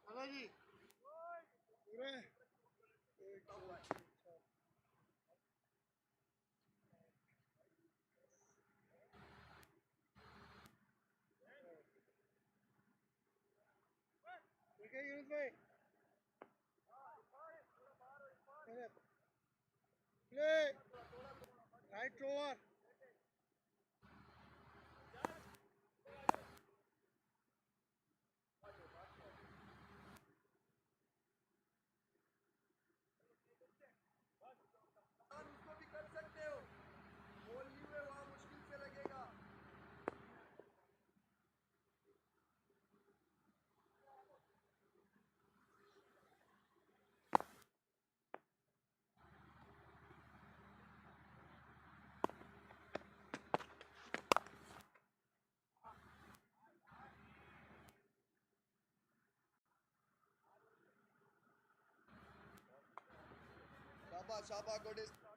Hello जी पूरे ठीक है यूनुस भाई प्ले राइट ओवर उसको भी कर सकते हो बोल नहीं हुए वहां मुश्किल से लगेगा शाबाश शाबाश गुड देखो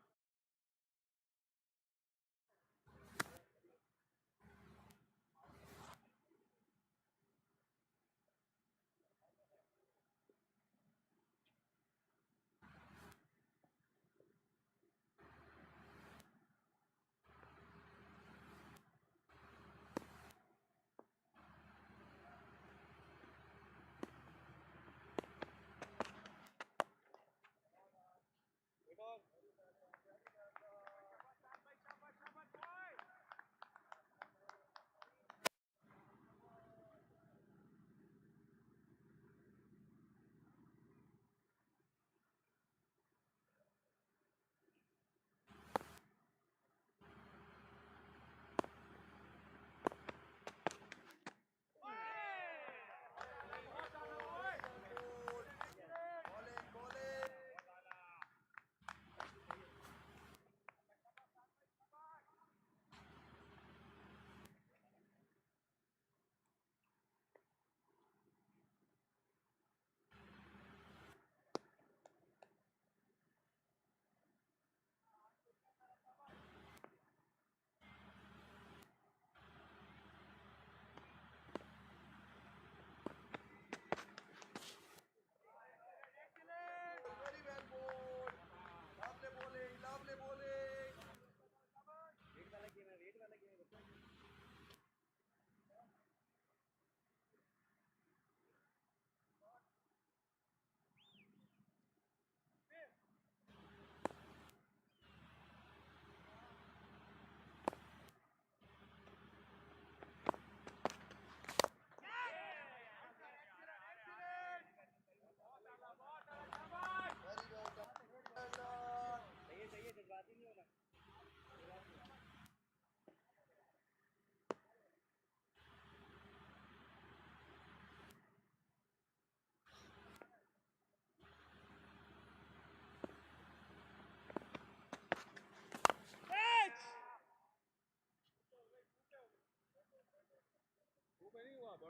Left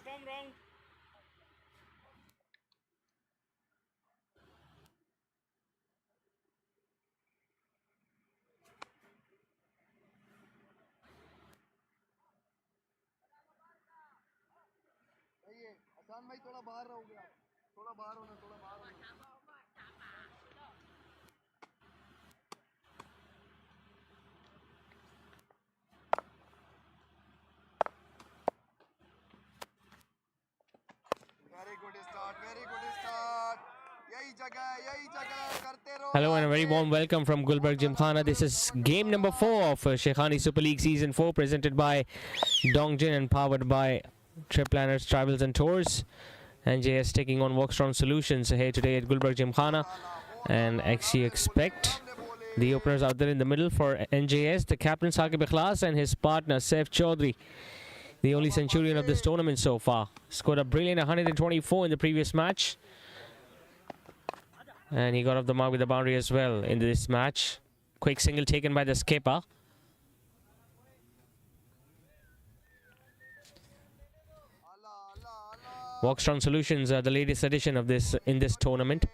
arm wrong. हसन भाई थोड़ा बाहर रहोगे आप, थोड़ा बाहर होना, थोड़ा बाहर होना। Very good start, very good start. यही जगह करते रहो। Hello and a very warm welcome from Gulberg Gymkhana. This is game number 4 of Shaikhani Super League Season 4, presented by Dongjin and powered by Trip Planners Travels and Tours. NJS taking on VOXTRON Solutions here today at Gulberg Gymkhana. And as you expect, the openers out there in the middle for NJS, the captain Saqib Ikhlas and his partner Saif Chaudhry, the only centurion of this tournament so far. Scored a brilliant 124 in the previous match. And he got off the mark with the boundary as well in this match. Quick single taken by the skipper. VOXTRON Solutions are the latest edition of this in this tournament.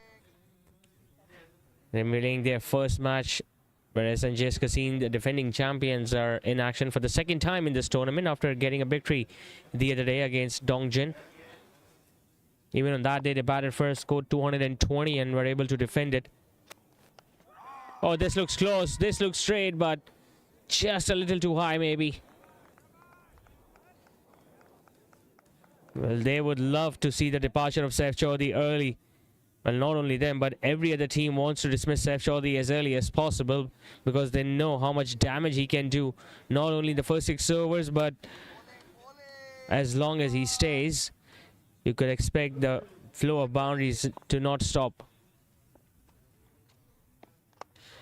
They're playing their first match, whereas NJS CUISINE, the defending champions, are in action for the second time in this tournament after getting a victory the other day against Dongjin. Even on that day, they batted first, scored 220 and were able to defend it. Oh, this looks close. This looks straight, but just a little too high, maybe. Well, they would love to see the departure of Saif Chaudhry early. Well, not only them, but every other team wants to dismiss Saif Chaudhry as early as possible because they know how much damage he can do, not only in the first 6 overs, but as long as he stays, you could expect the flow of boundaries to not stop.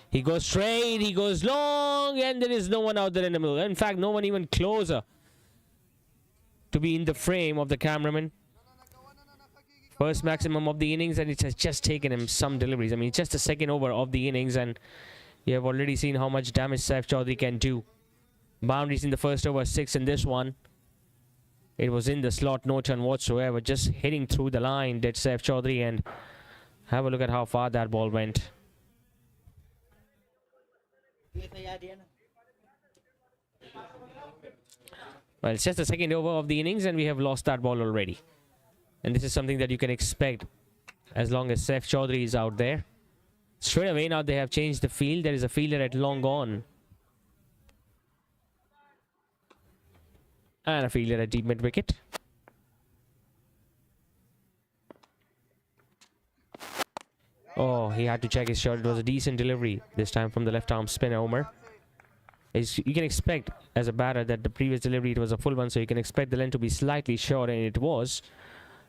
He goes straight, he goes long, and there is no one out there in the middle. In fact, no one even closer to be in the frame of the cameraman. First maximum of the innings, and it has just taken him some deliveries. I mean, it's just the second over of the innings, and you have already seen how much damage Saif Chaudhry can do. Boundaries in the first over, 6 in this one. It was in the slot, no turn whatsoever. Just hitting through the line, did Saif Chaudhry, and have a look at how far that ball went. Well, it's just the second over of the innings, and we have lost that ball already. And this is something that you can expect as long as Saif Chaudhry is out there. Straight away now they have changed the field. There is a fielder at long on. And a fielder at deep mid wicket. Oh, he had to check his shot. It was a decent delivery this time from the left arm spinner Omer. You can expect as a batter that the previous delivery it was a full one, so you can expect the length to be slightly short, and it was.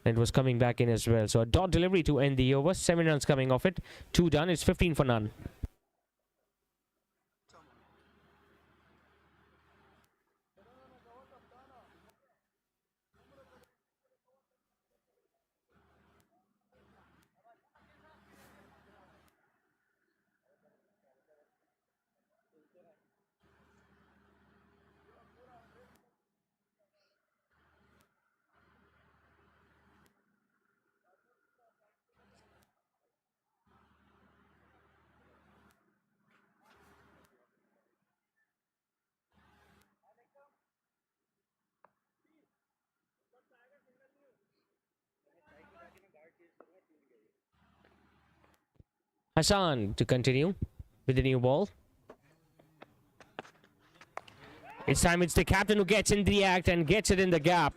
And it was coming back in as well. So a dot delivery to end the over. 7 runs coming off it. 2 done. It's 15 for none. Hassan to continue with the new ball. It's time it's the captain who gets in the act and gets it in the gap.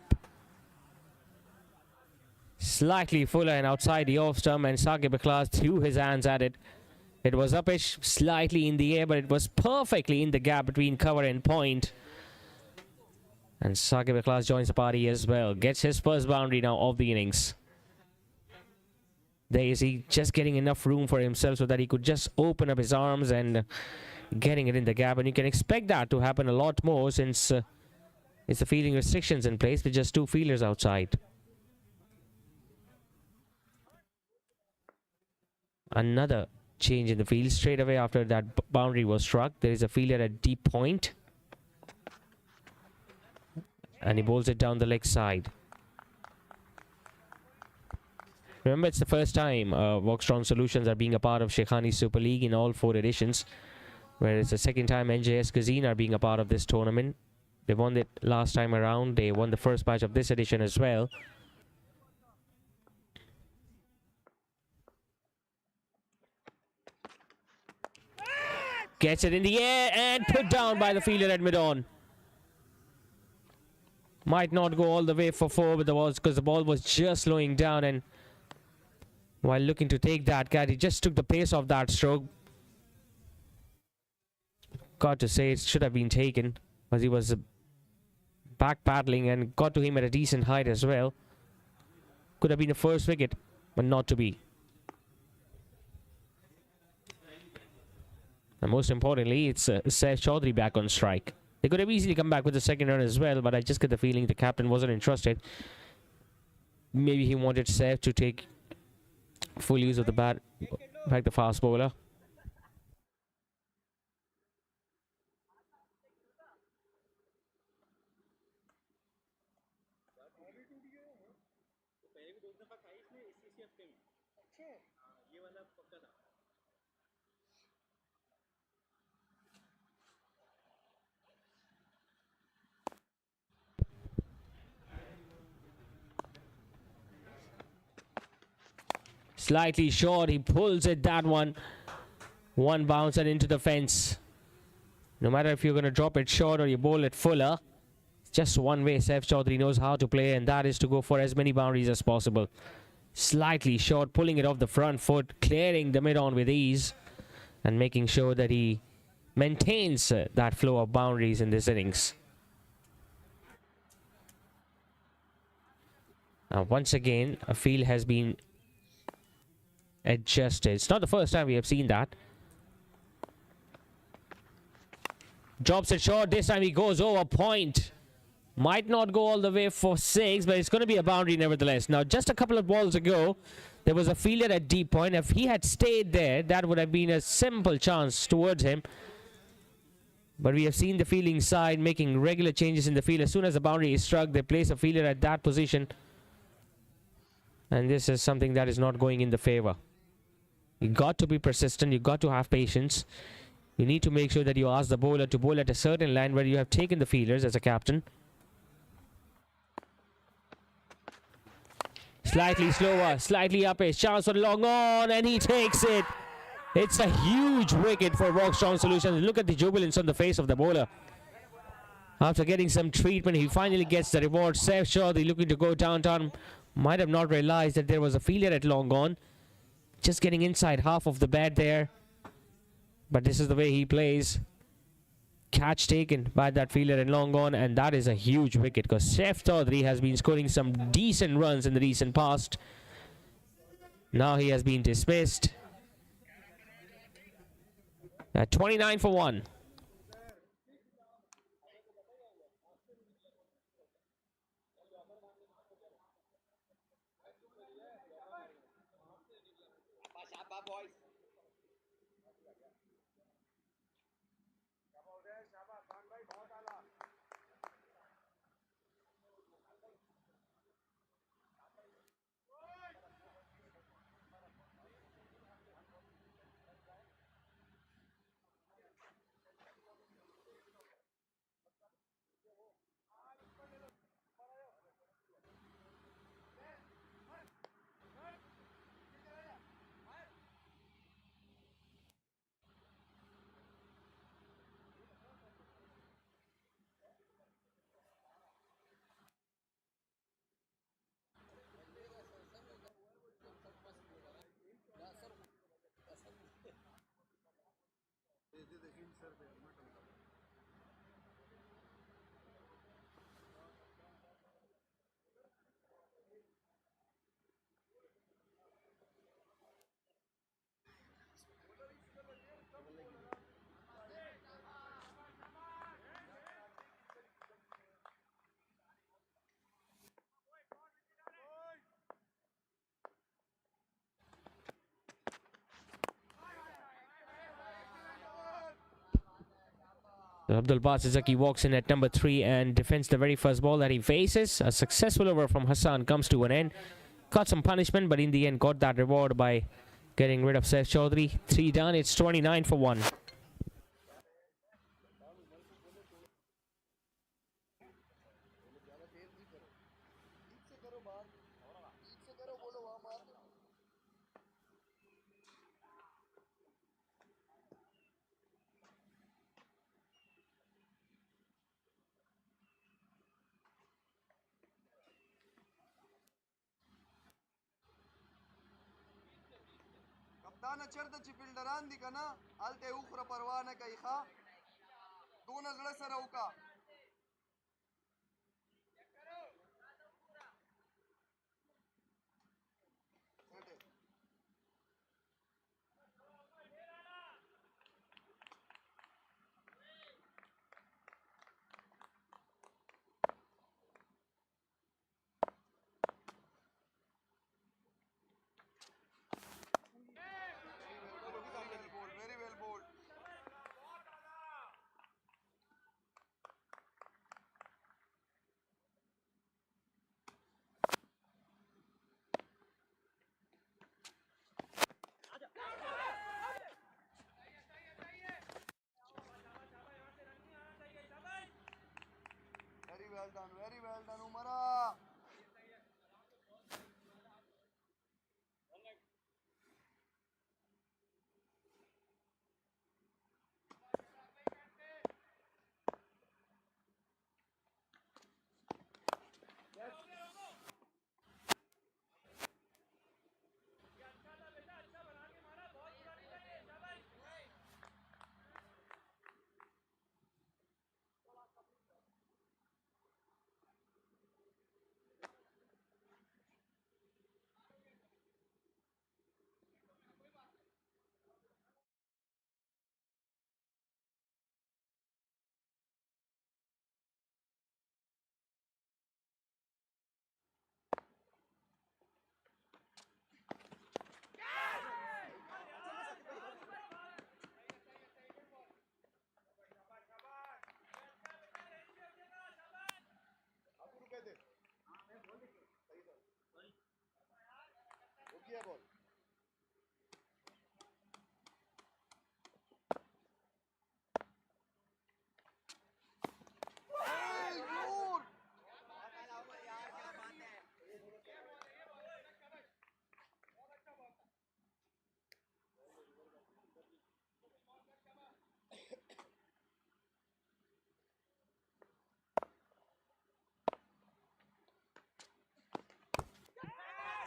Slightly fuller and outside the off stump, and Saqib Ikhlas threw his hands at it. It was upish, slightly in the air, but it was perfectly in the gap between cover and point. And Saqib Ikhlas joins the party as well. Gets his first boundary now of the innings. Djdc just getting enough room for himself so that he could just open up his arms and getting it in the gap. And you can expect that to happen a lot more since it's the fielding restrictions in place with just 2 fielders outside. Another change in the field straight away after that boundary was struck. There is a fielder at deep point, and he bowls it down the leg side. Remember, it's the first time VOXTRON Solutions are being a part of Shaikhani Super League in all 4 editions, whereas the second time NJS CUISINE are being a part of this tournament. They won it last time around. They won the first match of this edition as well. Gets it in the air and put down by the fielder at mid-on. Might not go all the way for 4 with the balls because the ball was just slowing down, and while looking to take that catch, he just took the pace off that stroke. Got to say, it should have been taken because he was back paddling and got to him at a decent height as well. Could have been a first wicket, but not to be. And most importantly, it's Saif Chaudhary back on strike. They could have easily come back with the second run as well, but I just get the feeling the captain wasn't interested. Maybe he wanted Saif to take full use of the bat, back the fast bowler. Slightly short, he pulls it, that one. One bounce and into the fence. No matter if you're going to drop it short or you bowl it fuller, just one way Saif Chaudhary knows how to play, and that is to go for as many boundaries as possible. Slightly short, pulling it off the front foot, clearing the mid-on with ease, and making sure that he maintains that flow of boundaries in this innings. Now, once again, a field has been adjusted. It's not the first time we have seen that. Drops it short. This time he goes over point. Might not go all the way for 6, but it's going to be a boundary nevertheless. Now, just a couple of balls ago, there was a fielder at deep point. If he had stayed there, that would have been a simple chance towards him. But we have seen the fielding side making regular changes in the field. As soon as the boundary is struck, they place a fielder at that position. And this is something that is not going in the favor. You got to be persistent. You got to have patience. You need to make sure that you ask the bowler to bowl at a certain line where you have taken the fielders as a captain. Slightly slower, slightly up his chance for long on, and he takes it. It's a huge wicket for VOXTRON Solutions. Look at the jubilance on the face of the bowler. After getting some treatment, he finally gets the reward. Saif Chaudhary looking to go downtown. Might have not realized that there was a fielder at long on. Just getting inside half of the bat there. But this is the way he plays. Catch taken by that fielder and long on, and that is a huge wicket because Saif Chaudhary has been scoring some decent runs in the recent past. Now he has been dismissed. At 29 for 1. Abdul Basit Zaki walks in at number 3 and defends the very first ball that he faces. A successful over from Hassan comes to an end. Got some punishment, but in the end got that reward by getting rid of Saif Chaudhary. 3 done, it's 29 for 1. Dana cherde chi filderan di kana alte ukhra parwana kai kha dona zle sara uka very well bowled. Very well done, Umara.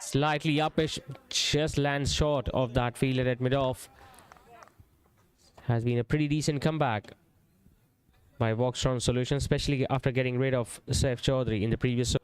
Slightly uppish, just lands short of that fielder at mid-off. Has been a pretty decent comeback by VOXTRON Solutions, especially after getting rid of Saif Chaudhary in the previous.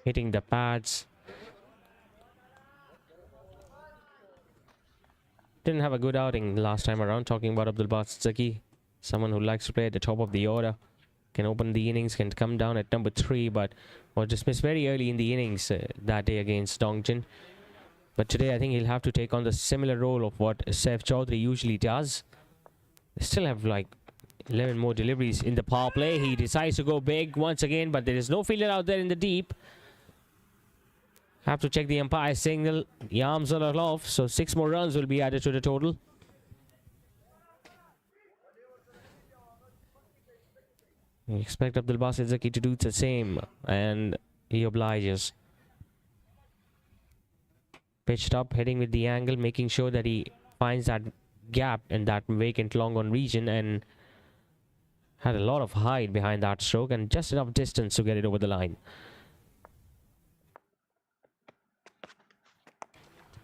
Hitting the pads. Didn't have a good outing last time around. Talking about Abdul Basit Zaki, someone who likes to play at the top of the order. Can open the innings, can come down at number 3, but was dismissed very early in the innings that day against Dongjin. But today I think he'll have to take on the similar role of what Saif Chaudhary usually does. They still have like 11 more deliveries in the power play. He decides to go big once again, but there is no fielder out there in the deep. Have to check the umpire signal. The arms are off, so 6 more runs will be added to the total. We expect Abdul Basit Zaki to do the same, and he obliges. Pitched up, heading with the angle, making sure that he finds that gap in that vacant long on region, and had a lot of height behind that stroke and just enough distance to get it over the line.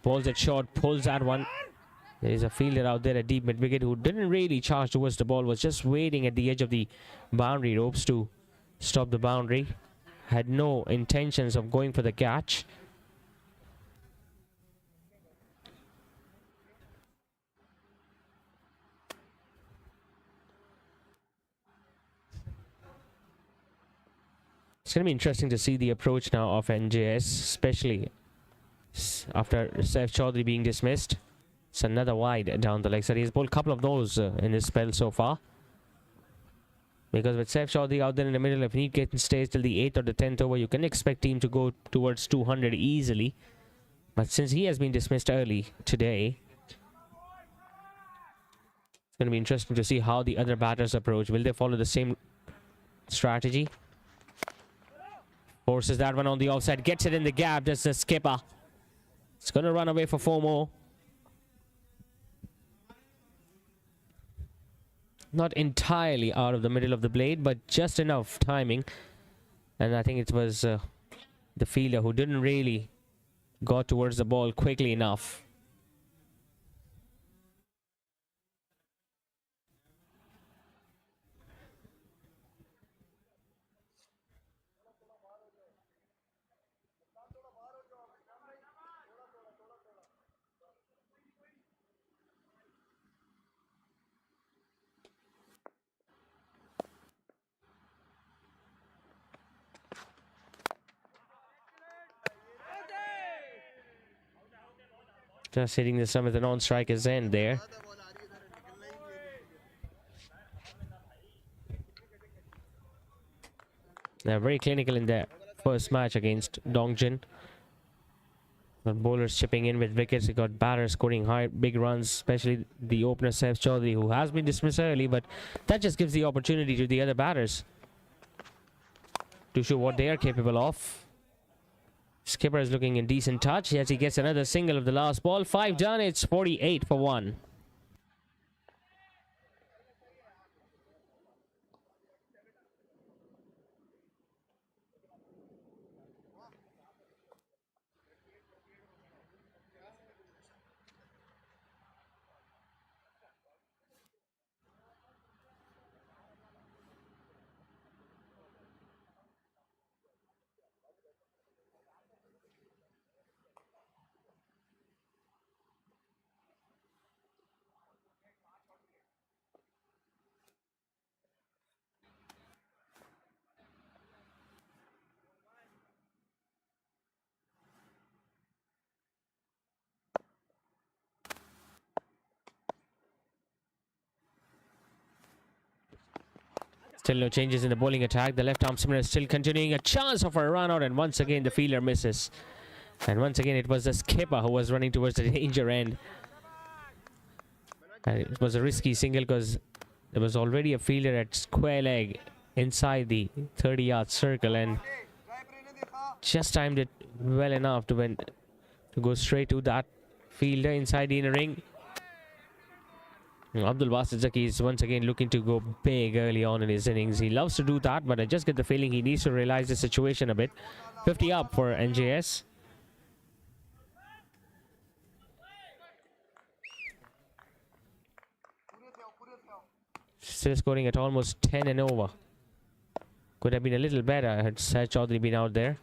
Pulls it short, pulls that one. There is a fielder out there at deep mid wicket who didn't really charge towards the ball, was just waiting at the edge of the boundary ropes to stop the boundary. Had no intentions of going for the catch. It's going to be interesting to see the approach now of NJS, especially after Saif Chaudhary being dismissed. It's another wide down the leg side. He's bowled a couple of those in his spell so far. Because with Saif Chaudhary out there in the middle, if he stays till the 8th or the 10th over, you can expect him to go towards 200 easily. But since he has been dismissed early today, it's going to be interesting to see how the other batters approach. Will they follow the same strategy? Forces that one on the offside, gets it in the gap, just the skipper. It's going to run away for 4 more. Not entirely out of the middle of the blade, but just enough timing. And I think it was the fielder who didn't really go towards the ball quickly enough. Just hitting the stump at the non-striker's end there. They're very clinical in their first match against Dongjin. Got bowlers chipping in with wickets. You got batters scoring high, big runs, especially the opener Saif Chaudhary, who has been dismissed early, but that just gives the opportunity to the other batters to show what they are capable of. Skipper is looking in decent touch as he gets another single of the last ball. 5 done, it's 48 for 1. Still no changes in the bowling attack. The left arm spinner is still continuing. A chance of a run out, and once again the fielder misses. And once again it was the skipper who was running towards the danger end. And it was a risky single because there was already a fielder at square leg inside the 30-yard circle, and just timed it well enough to go straight to that fielder inside the inner ring. Abdul Basit Zaki is once again looking to go big early on in his innings. He loves to do that, but I just get the feeling he needs to realize the situation a bit. 50 up for NJS. Still scoring at almost 10 and over. Could have been a little better had Saif Chaudhary been out there.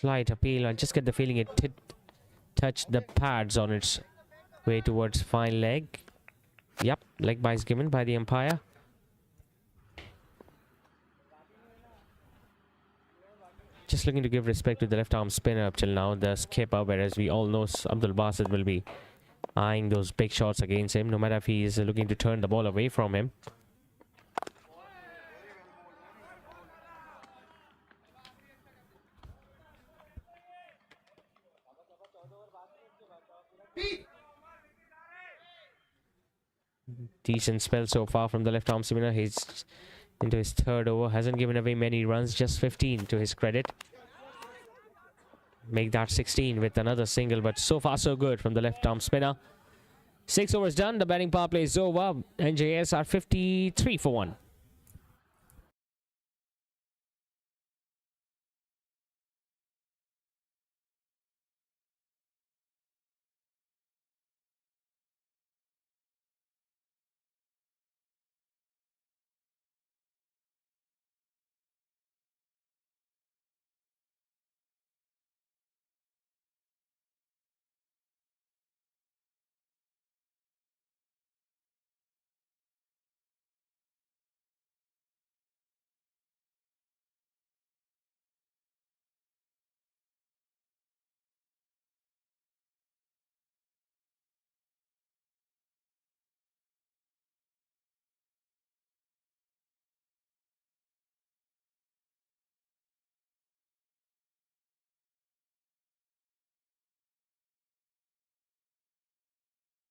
slight appeal. I just get the feeling it touched the pads on its way towards fine leg. Yep, leg bye is given by the umpire. Just looking to give respect to the left arm spinner up till now, the skipper, whereas we all know Abdul Basit will be eyeing those big shots against him, no matter if he is looking to turn the ball away from him. Decent spell so far from the left arm spinner. He's into his third over, hasn't given away many runs, just 15 to his credit. Make that 16 with another single, but so far so good from the left arm spinner. 6 overs done, the batting power play is over. NJS are 53 for 1.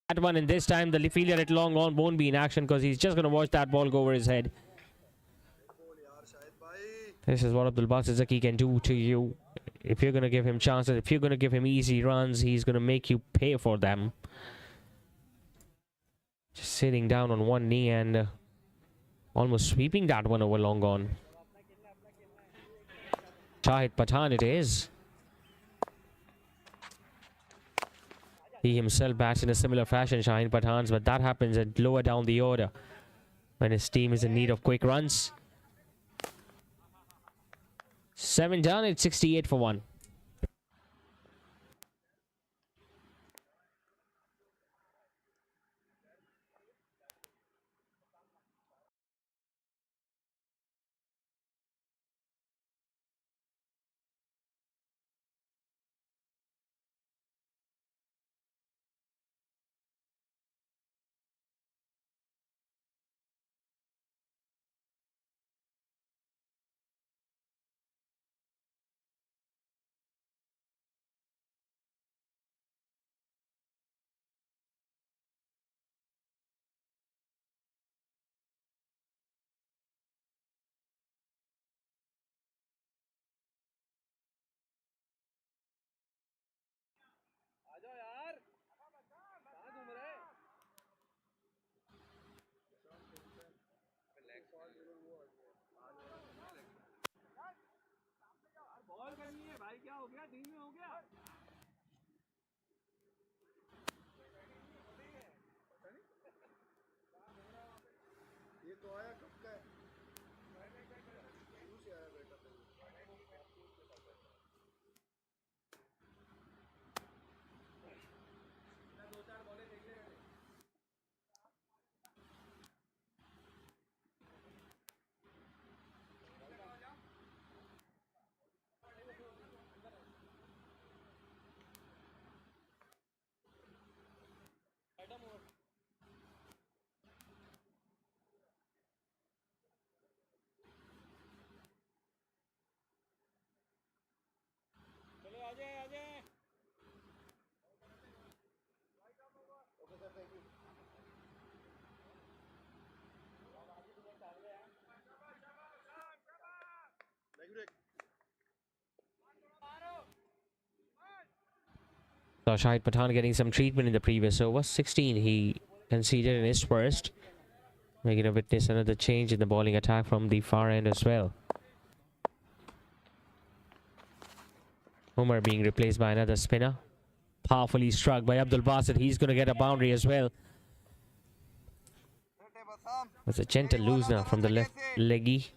That one, and this time the fielder at long on won't be in action because he's just going to watch that ball go over his head. This is what Abdul Basit Zaki can do to you. If you're going to give him chances, if you're going to give him easy runs, he's going to make you pay for them. Just sitting down on one knee and almost sweeping that one over long on. Shahid Pathan it is. He himself bats in a similar fashion, Shaheen Pathan's, but that happens at lower down the order when his team is in need of quick runs. 7 done, it's 68 for 1. So Shahid Pathan getting some treatment in the previous over. 16 he conceded in his first. We're going to witness another change in the bowling attack from the far end as well. Umar being replaced by another spinner. Powerfully struck by Abdul Basit. He's going to get a boundary as well. That's a gentle loose now from the left leggy.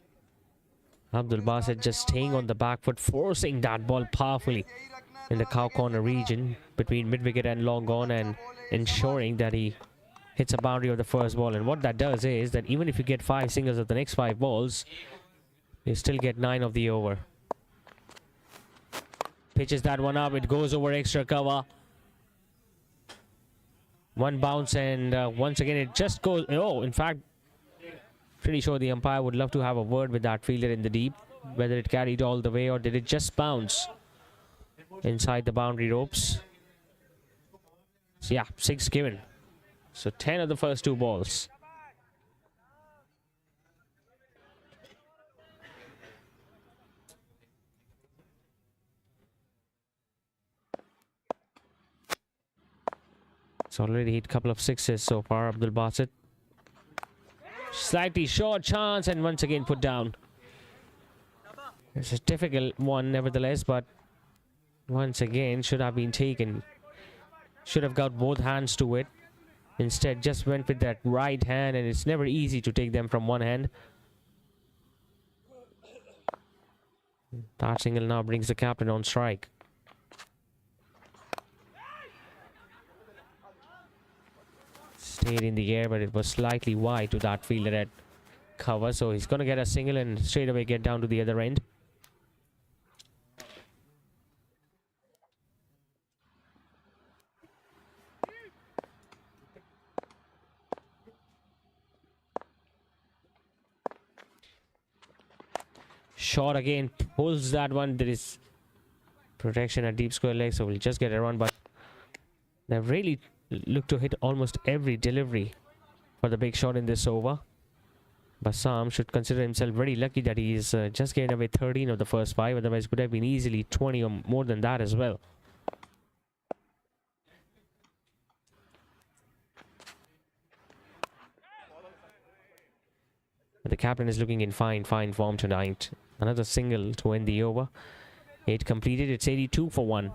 Abdul Basit just staying on the back foot, forcing that ball powerfully in the cow corner region between mid wicket and long on, and ensuring that he hits a boundary of the first ball. And what that does is that even if you get 5 singles of the next 5 balls, you still get 9 of the over. Pitches that one up, it goes over extra cover. One bounce, and once again it just goes. Oh, in fact, pretty sure the umpire would love to have a word with that fielder in the deep, whether it carried all the way or did it just bounce inside the boundary ropes. So yeah, 6 given. So 10 of the first 2 balls. It's already hit a couple of 6s so far, Abdul Basit. Slightly short chance, and once again put down. It's a difficult one nevertheless, but once again should have been taken. Should have got both hands to it. Instead just went with that right hand, and it's never easy to take them from one hand. That single now brings the captain on strike. Stayed in the air, but it was slightly wide to that fielder at cover, so he's going to get a single and straight away get down to the other end. Shot again, pulls that one. There is protection at deep square leg, so we'll just get a run, but they've really looked to hit almost every delivery for the big shot in this over. Bassam should consider himself very lucky that he is just getting away 13 of the first 5, otherwise could have been easily 20 or more than that as well. But the captain is looking in fine form tonight. Another single to end the over. 8 completed, it's 82 for 1.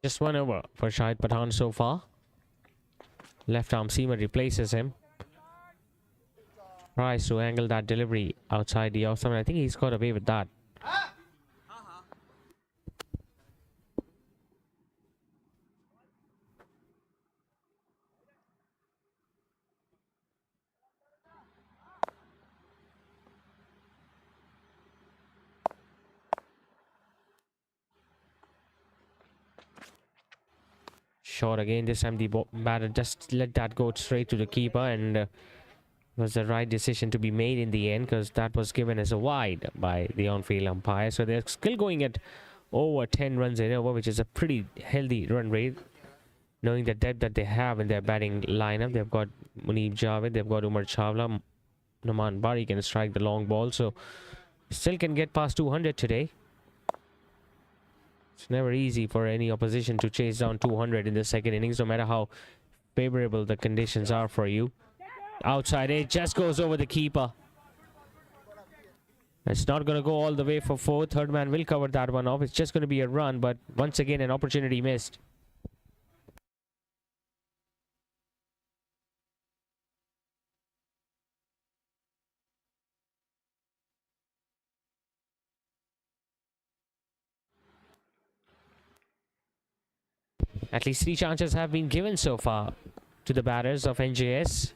Just 1 over for Shahid Pathan so far. Left arm seamer replaces him. Tries to angle that delivery outside the off stump. I think he's got away with that. Shot again. This time the batter just let that go straight to the keeper, and was the right decision to be made in the end, because that was given as a wide by the on-field umpire. So they're still going at over 10 runs an over, which is a pretty healthy run rate, knowing the depth that they have in their batting lineup. They've got Munib Javed, they've got Umar Chawla, Naman Bari can strike the long ball, so still can get past 200 today. It's never easy for any opposition to chase down 200 in the second innings, no matter how favorable the conditions are for you. Outside edge just goes over the keeper. It's not going to go all the way for 4. Third man will cover that one off. It's just going to be a run, but once again an opportunity missed. At least 3 chances have been given so far to the batters of NJS.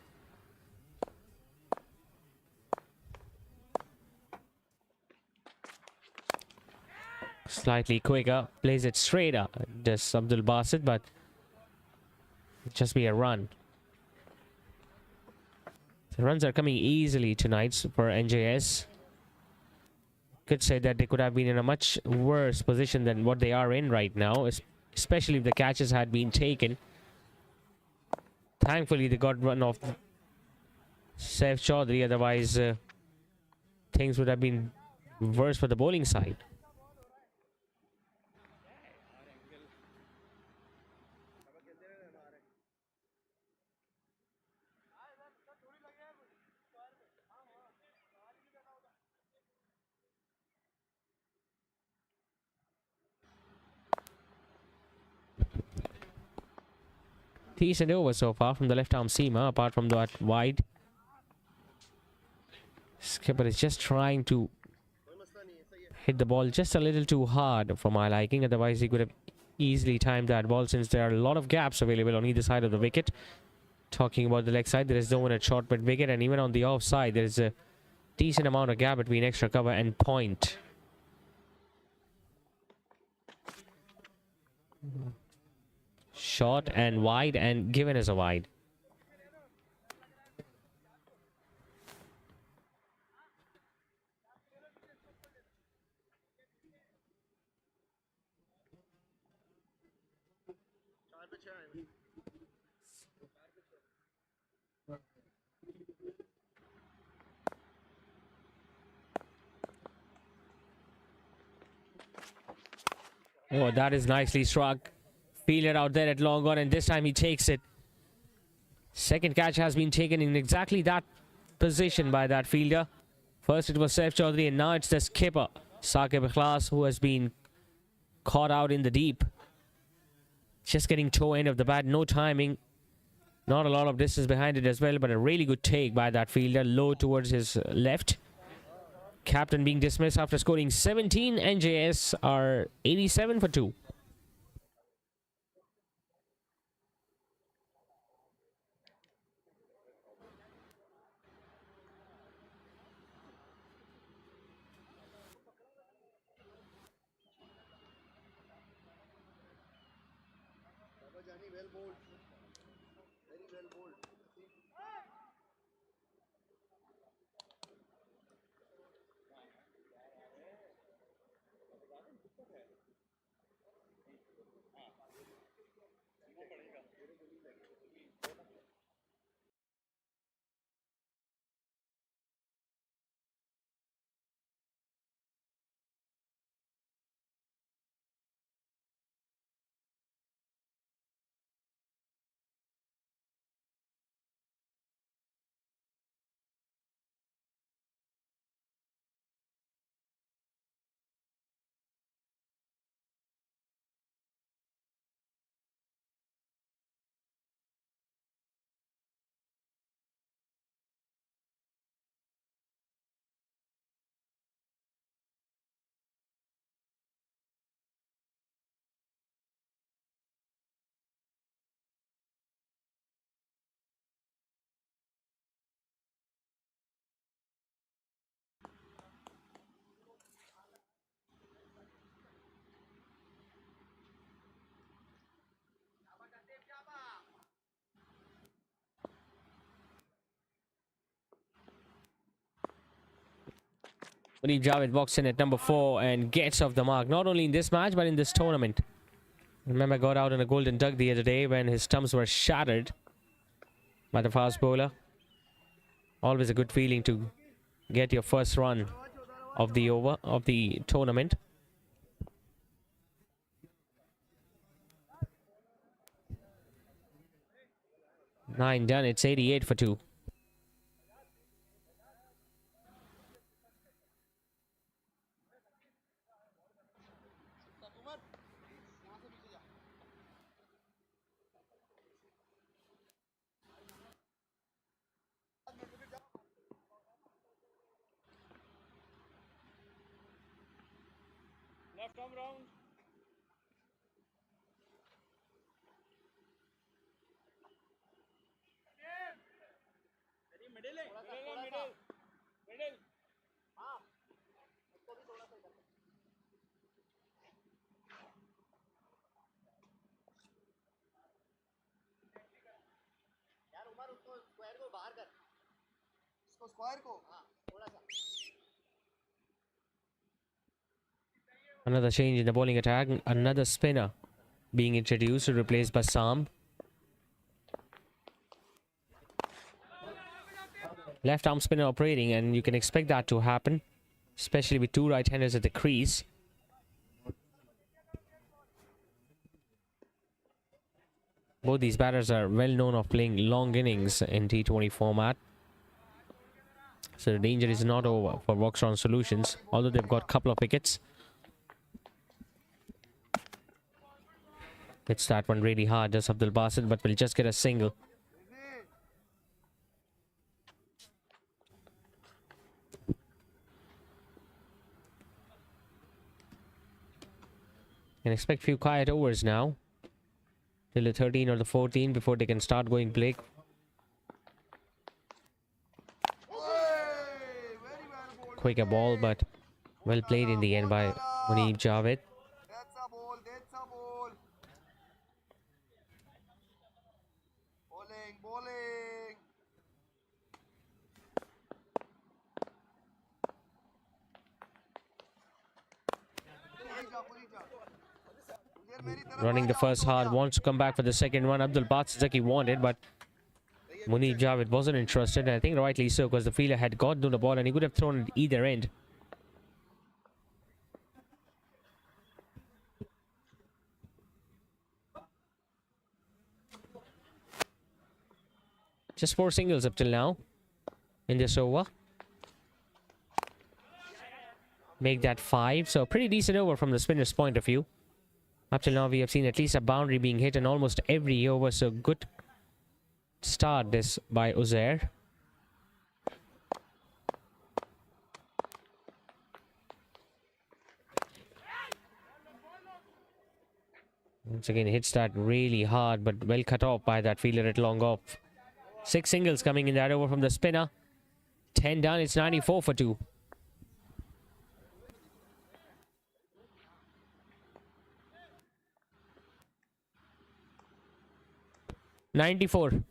Slightly quicker, plays it straight up. Does Abdul Basit, but just be a run. The runs are coming easily tonight for NJS. Could say that they could have been in a much worse position than what they are in right now, especially if the catches had been taken. Thankfully, they got run off Saif Chaudhary, otherwise things would have been worse for the bowling side. Decent over so far from the left arm seamer, apart from that wide. Skipper is just trying to hit the ball just a little too hard for my liking. Otherwise, he could have easily timed that ball, since there are a lot of gaps available on either side of the wicket. Talking about the leg side, there is no one at short mid wicket, and even on the off side, there is a decent amount of gap between extra cover and point. Short and wide, and given as a wide. Oh, that is nicely struck. Fielder out there at long on, and this time he takes it. Second catch has been taken in exactly that position by that fielder. First it was Saif Chaudhary, and now it's the skipper, Saqib Ikhlas, who has been caught out in the deep. Just getting toe end of the bat, no timing. Not a lot of distance behind it as well, but a really good take by that fielder, low towards his left. Captain being dismissed after scoring 17. NJS are 87 for 2. Munib Javed walks in at number 4 and gets off the mark, not only in this match but in this tournament. Remember, got out in a golden duck the other day when his stumps were shattered by the fast bowler. Always a good feeling to get your first run of the over of the tournament. Nine done. It's 88 for 2. Left arm round. इसको square को Another change in the bowling attack. Another spinner being introduced, replaced by Sam. Left arm spinner operating, and you can expect that to happen, especially with two right-handers at the crease. Both these batters are well known of playing long innings in T20 format. So the danger is not over for VOXTRON Solutions, although they've got a couple of wickets. Hits that one really hard, does Abdul Basit, but will just get a single. Can expect few quiet overs now. Till the 13 or the 14 before they can start going big. Quicker ball, but well played in the end by Munib Javed. that's a ball bowling Running the first hard, wants to come back for the second one. Abdul Basit wanted, but Munib Javed wasn't interested, and I think rightly so, because the fielder had gotten to the ball and he could have thrown it either end. Just 4 singles up till now in this over. Make that 5, so pretty decent over from the spinner's point of view. Up till now we have seen at least a boundary being hit in almost every over, so good start this by Uzair. Once again hits that really hard, but well cut off by that fielder at long off. 6 singles coming in that over from the spinner. 10 down, it's 94 for 2. $94.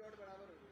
Dot बराबर हो गए।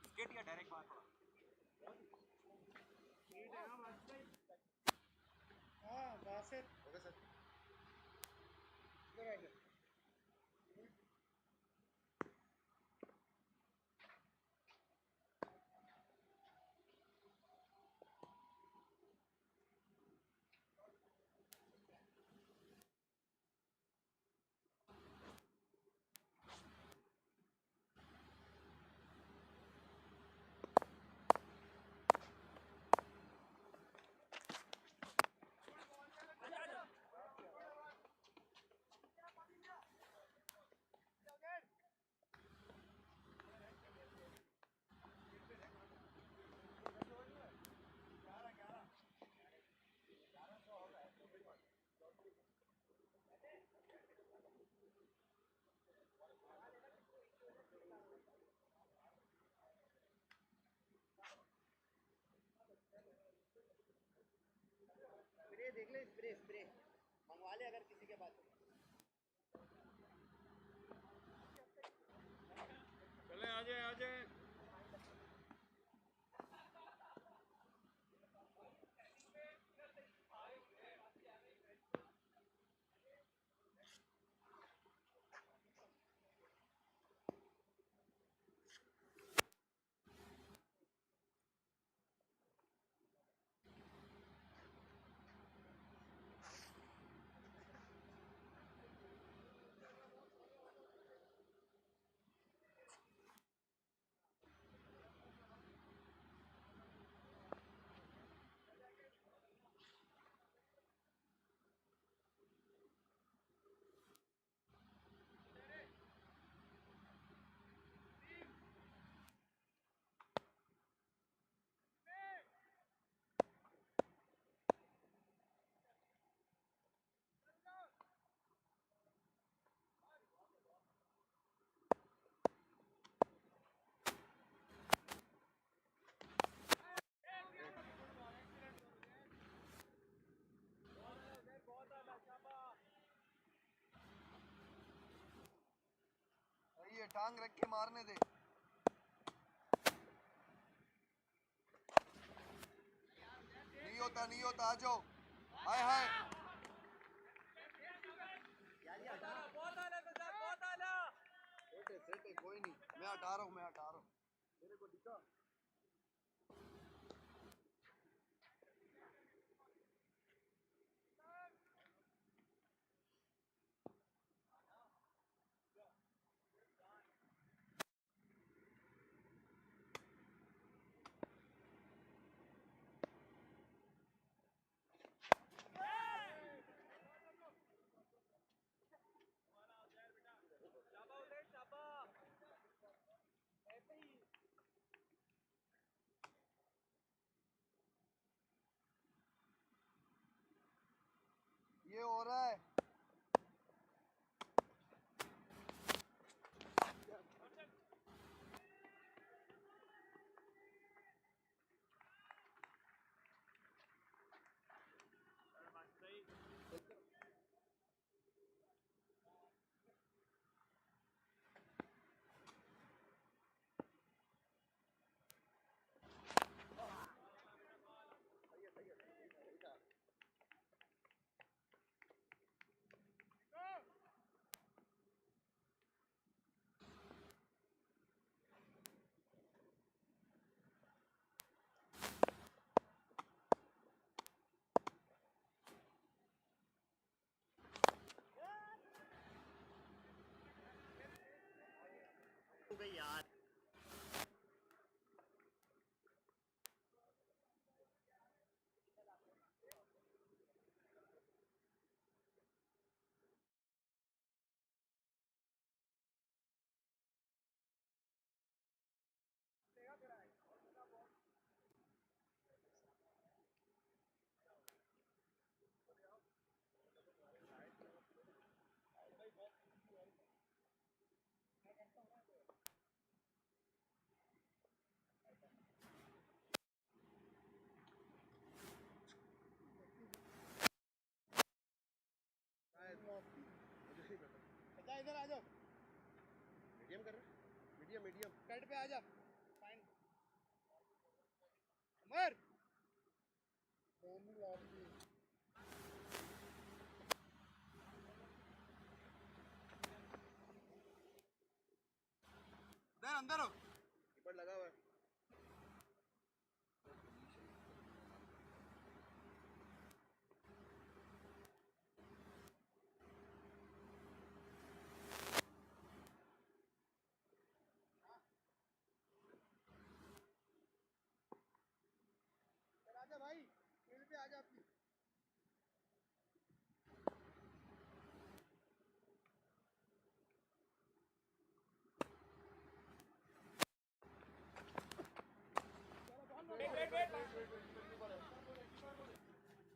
Skate या direct बाहर पड़ा हाँ वहाँ से okay sir. इधर आ जाओ। स्प्रे देख ले स्प्रे स्प्रे मंगवा ले अगर किसी के पास चले आ जाए आ जाए। ये टांग रख के मारने दे। नहीं होता आ जाओ। हाय हाय कोई नहीं, मैं हटा रहा हूँ मेरे को दिखा। इधर आ जाओ मीडियम कर रहा मीडियम मीडियम कट पे आ जा फाइन मर अंदर अंदर हो कीपर लगा हुआ है आजा भाई फील्ड पे आजा अपनी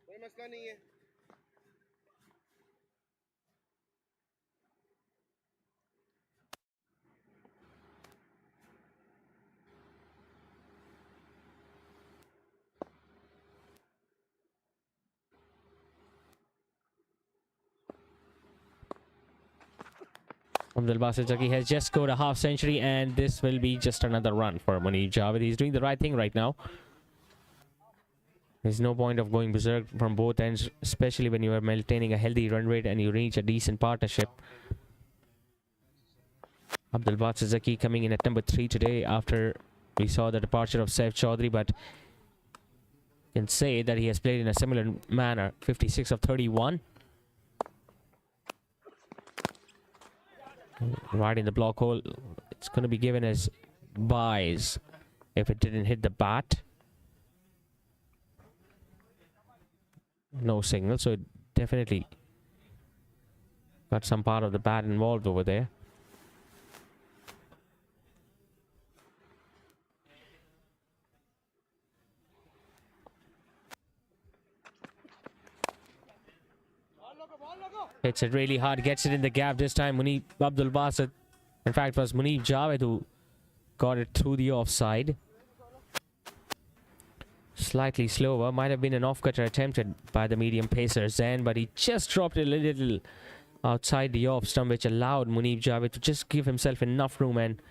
कोई मसला नहीं है Abdul Basit Zaki has just scored a half century, and this will be just another run for Munib Javed. He's doing the right thing right now. There's no point of going berserk from both ends, especially when you are maintaining a healthy run rate and you reach a decent partnership. Abdul Basit Zaki coming in at number 3 today after we saw the departure of Saif Chaudhry, but you can say that he has played in a similar manner. 56 of 31. Right in the block hole. It's going to be given as buys if it didn't hit the bat. No signal, so it definitely got some part of the bat involved over there. Hits it really hard, gets it in the gap this time. Munib Abdul Basit. In fact, it was Munib Javed who got it through the offside. Slightly slower. Might have been an off-cutter attempted by the medium pacer Zen, but he just dropped it a little outside the off stump, which allowed Munib Javed to just give himself enough room and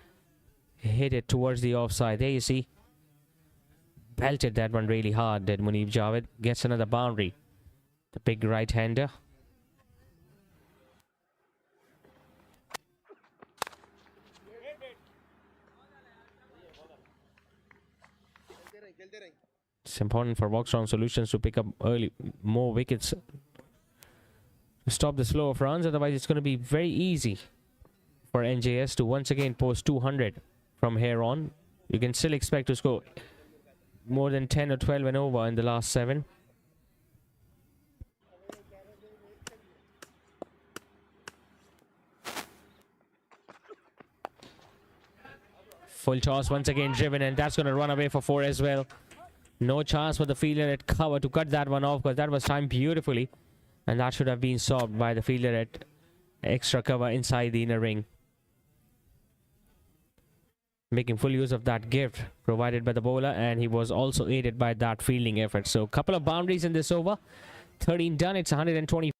hit it towards the offside. There you see. Belted that one really hard, did Munib Javed. Gets another boundary. The big right-hander. It's important for VOXTRON Solutions to pick up more wickets to stop the flow of runs. Otherwise, it's going to be very easy for NJS to once again post 200 from here on. You can still expect to score more than 10 or 12 and over in the last 7. Full toss once again driven, and that's going to run away for 4 as well. No chance for the fielder at cover to cut that one off, because that was timed beautifully, and that should have been solved by the fielder at extra cover inside the inner ring. Making full use of that gift provided by the bowler, and he was also aided by that fielding effort. So a couple of boundaries in this over. 13 done. It's 120.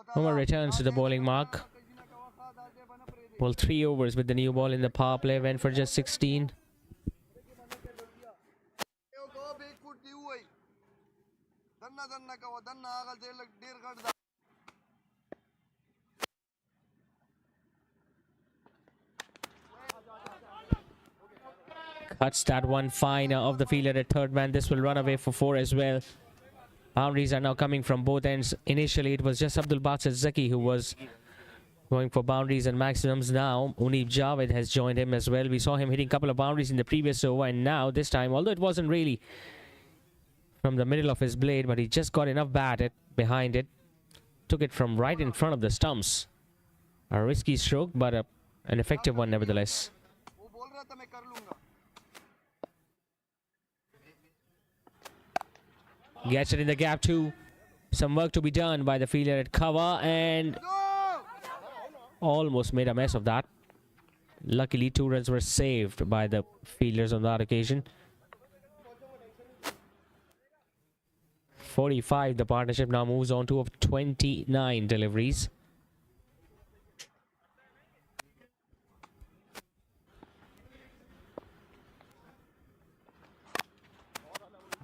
Homer returns to the bowling mark. Bowled 3 overs with the new ball in the power play. Went for just 16. Cuts that one fine of the fielder at third man. This will run away for 4 as well. Boundaries are now coming from both ends. Initially, it was just Abdul Basit Zaki who was going for boundaries and maximums. Now, Munib Javed has joined him as well. We saw him hitting a couple of boundaries in the previous over, and now, this time, although it wasn't really from the middle of his blade, but he just got enough bat behind it. Took it from right in front of the stumps. A risky stroke, but an effective one nevertheless. वो बोल रहा था मैं कर लूंगा. Gets it in the gap too. Some work to be done by the fielder at cover, and almost made a mess of that. Luckily, 2 runs were saved by the fielders on that occasion. 45, the partnership now moves on to 29 deliveries.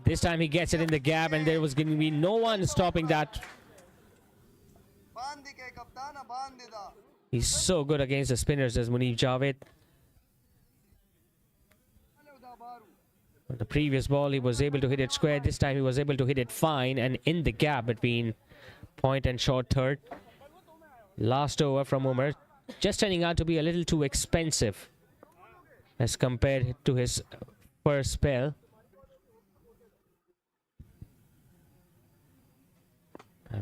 This time he gets it in the gap, and there was going to be no one stopping that. बांध के कप्तान बांध दे दा. He's so good against the spinners as Munib Javed. The previous ball he was able to hit it square. This time he was able to hit it fine and in the gap between point and short third. Last over from Umar, just turning out to be a little too expensive as compared to his first spell.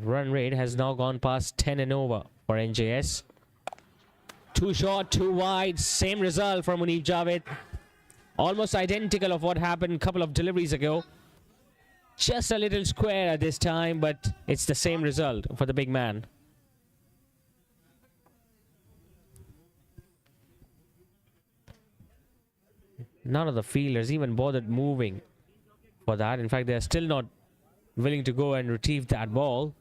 Run rate has now gone past 10 and over for NJS. Too short, too wide, same result for Munib Javed. Almost identical of what happened a couple of deliveries ago. Just a little square at this time, but it's the same result for the big man. None of the fielders even bothered moving for that. In fact, they're still not willing to go and retrieve that ball.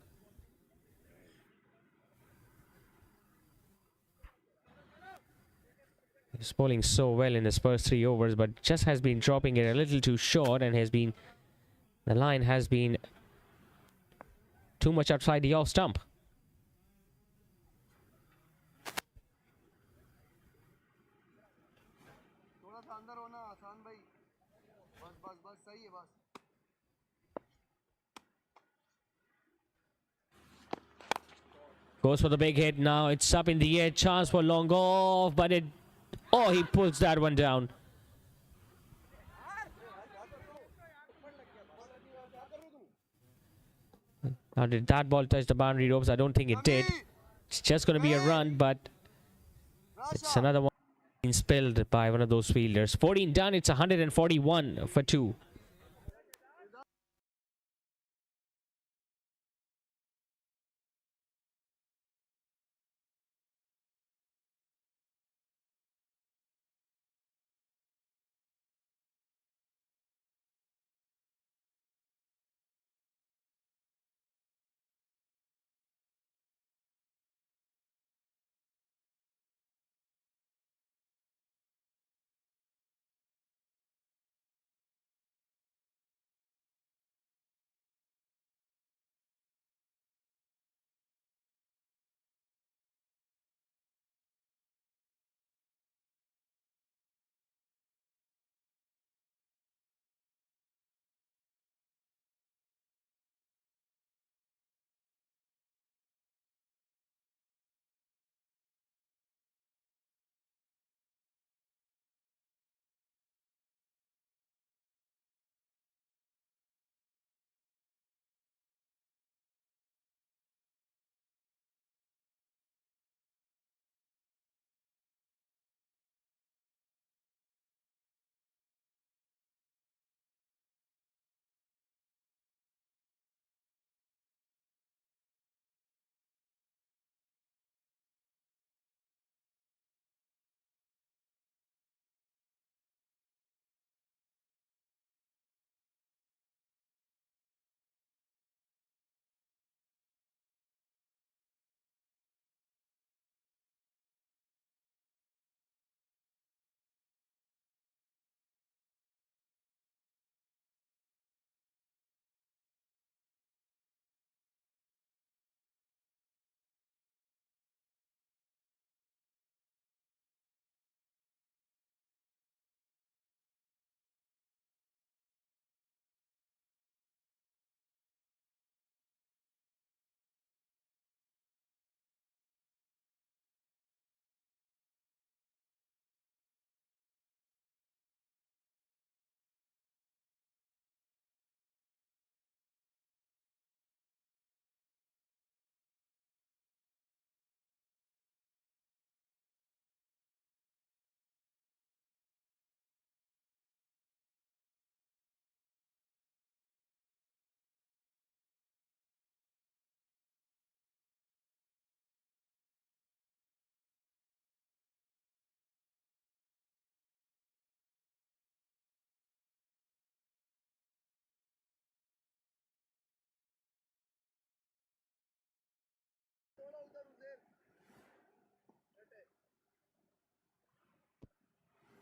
He's bowling so well in his first 3 overs, but just has been dropping it a little too short, and the line has been too much outside the off stump. थोड़ा सा अंदर होना आसान भाई. बस बस बस सही है बस. Goes for the big hit now. It's up in the air. Chance for long off, but it... Oh, he pulls that one down. Now, did that ball touch the boundary ropes? I don't think it did. It's just going to be a run, but it's another one being spilled by one of those fielders. 14 done. It's 141 for 2.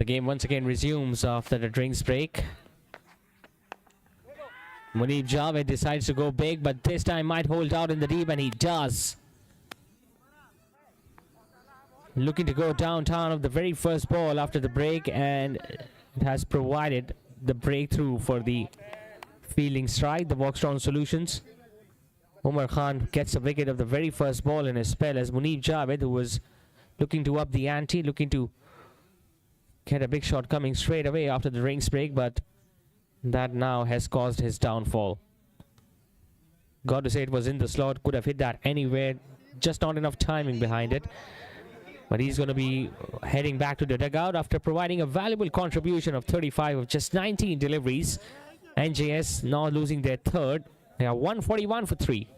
The game once again resumes after the drinks break. Munib Javed decides to go big, but this time might hold out in the deep, and he does. Looking to go downtown of the very first ball after the break, and it has provided the breakthrough for the fielding strike, the VOXTRON Solutions. Umar Khan gets a wicket of the very first ball in his spell, as Munib Javed, who was looking to up the ante, looking to get a big shot coming straight away after the drinks break, but that now has caused his downfall. Got to say, it was in the slot, could have hit that anywhere, just not enough timing behind it. But he's going to be heading back to the dugout after providing a valuable contribution of 35 of just 19 deliveries. NJS now losing their third. They are 141 for 3.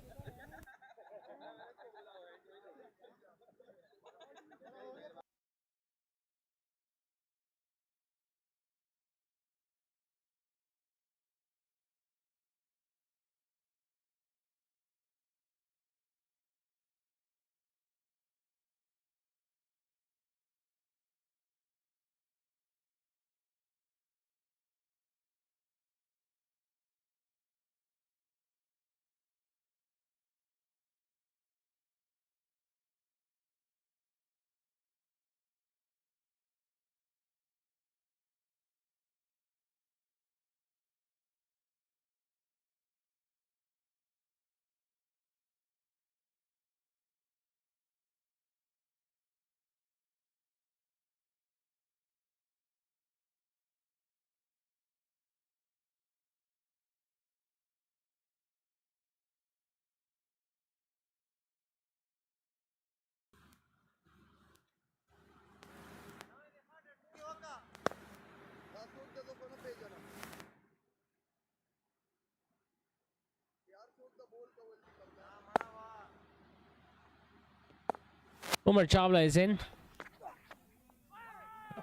Umar Chawla is in.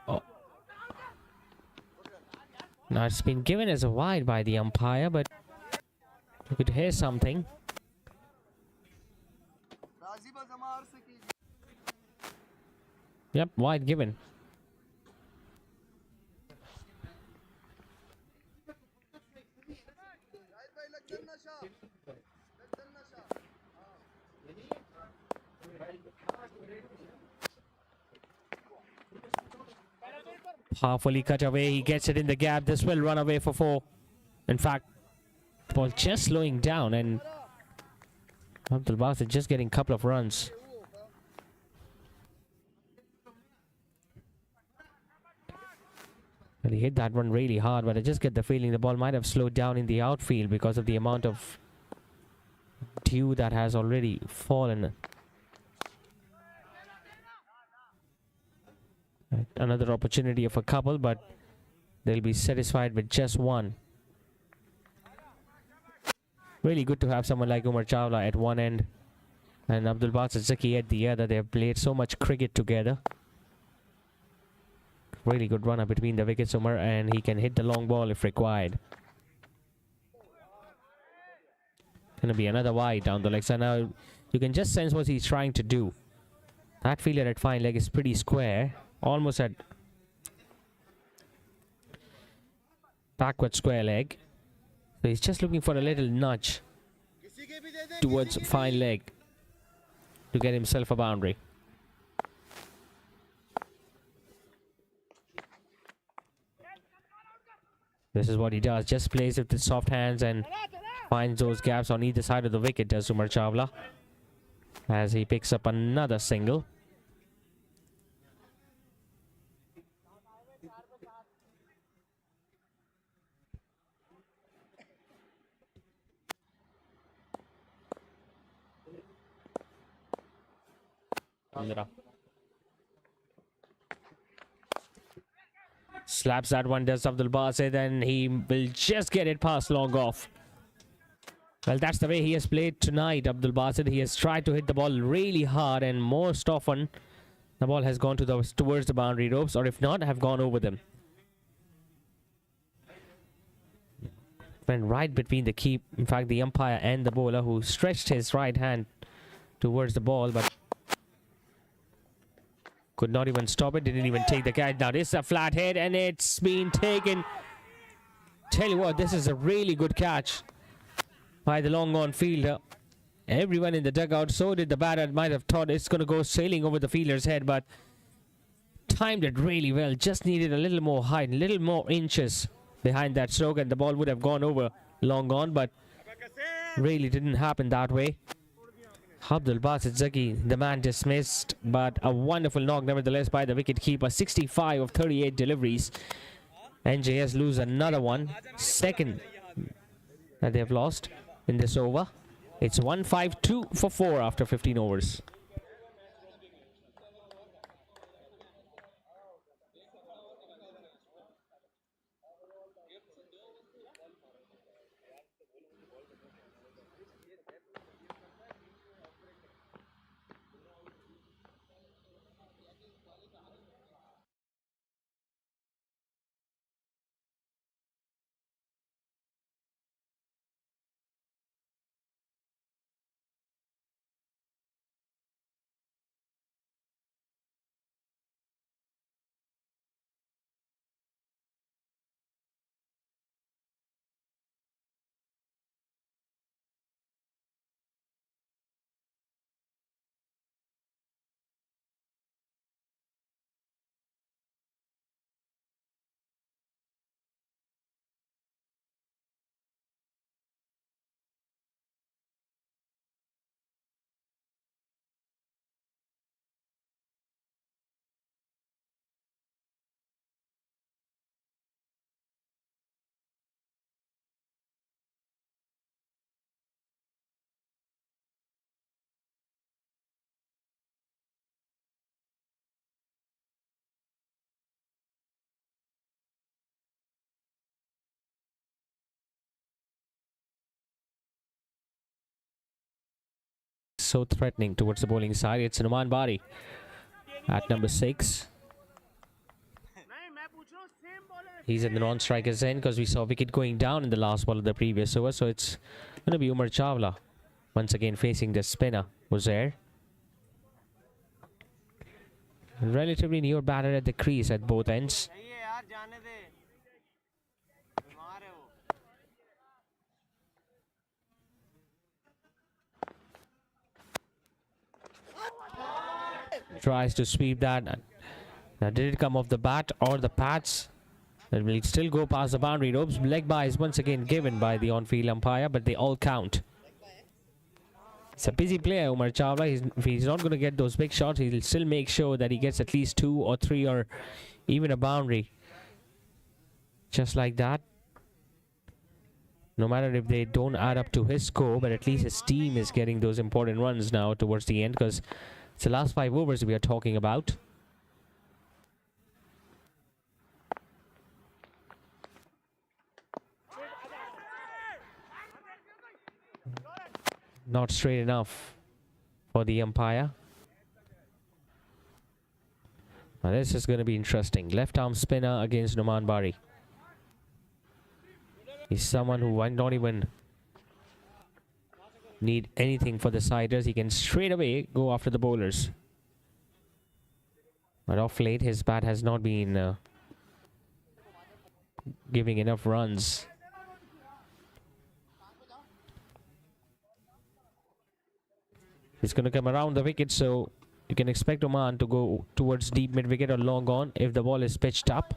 Oh. Now it's been given as a wide by the umpire, but you could hear something. Yep, wide given. Powerfully cut away, he gets it in the gap. This will run away for 4. In fact, ball just slowing down, and Abdul Basit just getting a couple of runs. Well, he hit that one really hard, but I just get the feeling the ball might have slowed down in the outfield because of the amount of dew that has already fallen. Another opportunity of a couple, but they'll be satisfied with just one. Really good to have someone like Umar Chawla at one end and Abdul Basit Zaki at the other. They've played so much cricket together. Really good runner between the wickets, Umar, and he can hit the long ball if required. Gonna be another wide down the leg side. Now you can just sense what he's trying to do. That fielder at fine leg is pretty square, almost at backward square leg. So he's just looking for a little nudge towards fine leg to get himself a boundary. This is what he does, just plays it with soft hands and finds those gaps on either side of the wicket, does Umar Chawla, as he picks up another single. Slaps that one, does Abdul Basit, and he will just get it past long off. Well, that's the way he has played tonight, Abdul Basit. He has tried to hit the ball really hard, and most often the ball has gone towards the boundary ropes, or if not, have gone over them. Went right between the keep, in fact the umpire and the bowler, who stretched his right hand towards the ball, but Could not even stop it. Didn't even take the catch. Now this is a flat hit and it's been taken. Tell you what, this is a really good catch by the long on fielder. Everyone in the dugout, so did the batter, might have thought it's going to go sailing over the fielder's head, but timed it really well. Just needed a little more height, a little more inches behind that stroke, and the ball would have gone over long gone, but really didn't happen that way. Abdul Basit Zaki, the man dismissed, but a wonderful knock nevertheless by the wicketkeeper. 65 of 38 deliveries. NJS lose another one. Second that they have lost in this over. It's 152 for 4 after 15 overs. So threatening towards the bowling side. It's Numan Bari at number 6. He's in the non-striker's end because we saw wicket going down in the last ball of the previous over. So it's going to be Umar Chawla once again facing the spinner, Uzair. Relatively newer batter at the crease at both ends. Tries to sweep that. Now did it come off the bat or the pads? It will still go past the boundary ropes. Leg bye is once again given by the on-field umpire, but they all count. It's a busy player, Umar Chawla. If he's not going to get those big shots, he'll still make sure that he gets at least 2 or 3 or even a boundary. Just like that. No matter if they don't add up to his score, but at least his team is getting those important runs now towards the end, because it's the last 5 overs we are talking about. Not straight enough for the umpire. Now this is going to be interesting. Left arm spinner against Numan Bari. He's someone who might not even need anything for the siders. He can straight away go after the bowlers. But off late, his bat has not been giving enough runs. He's going to come around the wicket, so you can expect Oman to go towards deep mid wicket or long on if the ball is pitched up.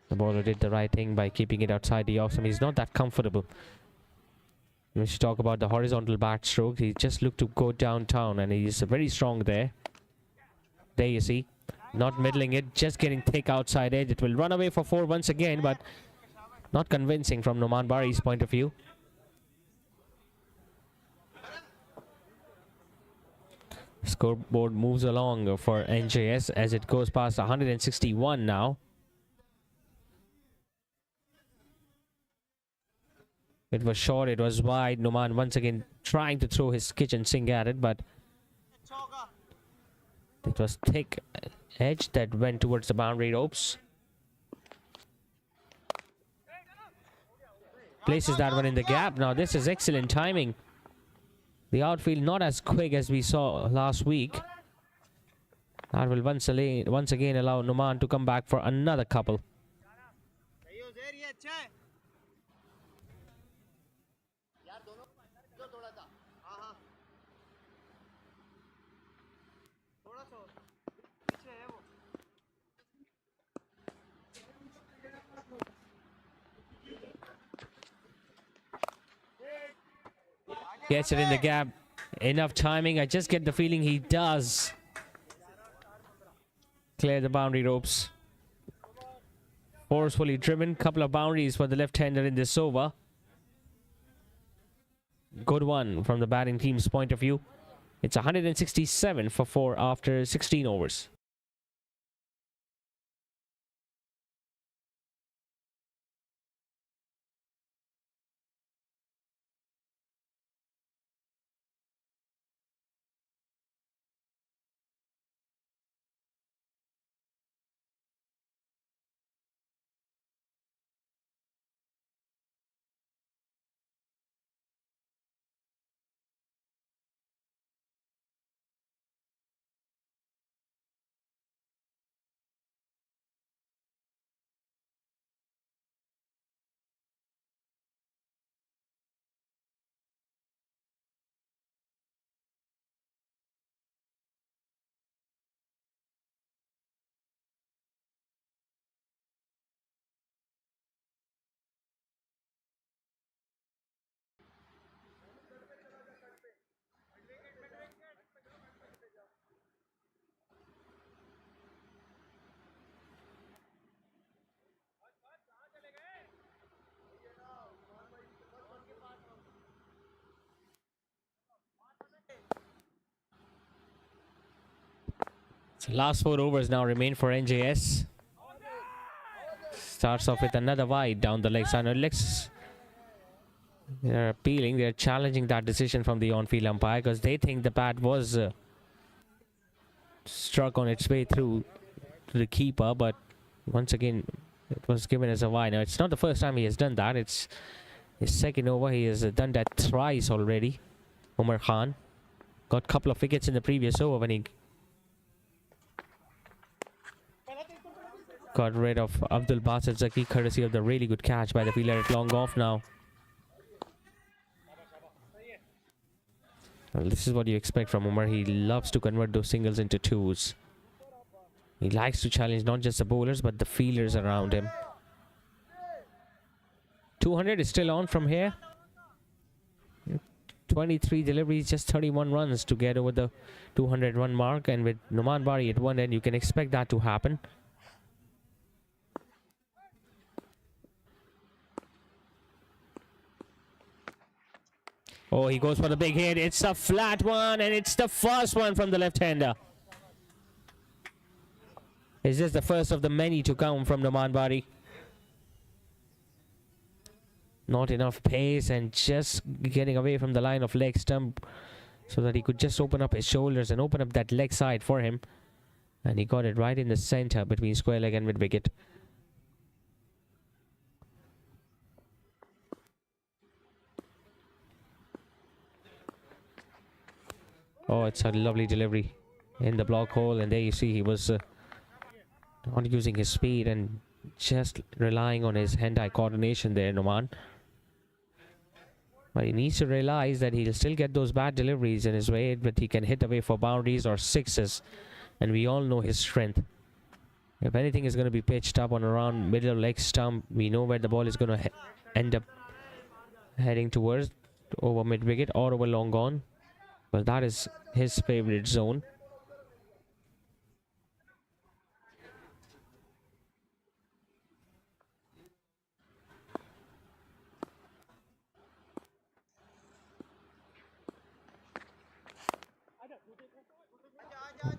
The bowler did the right thing by keeping it outside the off. He's not that comfortable. When you talk about the horizontal bat stroke, he just looked to go downtown, and he's very strong there. There you see, not middling it, just getting thick outside edge. It will run away for 4 once again, but not convincing from Numan Bari's point of view. Scoreboard moves along for NJS as it goes past 161 now. It was short, it was wide. Numan once again trying to throw his kitchen sink at it, but it was thick edge that went towards the boundary ropes. Places that one in the gap. Now this is excellent timing. The outfield not as quick as we saw last week. That will once again allow Numan to come back for another couple. Gets it in the gap. Enough timing. I just get the feeling he does clear the boundary ropes. Forcefully driven. Couple of boundaries for the left-hander in this over. Good one from the batting team's point of view. It's 167 for 4 after 16 overs. So last 4 overs now remain for NJS. Starts off with another wide down the leg side. They're appealing, they're challenging that decision from the on-field umpire because they think the bat was struck on its way through to the keeper, but once again it was given as a wide. Now it's not the first time he has done that. It's his second over. He has done that thrice already. Umar Khan got a couple of wickets in the previous over when he got rid of Abdul Basit Zaki, courtesy of the really good catch by the fielder at long off now. Well, this is what you expect from Umar. He loves to convert those singles into twos. He likes to challenge not just the bowlers but the fielders around him. 200 is still on from here. 23 deliveries, just 31 runs to get over the 200 run mark, and with Numan Bari at one end you can expect that to happen. Oh, he goes for the big hit. It's a flat one, and it's the first one from the left-hander. Is this the first of the many to come from Numan Bari? Not enough pace and just getting away from the line of leg stump so that he could just open up his shoulders and open up that leg side for him. And he got it right in the center between square leg and mid-wicket. Oh, it's a lovely delivery in the block hole, and there you see he was not using his speed and just relying on his hand-eye coordination there, Numan. But he needs to realize that he'll still get those bad deliveries in his way, but he can hit away for boundaries or sixes, and we all know his strength. If anything is going to be pitched up on around middle leg stump, we know where the ball is going to end up heading towards, over mid-wicket or over long on. Well, that is his favorite zone.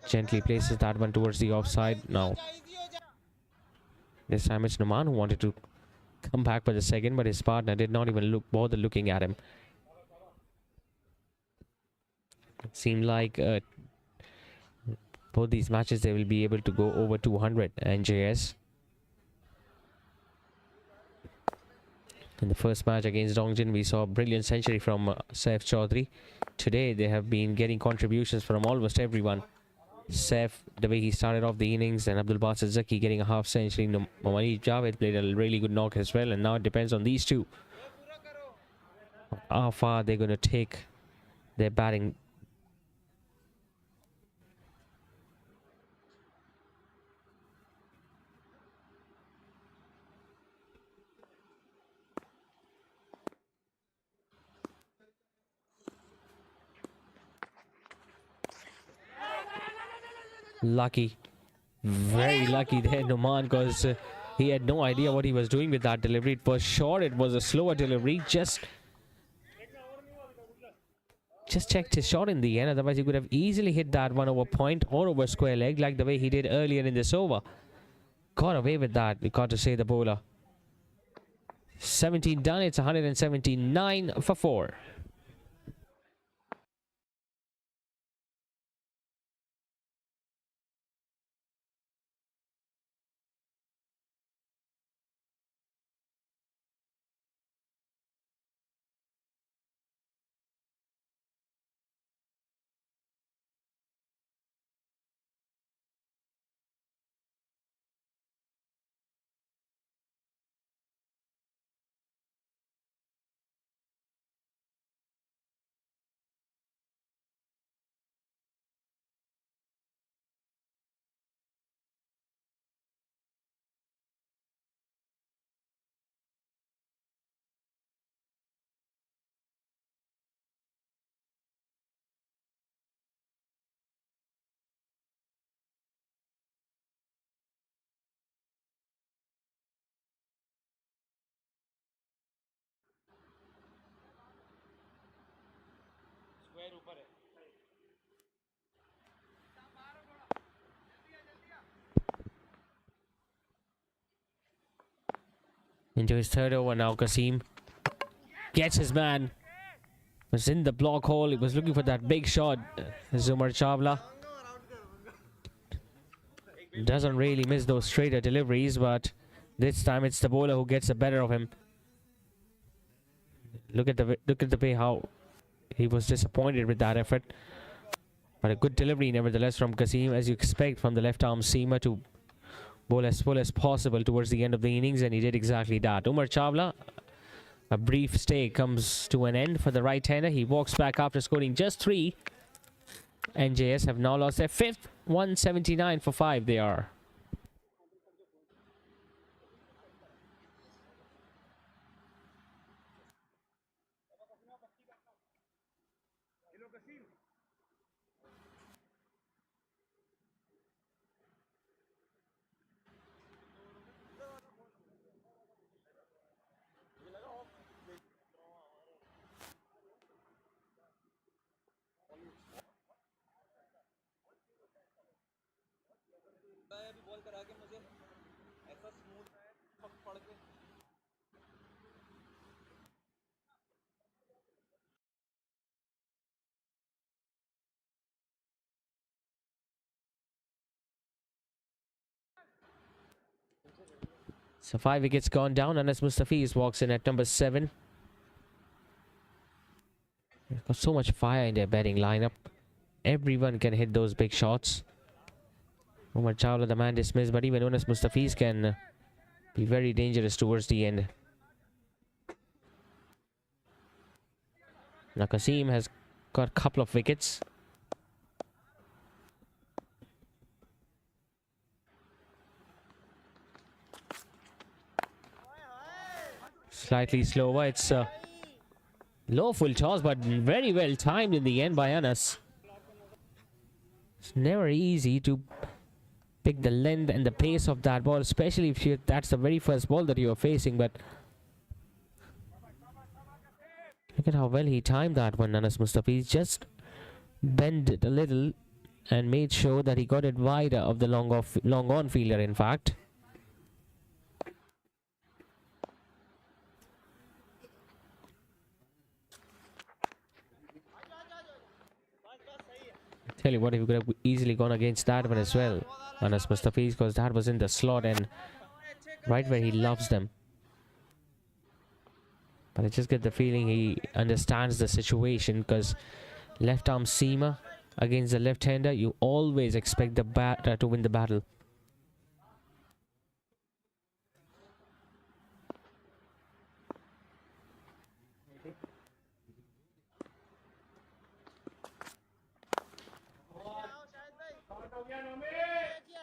Gently places that one towards the offside. Now, this time it's Numan who wanted to come back for the second, but his partner did not even bother looking at him. It seemed like both these matches they will be able to go over 200. NJS in the first match against Dongjin, we saw a brilliant century from Saif Chaudhary. Today they have been getting contributions from almost everyone. Saif, the way he started off the innings, and Abdul Basit Zaki getting a half century. Mohammad Javed played a really good knock as well, and now it depends on these two how far they're going to take their batting. Lucky, very lucky there, Numan, because he had no idea what he was doing with that delivery. It was short, it was a slower delivery. Just checked his shot in the end, otherwise he could have easily hit that one over point or over square leg like the way he did earlier in this over. Got away with that, we got to say, the bowler. 17 done, it's 179 for 4. Into his third over now. Kasim gets his man. Was in the block hole. He was looking for that big shot. Zumar Chawla doesn't really miss those straighter deliveries, but this time it's the bowler who gets the better of him. Look at the way how he was disappointed with that effort. But a good delivery nevertheless from Kasim, as you expect from the left arm seamer to bowl as full as possible towards the end of the innings, and he did exactly that. Umar Chawla, a brief stay comes to an end for the right-hander. He walks back after scoring just 3. NJS have now lost their 5th. 179 for 5 they are. So 5 wickets gone down. Anas Mustafiz walks in at number 7. They've got so much fire in their batting lineup. Everyone can hit those big shots. Umar Chawla, the man dismissed, but even Anas Mustafiz can be very dangerous towards the end. Now Kasim has got a couple of wickets. Slightly slower. It's a low full toss, but very well timed in the end by Anas. It's never easy to pick the length and the pace of that ball, especially if that's the very first ball that you are facing. But look at how well he timed that one. Anas Mustafiz just bent it a little and made sure that he got it wider of the long on fielder, in fact. Tell you what, he could have easily gone against that one as well, Anas Mustafiz, because that was in the slot and right where he loves them. But I just get the feeling he understands the situation, because left arm seamer against the left-hander, you always expect the batter to win the battle.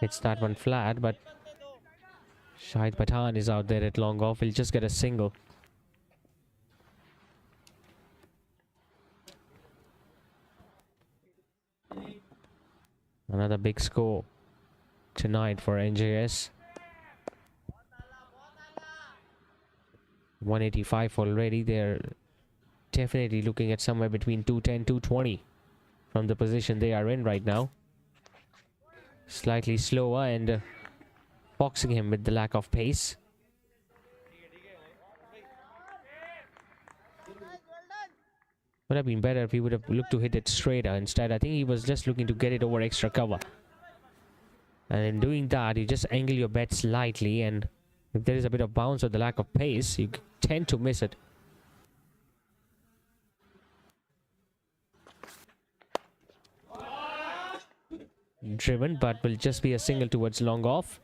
Hits that one flat, but Shahid Pathan is out there at long off. He'll just get a single. Another big score tonight for NJS. 185 already. They're definitely looking at somewhere between 210, 220 from the position they are in right now. Slightly slower and boxing him with the lack of pace. Would have been better if he would have looked to hit it straighter. Instead, I think he was just looking to get it over extra cover. And in doing that, you just angle your bet slightly, and if there is a bit of bounce or the lack of pace, you tend to miss it. Driven, but will just be a single towards long off.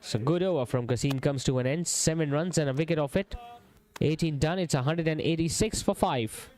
So good over from Kasim comes to an end. 7 runs and a wicket off it. 18 done. It's 186 for 5.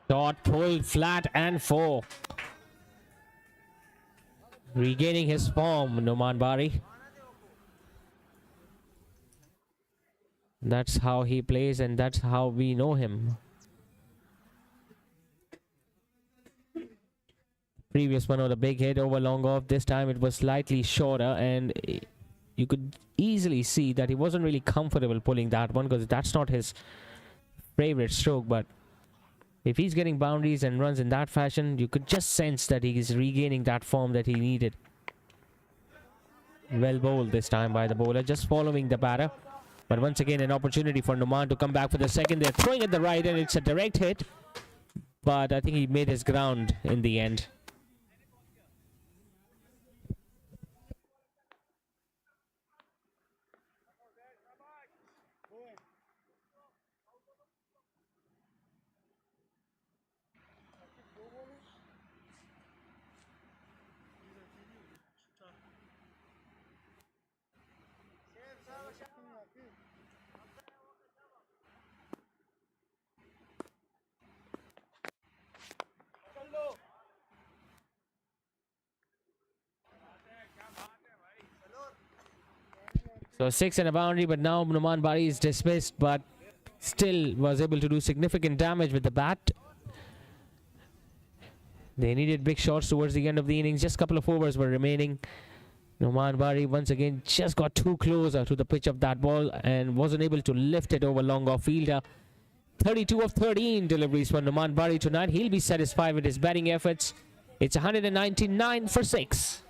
Dot pulled flat and 4. Regaining his form, Numan Bari. That's how he plays and that's how we know him. Previous one was a big hit over long off. This time it was slightly shorter, and you could easily see that he wasn't really comfortable pulling that one because that's not his favorite stroke. But if he's getting boundaries and runs in that fashion, you could just sense that he is regaining that form that he needed. Well bowled this time by the bowler, just following the batter. But once again, an opportunity for Numan to come back for the second. They're throwing at the right, and it's a direct hit. But I think he made his ground in the end. So 6 and a boundary, but now Numan Bari is dismissed, but still was able to do significant damage with the bat. They needed big shots towards the end of the innings. Just a couple of overs were remaining. Numan Bari once again just got too closer to the pitch of that ball and wasn't able to lift it over long off fielder. 32 of 13 deliveries for Numan Bari tonight. He'll be satisfied with his batting efforts. It's 199 for 6.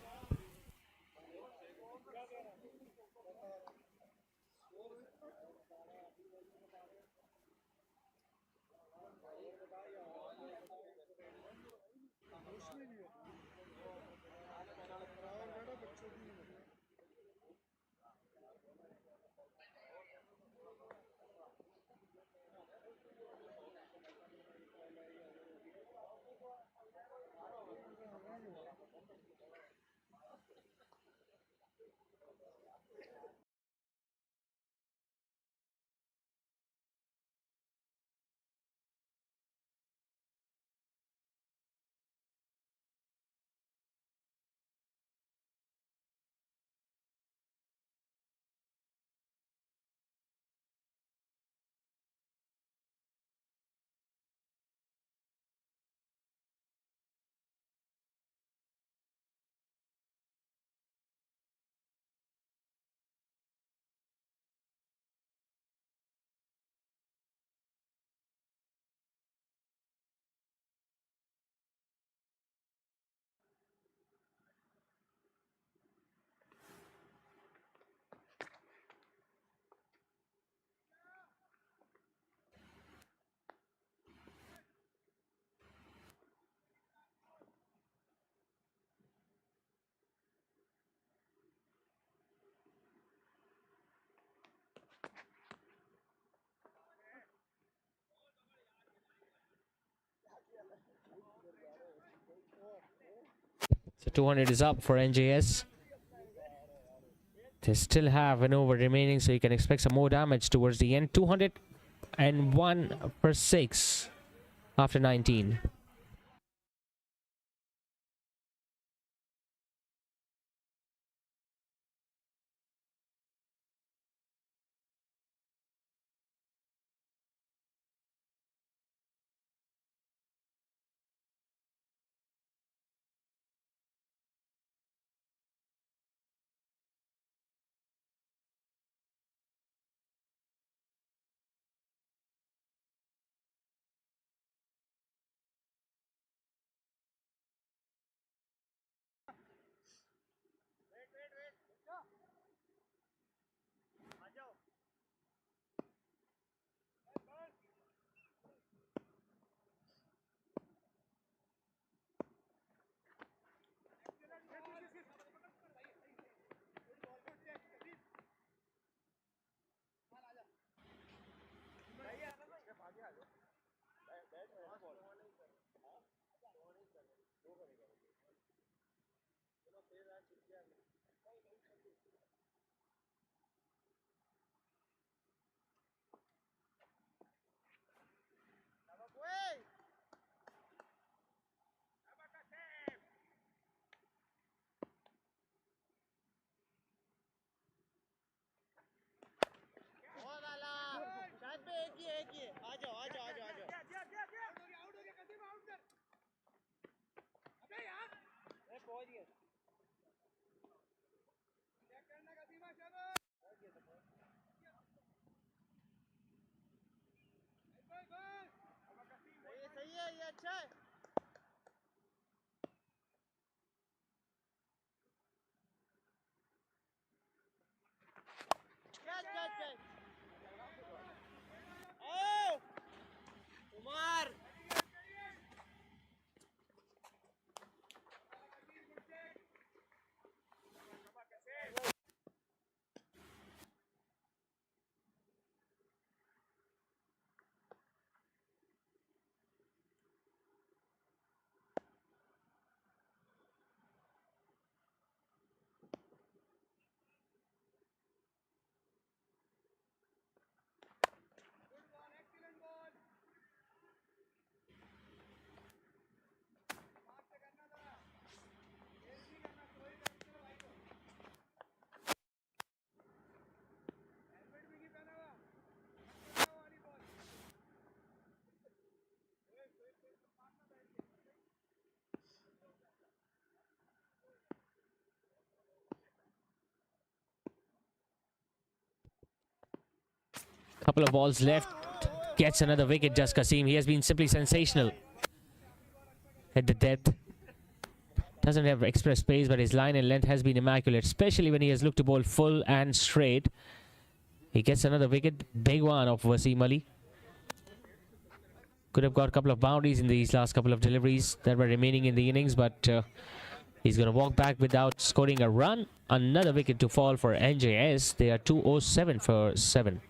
So 200 is up for NJS. They still have an over remaining, so you can expect some more damage towards the end. 201 for 6 after 19. Couple of balls left. Gets another wicket, does Kasim. He has been simply sensational at the depth. Doesn't have express pace, but his line and length has been immaculate, especially when he has looked to bowl full and straight. He gets another wicket. Big one of Wasim Ali. Could have got a couple of boundaries in these last couple of deliveries that were remaining in the innings, but he's going to walk back without scoring a run. Another wicket to fall for NJS. They are 207 for 7.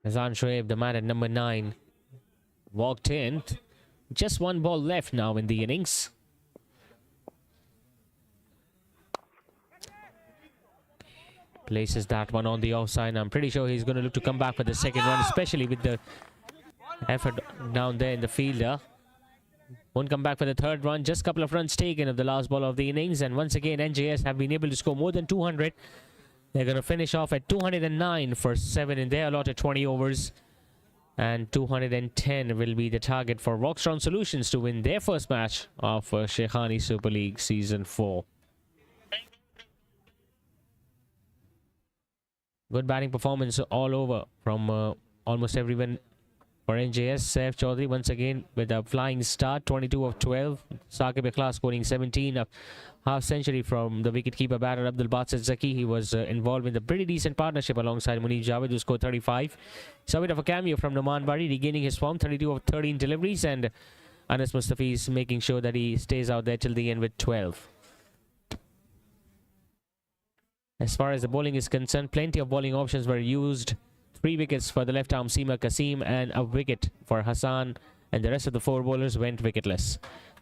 Hazan Shoaib, the man at number 9, walked in. Just one ball left now in the innings. Places that one on the offside. I'm pretty sure he's going to look to come back for the second run, especially with the effort down there in the fielder. Won't come back for the third run. Just a couple of runs taken of the last ball of the innings. And once again, NJS have been able to score more than 200. They're going to finish off at 209 for 7 in their allotted 20 overs. And 210 will be the target for VOXTRON Solutions to win their first match of Shaikhani Super League Season 4. Good batting performance all over from almost everyone for NJS. Saif Chaudhary once again with a flying start, 22 of 12. Saqib Ikhlas scoring 17, a half century from the wicketkeeper batter Abdul Basit Zaki. He was involved in the pretty decent partnership alongside Munib Javed, who scored 35. Saw a bit of a cameo from Noman Bari, regaining his form, 32 of 13 deliveries, and Anas Mustafiz making sure that he stays out there till the end with 12. As far as the bowling is concerned, plenty of bowling options were used. 3 wickets for the left arm seamer Kasim and a wicket for Hassan, and the rest of the 4 bowlers went wicketless.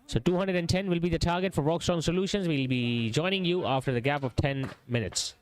So 210 will be the target for VOXTRON Solutions. We'll be joining you after the gap of 10 minutes.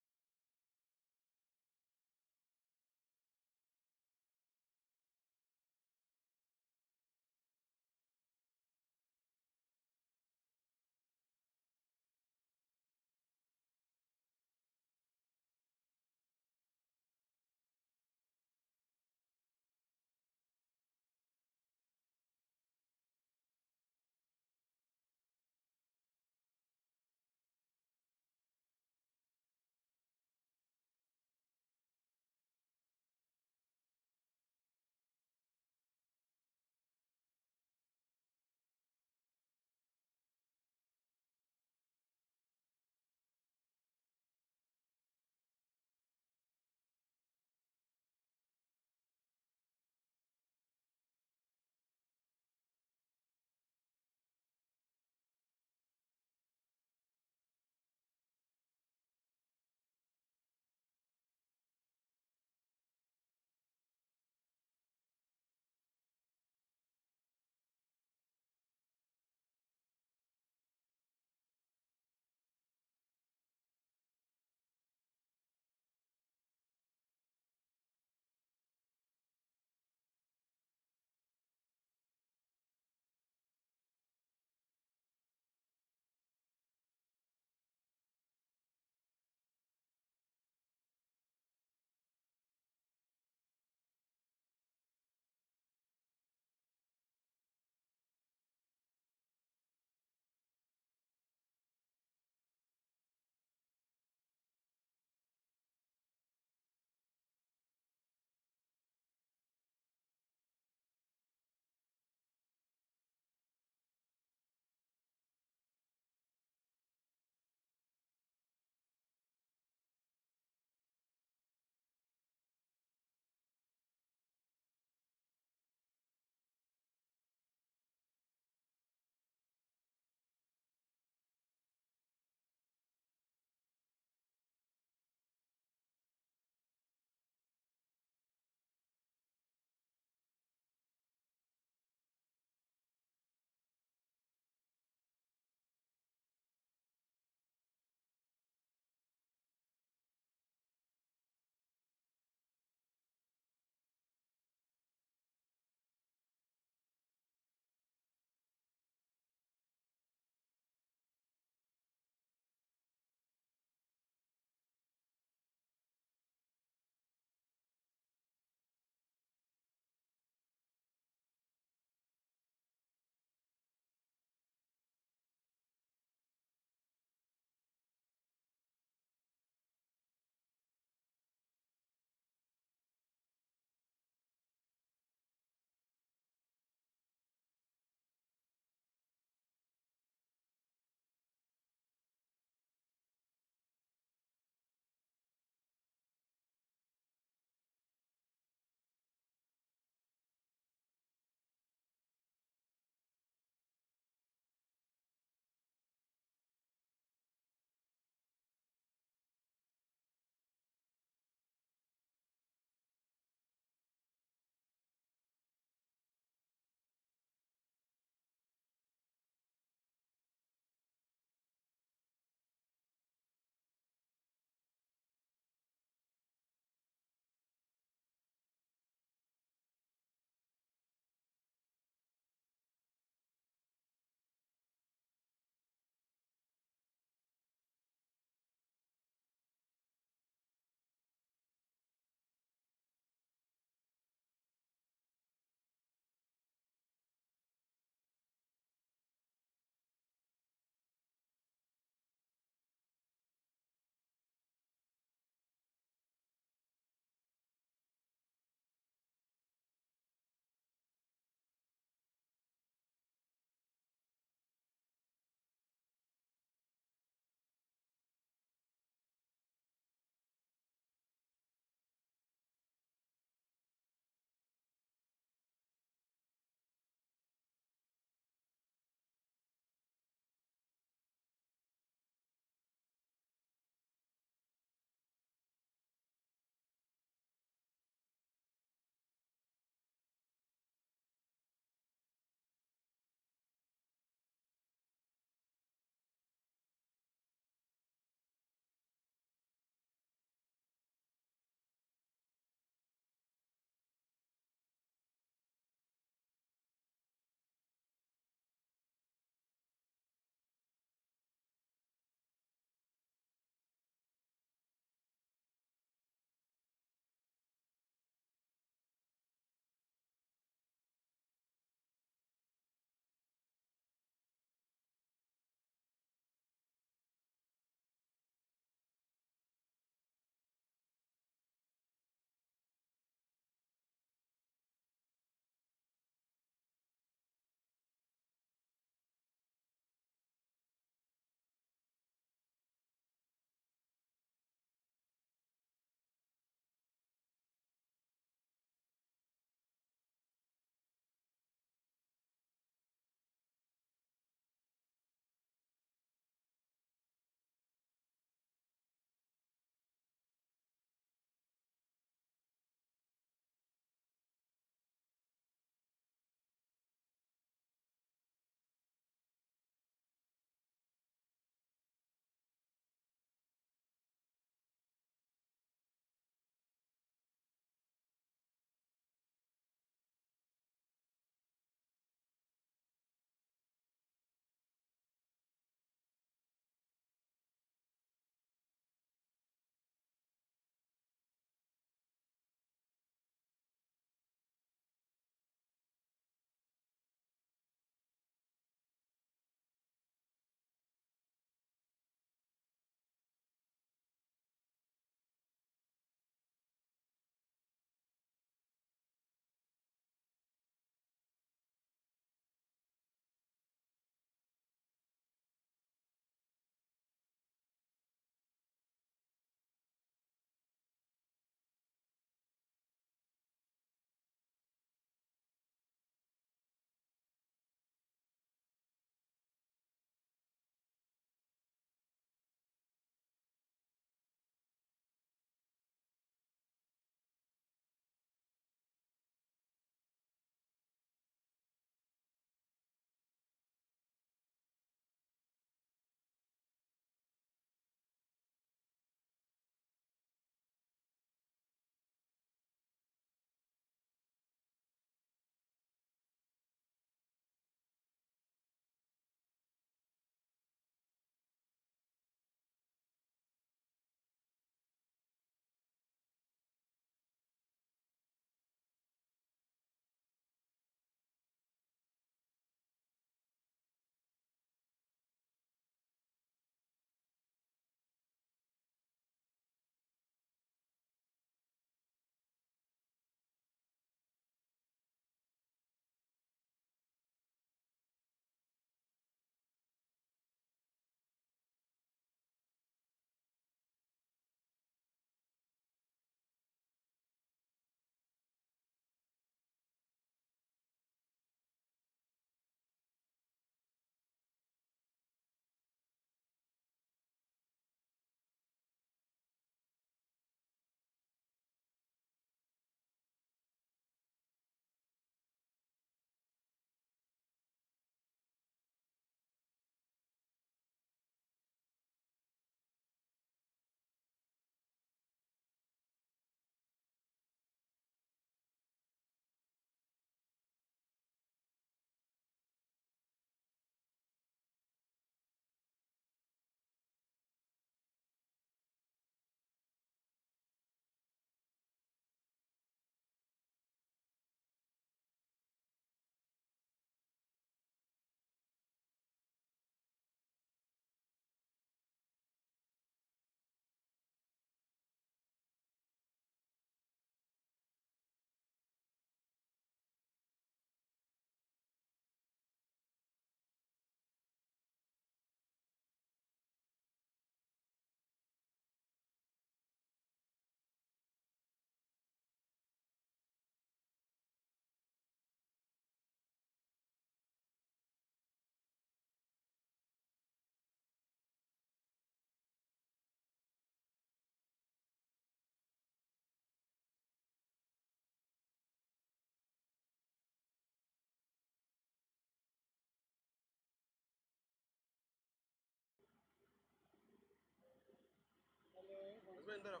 भाई अंदर आओ,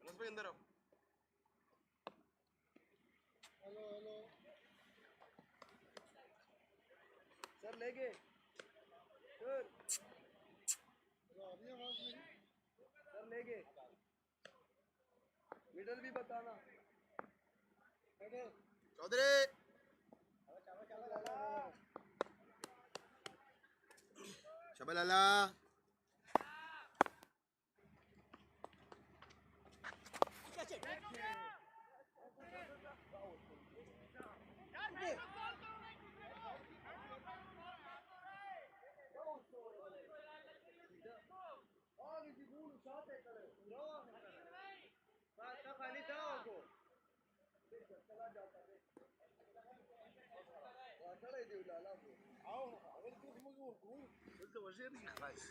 अनस भाई अंदर आओ। Hello hello sir ले गए sir, hello अभी आवाज मेरी सर ले गए। मिडल भी बताना। हेलो चौधरी शबलाला खाली था आपको आओ अगर कुछ मजबूर हूँ قلت وجهني خلاص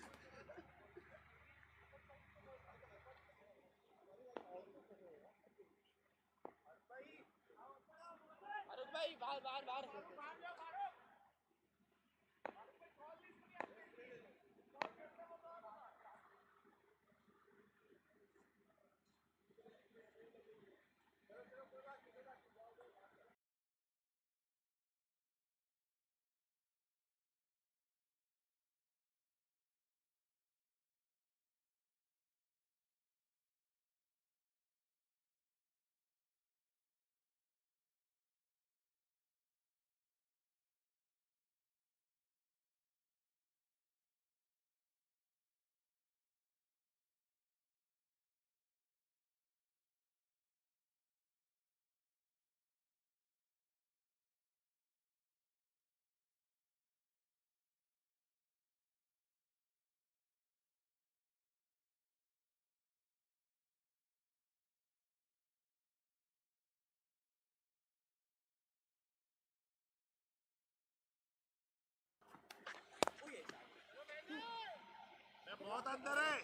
बहुत अंदर है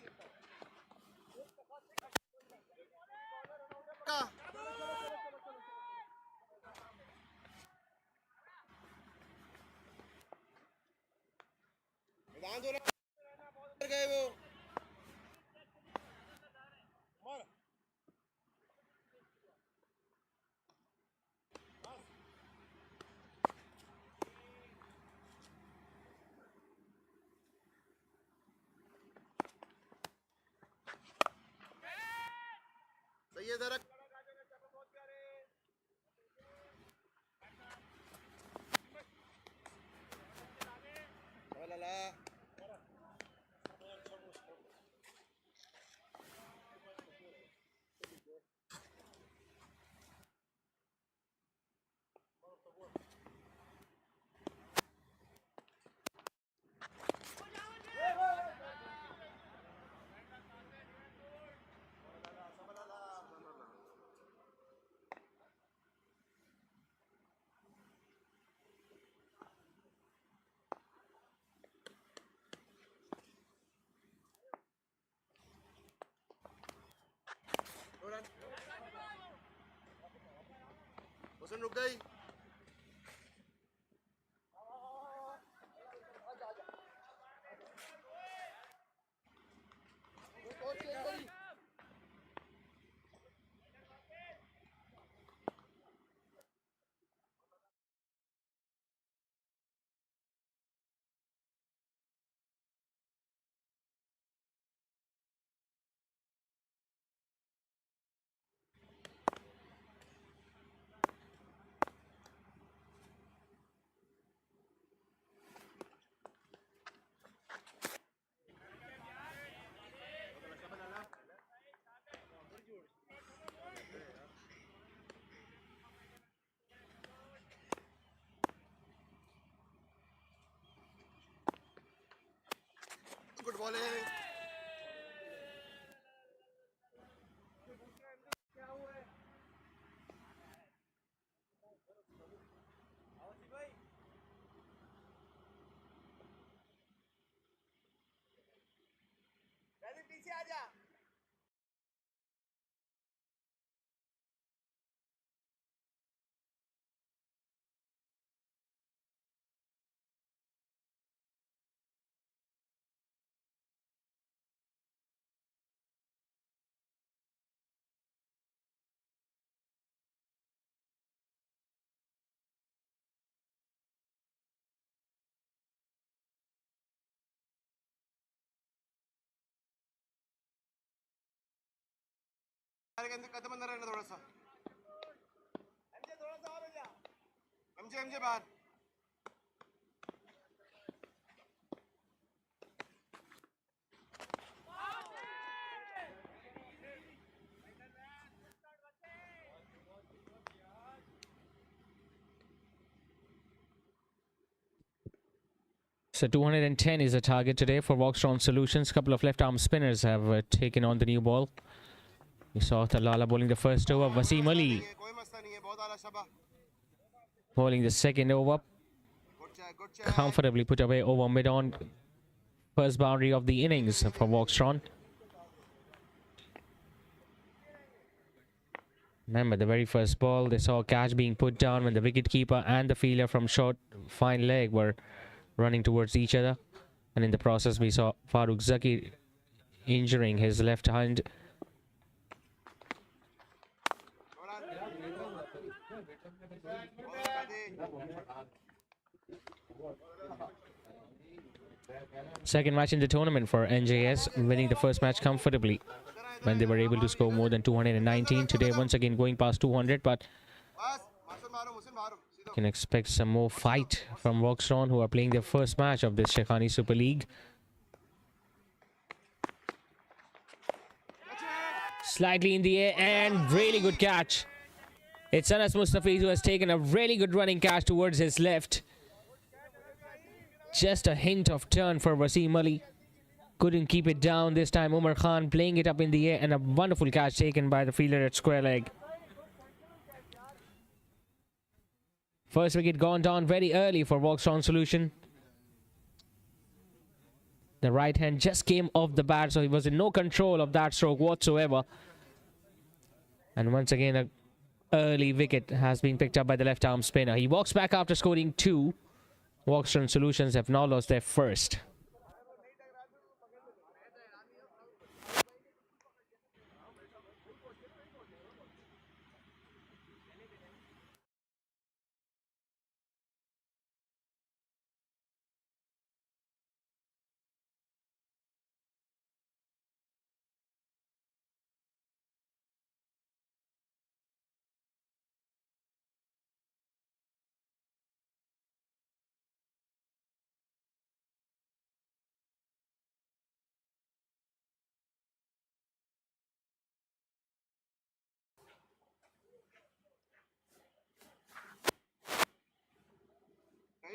मैदान दो गए वो मार सही है जरा ला हुसैन रुक गई गुड बॉलिंग पीछे आ जा। कदम अंदर रहना थोड़ा सा एमजे बाहर So 210 is the target today for VOXTRON Solutions. Couple of left arm spinners have taken on the new ball. We saw Talala bowling the first over. Wasim Ali bowling the second over. Comfortably put away over mid-on. First boundary of the innings for VOXTRON. Remember the very first ball, they saw a catch being put down when the wicketkeeper and the fielder from short fine leg were running towards each other, and in the process we saw Farooq Zaki injuring his left hand. Second match in the tournament for NJS, winning the first match comfortably when they were able to score more than 219. Today once again going past 200, but can expect some more fight from VOXTRON, who are playing their first match of this Shaikhani Super League. Slightly in the air and really good catch. It's Anas Mustafiz who has taken a really good running catch towards his left. Just a hint of turn for Wasim Ali. Couldn't keep it down this time. Umar Khan playing it up in the air, and a wonderful catch taken by the fielder at square leg. First wicket gone down very early for VOXTRON Solution. The right hand just came off the bat, so he was in no control of that stroke whatsoever. And once again, an early wicket has been picked up by the left arm spinner. He walks back after scoring 2. VOXTRON Solutions have now lost their first.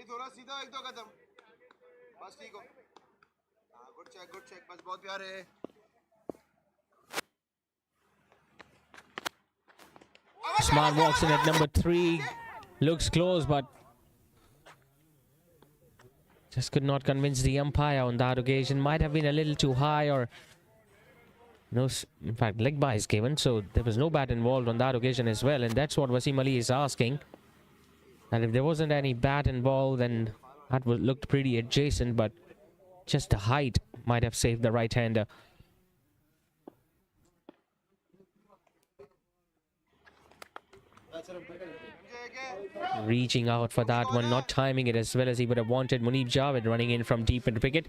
थोड़ा सीधा एक दो कदम बस ठीक हो good check बस बहुत प्यारे Smart walks in at number 3. Looks close, but just could not convince the umpire on that occasion. Might have been a little too high, or no, in fact leg by is given, so there was no bat involved on that occasion as well. And that's what Wasim Ali is asking. And if there wasn't any bat and ball, then that looked pretty adjacent, but just the height might have saved the right-hander. Reaching out for that one, not timing it as well as he would have wanted. Munib Javed running in from deep into wicket.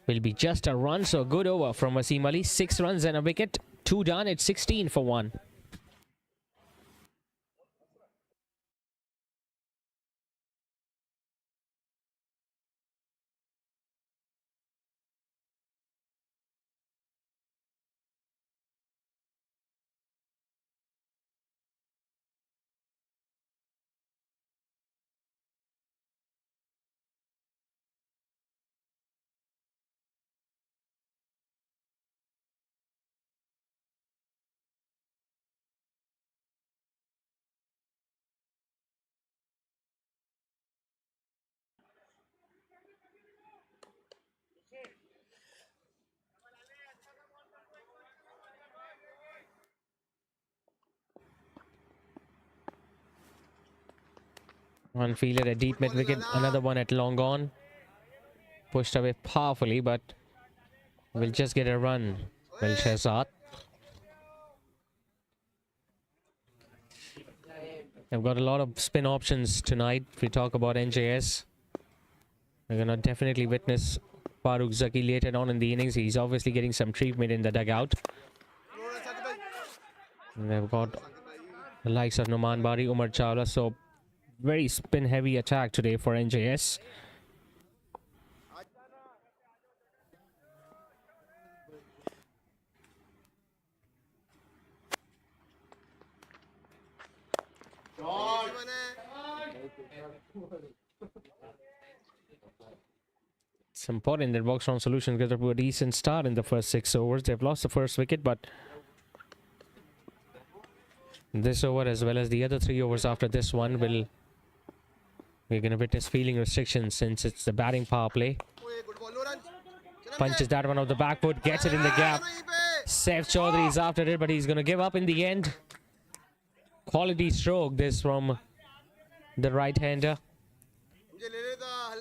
Will be just a run, so good over from Wasim Ali. 6 runs and a wicket. 2 done. It's 16 for 1. One fielder at deep mid wicket, another one at long on. Pushed away powerfully, but will just get a run. Well, Shehzad. They've got a lot of spin options tonight. If we talk about NJS, we're going to definitely witness Farooq Zaki later on in the innings. He's obviously getting some treatment in the dugout. And they've got the likes of Noman Bari, Umar Chawla. So very spin heavy attack today for NJS. It's important that VOXTRON Solutions get up to a decent start in the first 6 overs. They've lost the first wicket, but this over as well as the other 3 overs after this one we're going to witness fielding restrictions since it's the batting power play. Punches that one off the back foot, gets it in the gap. Saif Chaudhary is after it, but he's going to give up in the end. Quality stroke this from the right-hander.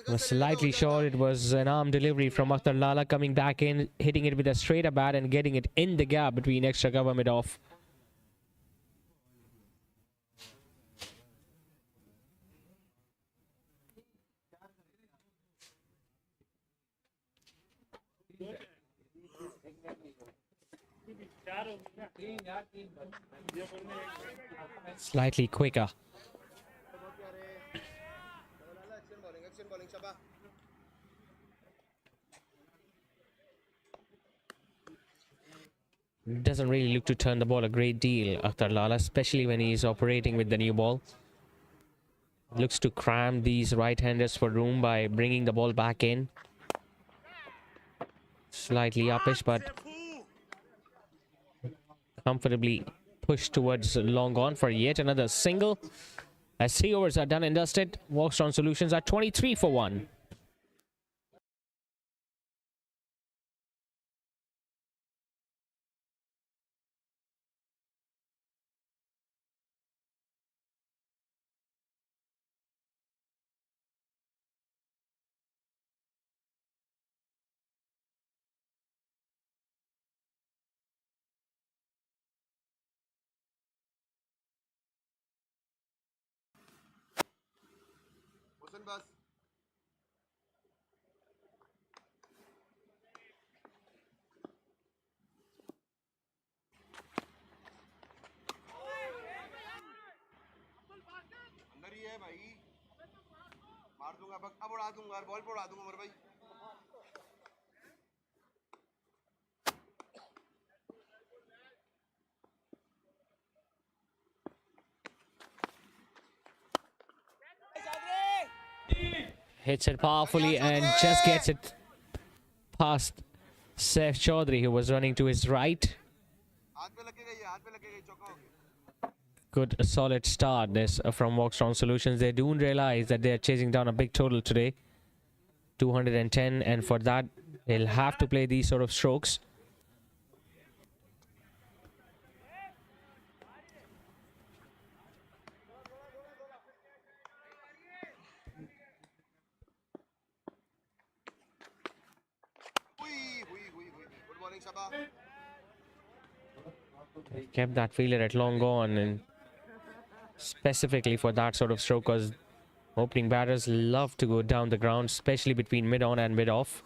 Was slightly short. It was an arm delivery from Akhtar Lala coming back in, hitting it with a straighter bat and getting it in the gap between extra cover mid-off. Slightly quicker. Doesn't really look to turn the ball a great deal, Akhtar Lala, especially when he's operating with the new ball. Looks to cram these right-handers for room by bringing the ball back in. Slightly uppish, but comfortably pushed towards long on for yet another single. As 3 overs are done and dusted, VOXTRON Solutions are 23 for 1. बस अंदर ही है भाई मार दूंगा अब उड़ा दूंगा ball पे उड़ा दूंगा मेरे भाई Hits it powerfully and just gets it past Saif Chaudhary, who was running to his right. Good solid start this from VOXTRON Solutions. They do realize that they're chasing down a big total today, 210, and for that they'll have to play these sort of strokes. Kept that fielder at long on, and specifically for that sort of stroke, because opening batters love to go down the ground, especially between mid-on and mid-off.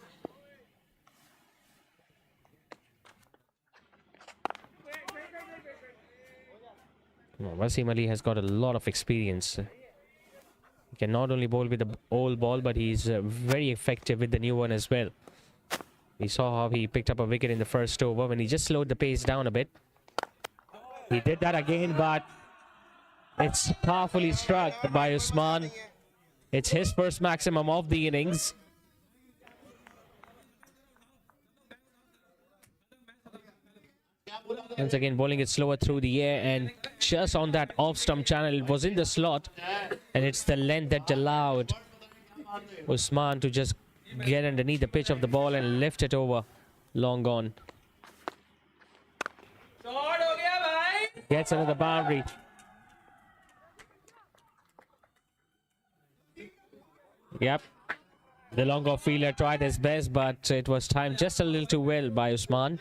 Wasim Ali has got a lot of experience. He can not only bowl with the old ball, but he's very effective with the new one as well. We saw how he picked up a wicket in the first over when he just slowed the pace down a bit. He did that again, but it's powerfully struck by Usman. It's his first maximum of the innings. Once again, bowling it slower through the air, and just on that off-stump channel, it was in the slot, and it's the length that allowed Usman to just get underneath the pitch of the ball and lift it over. Long gone. Gets another boundary. Yep. The long off fielder tried his best, but it was timed just a little too well by Usman.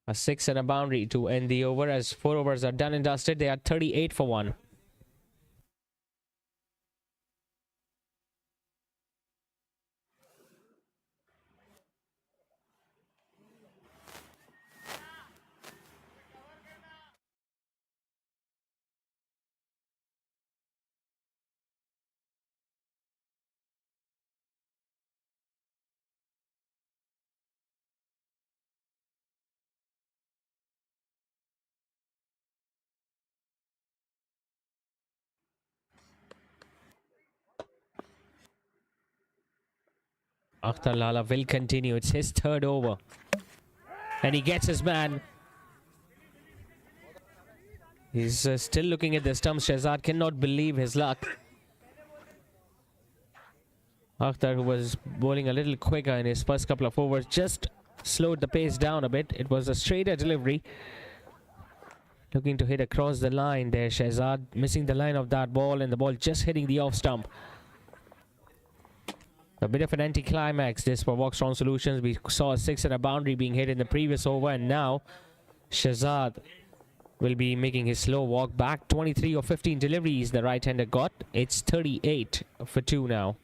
A 6 and a boundary to end the over. As 4 overs are done and dusted, they are 38 for 1. Akhtar Lala will continue. It's his third over. And he gets his man. He's still looking at the stumps. Shahzad cannot believe his luck. Akhtar, who was bowling a little quicker in his first couple of overs, just slowed the pace down a bit. It was a straighter delivery. Looking to hit across the line there. Shahzad missing the line of that ball, and the ball just hitting the off stump. A bit of an anticlimax this for VOXTRON Solutions. We saw a 6 and a boundary being hit in the previous over, and now Shahzad will be making his slow walk back. 23 or 15 deliveries the right-hander got. It's 38 for 2 now.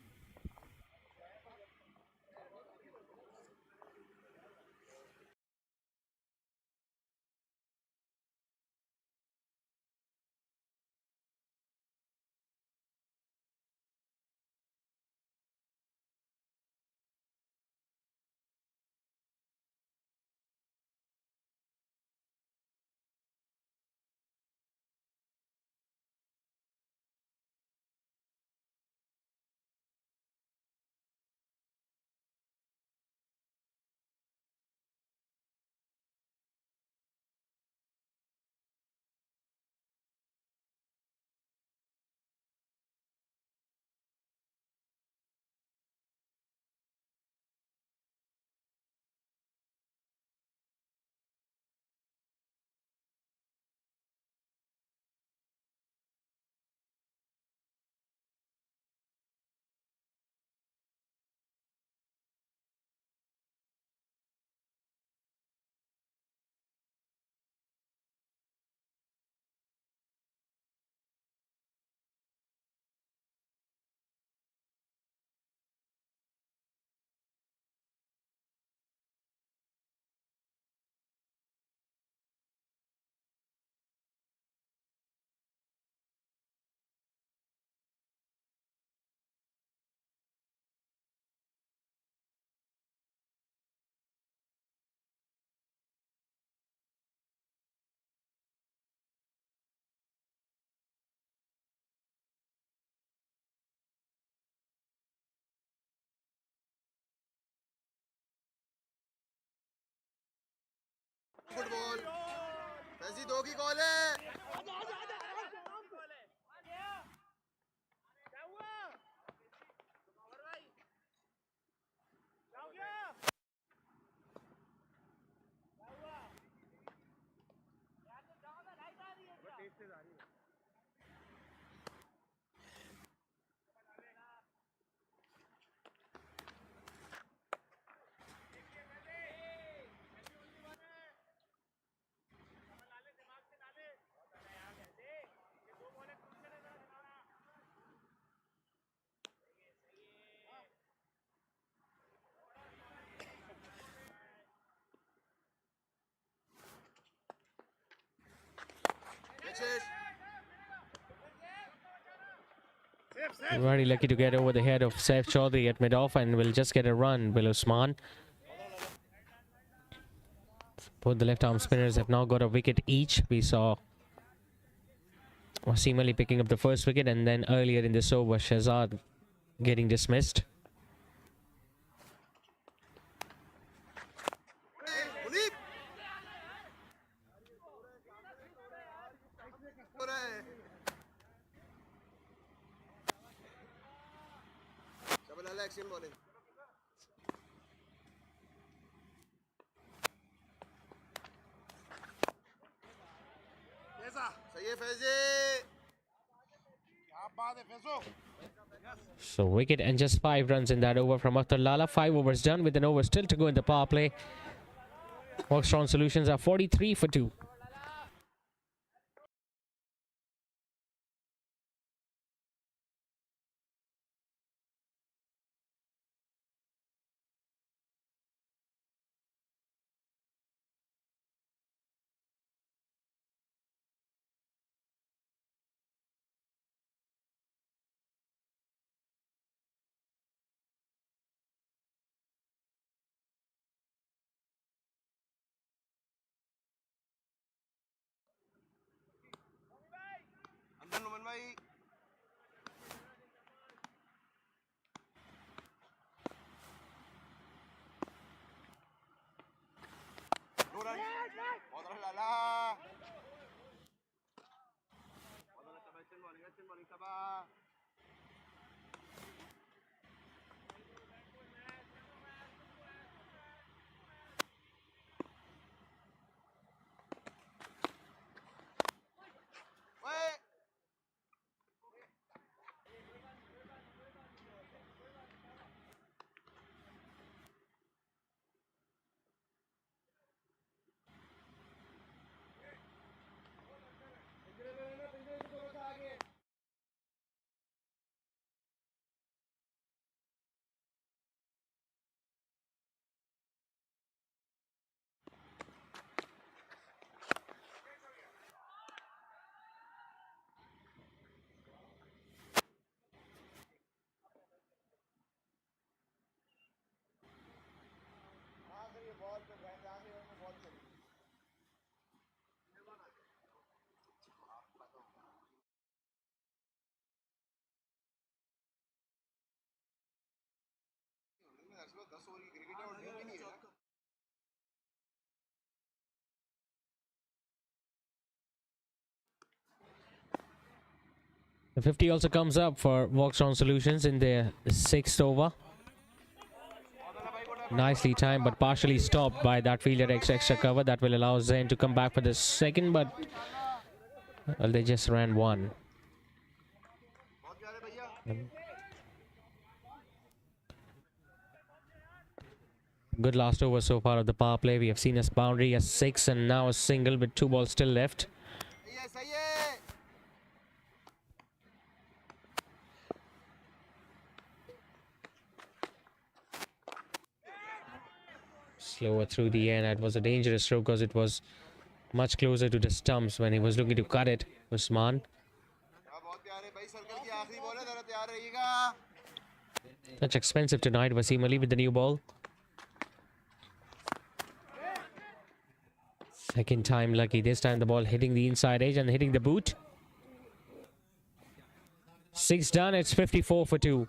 Good ball Faizi 2 की call है Very lucky to get over the head of Saif Chaudhary at mid-off, and will just get a run. Will Usman. Both the left-arm spinners have now got a wicket each. We saw Wasim Ali picking up the first wicket, and then earlier in this over, Shahzad getting dismissed. Action bowling. So wicket and just 5 runs in that over from Akhtar Lala. 5 overs done with an over still to go in the power play. VOXTRON Solutions are 43 for 2. The 50 also comes up for VOXTRON Solutions in their 6th over. Nicely timed, but partially stopped by that fielder extra cover. That will allow Zen to come back for the second, but well, they just ran one. Good last over so far of the power play. We have seen a boundary, a 6, and now a single with 2 balls still left. Slower through the air. That was a dangerous stroke because it was much closer to the stumps when he was looking to cut it. Usman. Such expensive tonight. Wasim Ali with the new ball. Second time lucky. This time the ball hitting the inside edge and hitting the boot. 6 done. It's 54 for 2.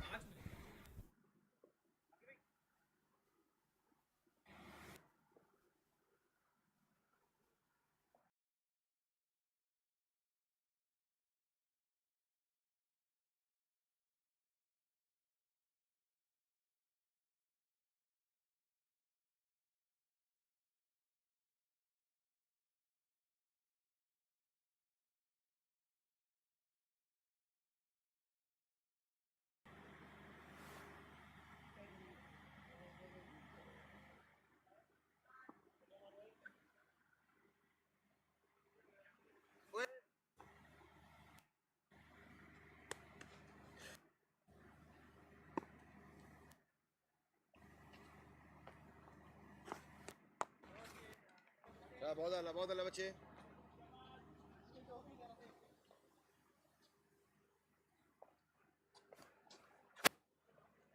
बहुत अल्लाह बच्चे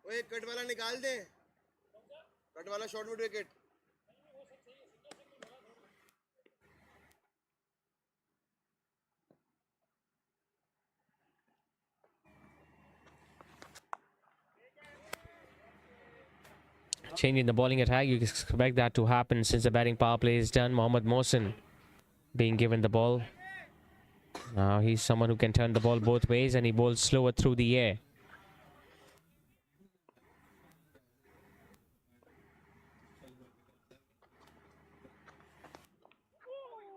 ओए cut वाला निकाल दे cut वाला short mid wicket Changing the bowling attack. You expect that to happen since the batting power play is done. Mohammad Mohsin being given the ball. Now he's someone who can turn the ball both ways, and he bowls slower through the air.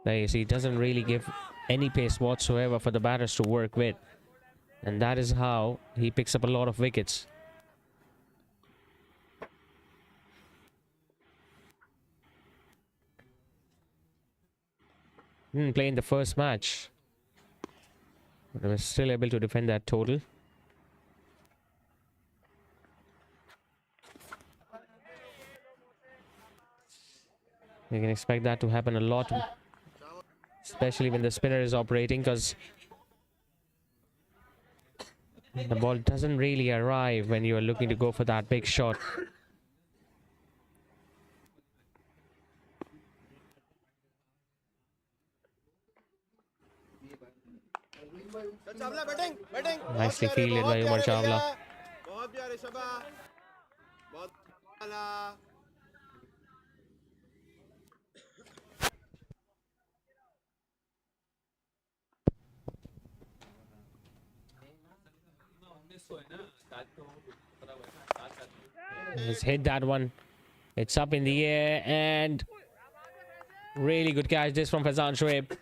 There you see, he doesn't really give any pace whatsoever for the batters to work with. And that is how he picks up a lot of wickets. Didn't play in the first match, but was still able to defend that total. You can expect that to happen a lot, especially when the spinner is operating, because the ball doesn't really arrive when you are looking to go for that big shot. Nicely fielded by Umar Chawla. He's hit that one. It's up in the air, and really good catch this from Faizan Shoaib.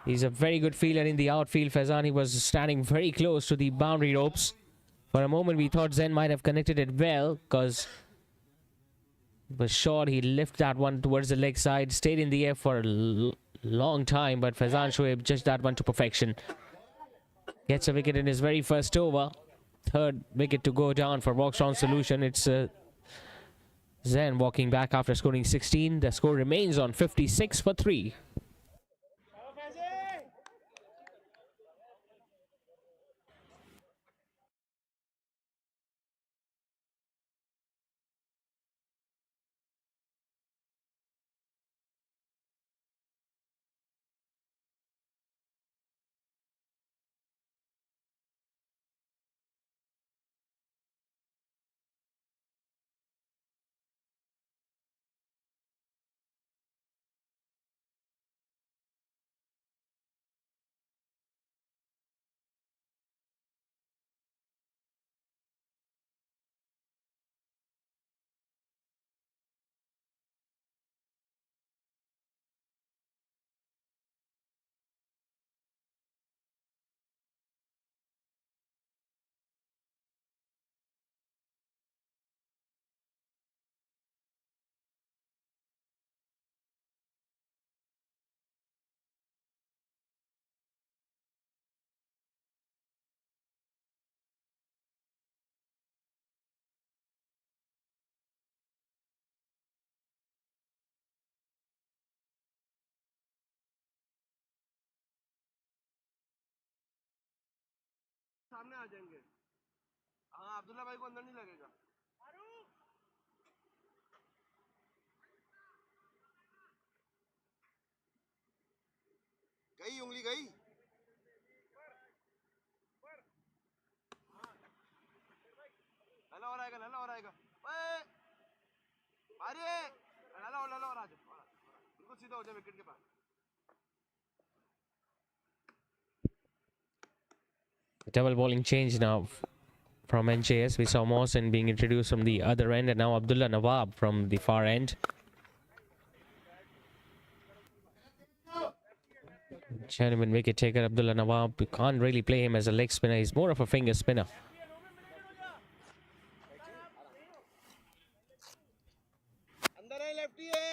He's a very good fielder in the outfield. Faizan, he was standing very close to the boundary ropes. For a moment, we thought Zen might have connected it well, because it was short. He lifted that one towards the leg side, stayed in the air for a long time, but Faizan Shoaib judged that one to perfection. Gets a wicket in his very first over. Third wicket to go down for VOXTRON Solution. It's Zen walking back after scoring 16. The score remains on 56 for 3. आ जाएंगे हाँ अब्दुल्ला भाई को अंदर नहीं लगेगा गई उंगली गई लला और आएगा ओए अरे लला और आ जा बिल्कुल सीधा हो जा विकेट के पास Double bowling change now from NJS. We saw Mohsen being introduced from the other end, and now Abdullah Nawab from the far end. Genuine wicket taker Abdullah Nawab. You can't really play him as a leg spinner. He's more of a finger spinner.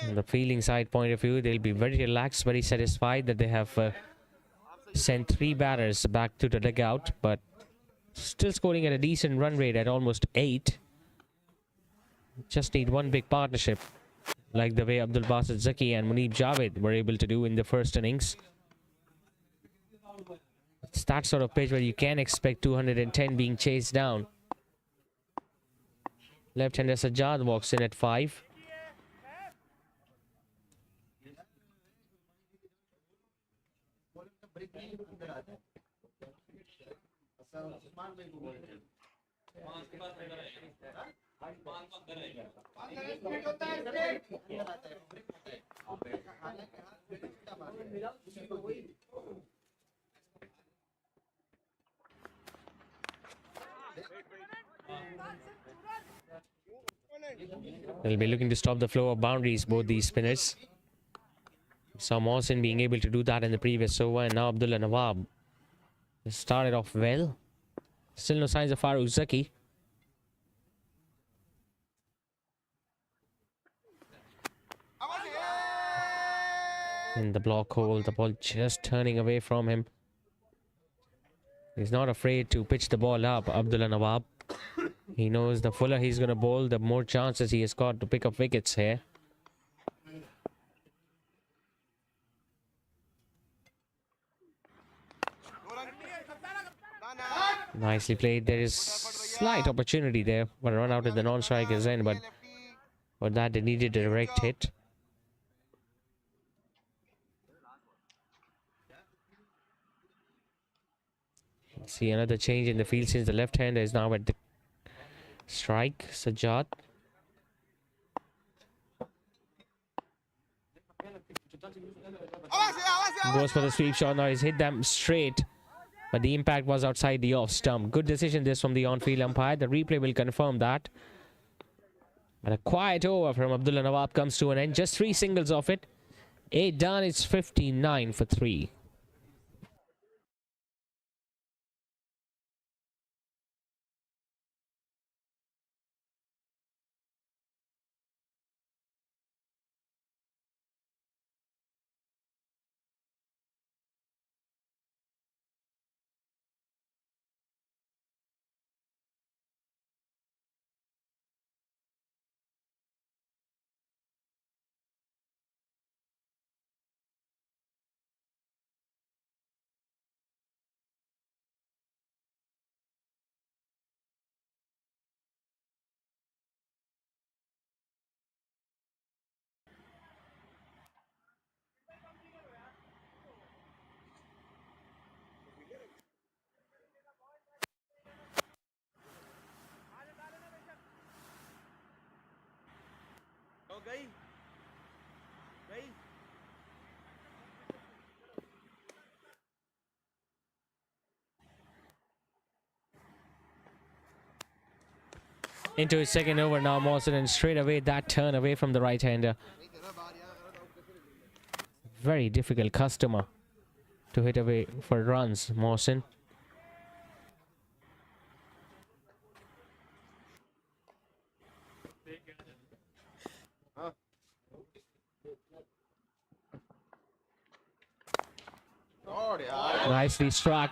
From the fielding side point of view, they'll be very relaxed, very satisfied that they have sent 3 batters back to the dugout, but still scoring at a decent run rate at almost 8. Just need one big partnership, like the way Abdul Basit Zaki and Munib Javed were able to do in the first innings. It's that sort of pitch where you can expect 210 being chased down. Left-hander Sajjad walks in at 5. They'll be looking to stop the flow of boundaries, both these spinners. Saw Mohsen being able to do that in the previous over, and now Abdullah Nawab started off well. Still no signs of Farooq Zaki. In the block hole, the ball just turning away from him. He's not afraid to pitch the ball up, Abdullah Nawab. He knows the fuller he's going to bowl, the more chances he has got to pick up wickets here. Nicely played. There is slight opportunity there, but run out at the non-striker's end, but for that they needed a direct hit. See another change in the field since the left-hander is now at the strike. Sajjad. Goes for the sweep shot. Now he's hit them straight, but the impact was outside the off stump. Good decision this from the on-field umpire. The replay will confirm that. And a quiet over from Abdullah Nawab comes to an end. Just 3 singles off it. 8 done. It's 59 for 3. गई गई Into his second over now, Mohsen, and straight away that turn away from the right-hander. Very difficult customer to hit away for runs, Mohsen. Nicely struck.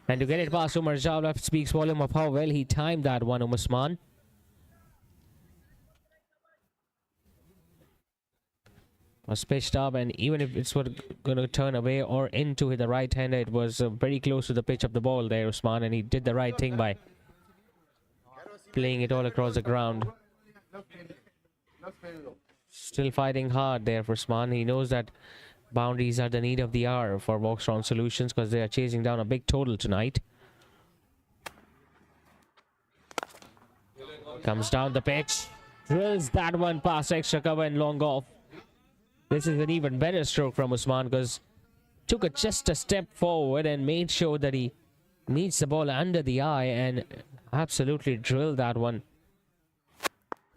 And to get it past Umar Javla speaks volume of how well he timed that one, was pitched up, and even if it's going to turn away or into the right hander, it was very close to the pitch of the ball there, Usman, and he did the right thing by playing it all across the ground. Still fighting hard there for Usman. He knows that boundaries are the need of the hour for VOXTRON Solutions because they are chasing down a big total tonight. Comes down the pitch, drills that one past extra cover and long off. This is an even better stroke from Usman because took just a step forward and made sure that he meets the ball under the eye and absolutely drilled that one.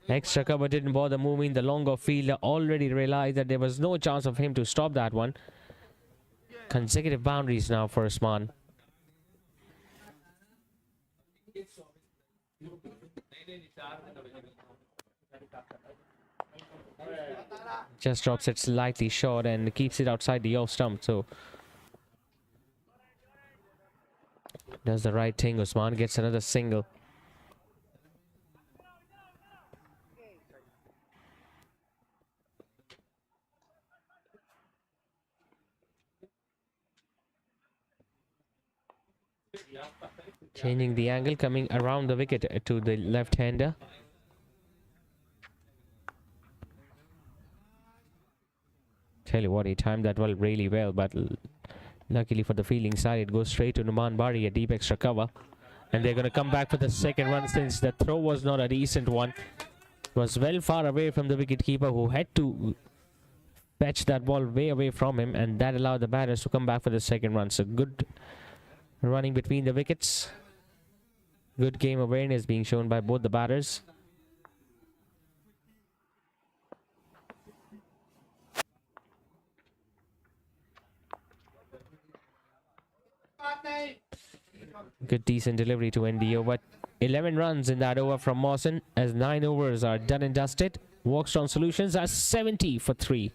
Extra cover didn't bother moving. The longer fielder already realized that there was no chance of him to stop that one. Consecutive boundaries now for Usman. Just drops it slightly short and keeps it outside the off stump. So does the right thing. Usman gets another single. Changing the angle, coming around the wicket to the left-hander. Tell you what, he timed that well, really well, but luckily for the fielding side, it goes straight to Numan Bari, a deep extra cover. And they're going to come back for the second run since the throw was not a decent one. It was well far away from the wicketkeeper, who had to fetch that ball way away from him, and that allowed the batters to come back for the second run. So good running between the wickets. Good game awareness being shown by both the batters. Good decent delivery to end the over. 11 runs in that over from Mawson as 9 overs are done and dusted. VOXTRON Solutions are 70 for 3.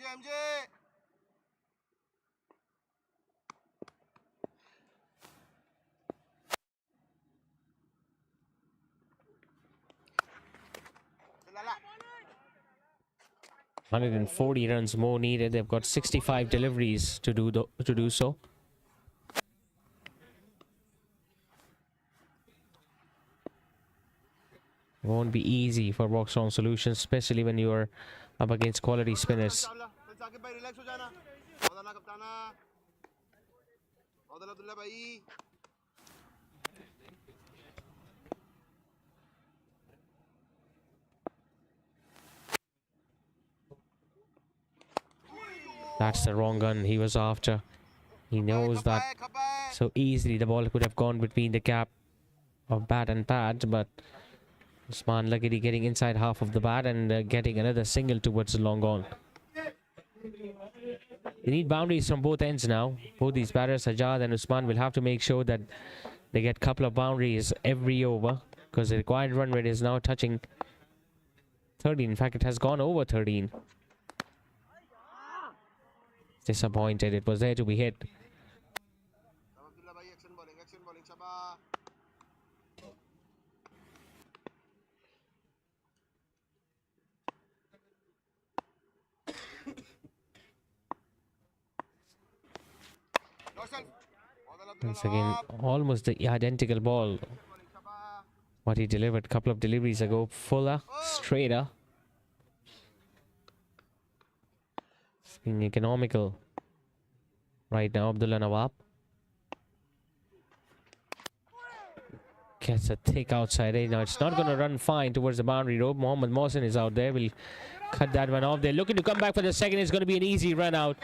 MJ. Lala. 140 runs more needed. They've got 65 deliveries to do so. It won't be easy for VOXTRON Solutions, especially when you're up against quality spinners. That's the wrong gun he was after. He knows that so easily the ball could have gone between the gap of bat and pad, but Usman luckily getting inside half of the bat and getting another single towards the long on. They need boundaries from both ends now. Both these batters, Sajjad and Usman, will have to make sure that they get a couple of boundaries every over, because the required run rate is now touching 13. In fact, it has gone over 13. Disappointed. It was there to be hit. Once again, almost the identical ball what he delivered a couple of deliveries ago. Fuller, straighter. Being economical right now. Abdullah Nawab gets a thick outside edge. Now it's not going to run fine towards the boundary rope. Mohammad Mohsin is out there. Will cut that one off. They're looking to come back for the second. It's going to be an easy run out.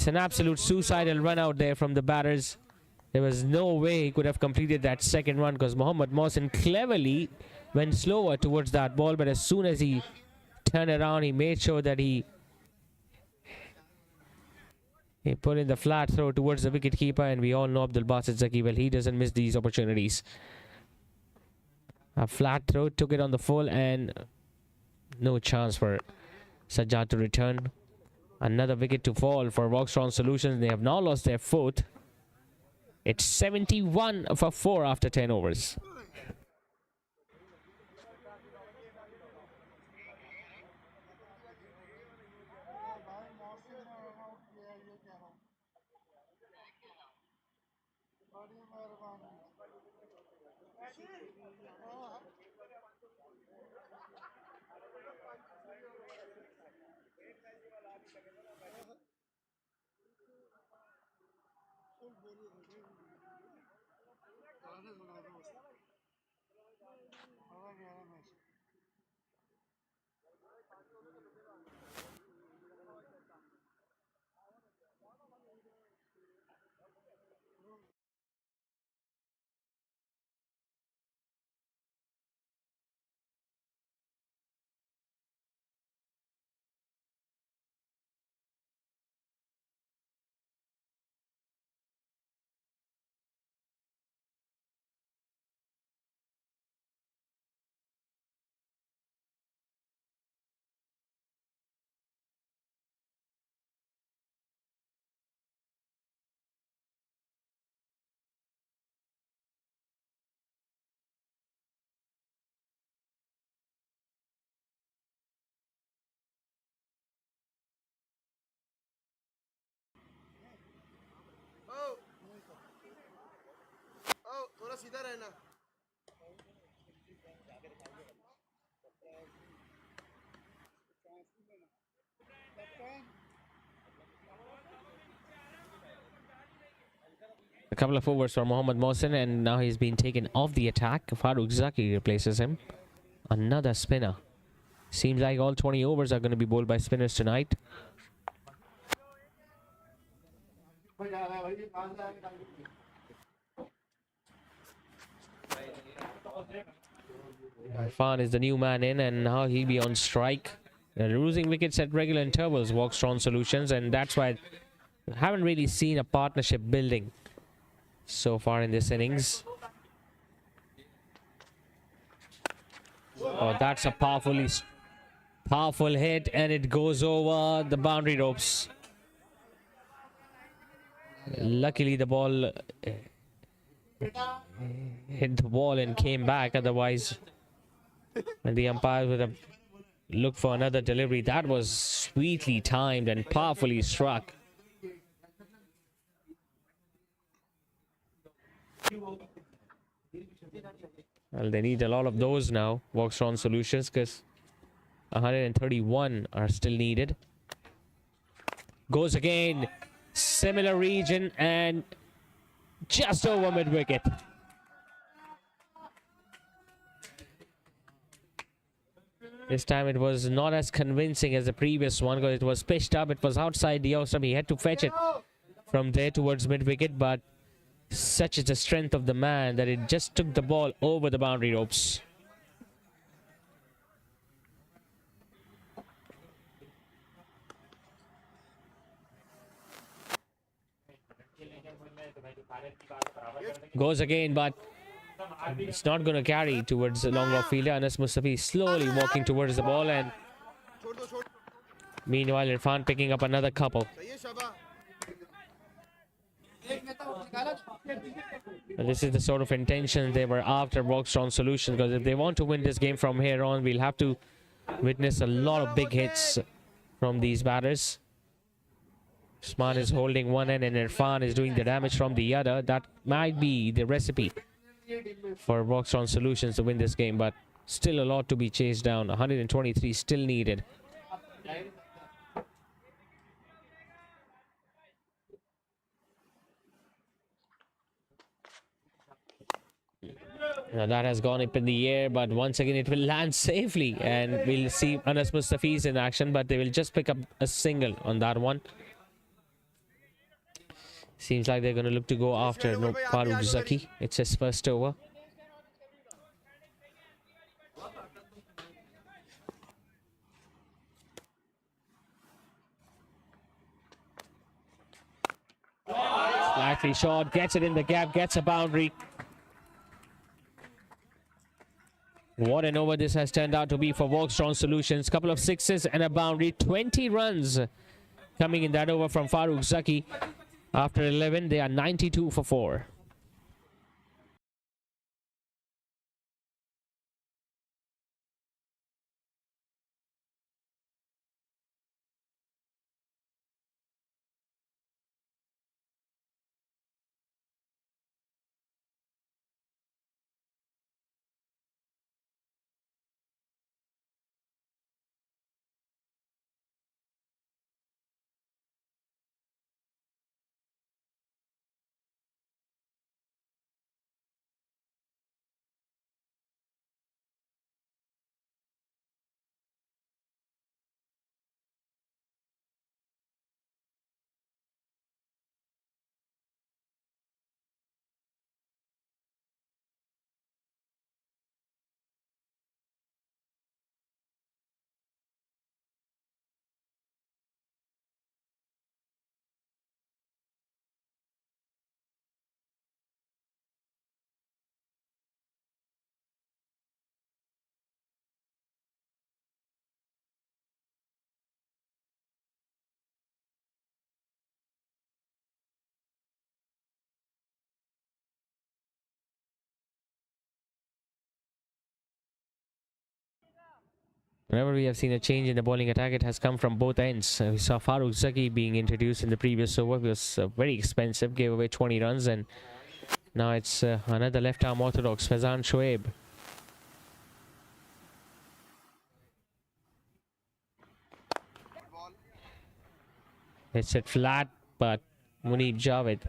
It's an absolute suicidal run out there from the batters. There was no way he could have completed that second run because Mohammad Mohsin cleverly went slower towards that ball, but as soon as he turned around, he made sure that he put in the flat throw towards the wicketkeeper, and we all know Abdul Basit Zaki, well, he doesn't miss these opportunities. A flat throw, took it on the full, and no chance for Sajjad to return. Another wicket to fall for VOXTRON Solutions. They have now lost their fourth. It's 71 for 4 after 10 overs. थोड़ा सीधा रहना. A couple of overs for Mohammad Mohsin, and now he's been taken off the attack. Farooq Zaki replaces him. Another spinner. Seems like all 20 overs are going to be bowled by spinners tonight. Irfan is the new man in, and now he'll be on strike. They're losing wickets at regular intervals, VOXTRON Solutions, and that's why we haven't really seen a partnership building so far in this innings. Oh, that's a powerful hit, and it goes over the boundary ropes. Luckily, the ball hit the wall and came back. Otherwise, and the umpire would have looked for another delivery. That was sweetly timed and powerfully struck. Well, they need a lot of those now, VOXTRON Solutions, because 131 are still needed. Goes again, similar region, and just over mid-wicket. This time it was not as convincing as the previous one because it was pitched up. It was outside the off stump. He had to fetch it from there towards mid-wicket, but such is the strength of the man that it just took the ball over the boundary ropes. Goes again, but it's not going to carry towards the long off fielder. Anas Mustafi slowly walking towards the ball, and meanwhile Irfan picking up another couple. This is the sort of intention they were after VOXTRON Solutions, because if they want to win this game from here on, we'll have to witness a lot of big hits from these batters. Usman is holding one end and Irfan is doing the damage from the other. That might be the recipe for VOXTRON Solutions to win this game, but still a lot to be chased down. 123 still needed. Now that has gone up in the air, but once again it will land safely, and we'll see Anas Mustafi's in action, but they will just pick up a single on that one. Seems like they're going to look to go after Farooq Zaki. It's his first over. Slightly short, gets it in the gap, gets a boundary. What an over this has turned out to be for VOXTRON Solutions. Couple of sixes and a boundary. 20 runs coming in that over from Farooq Zaki. After 11, they are 92 for 4. Whenever we have seen a change in the bowling attack, it has come from both ends. We saw Farooq Zaki being introduced in the previous over. It was very expensive, gave away 20 runs, and now it's another left-arm orthodox, Faizan Shoaib. It's hit flat, but Munib Javed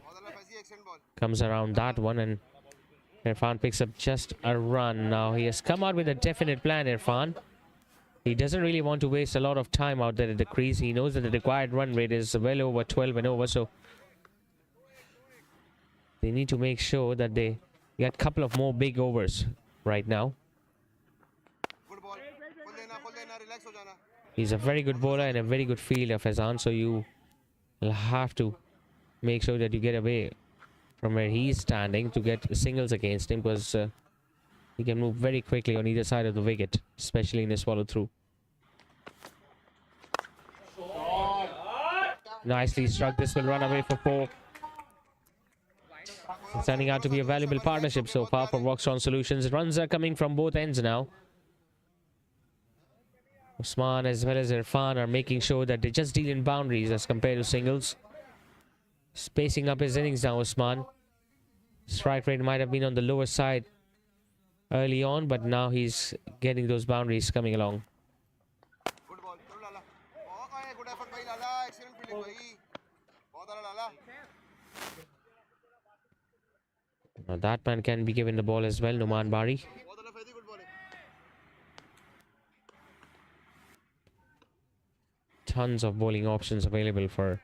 comes around that one, and Irfan picks up just a run. Now he has come out with a definite plan, Irfan. He doesn't really want to waste a lot of time out there at the crease. He knows that the required run rate is well over 12 and over, so they need to make sure that they get a couple of more big overs right now. He's a very good bowler and a very good fielder, Faizan, so you will have to make sure that you get away from where he's standing to get singles against him, because he can move very quickly on either side of the wicket, especially in his follow through. Nicely struck. This will run away for 4. It's turning out to be a valuable partnership so far for VOXTRON Solutions. Runs are coming from both ends now. Usman as well as Irfan are making sure that they just deal in boundaries as compared to singles. Spacing up his innings now, Usman. Strike rate might have been on the lower side early on, but now he's getting those boundaries coming along. Now that man can be given the ball as well, Numan Bari. Tons of bowling options available for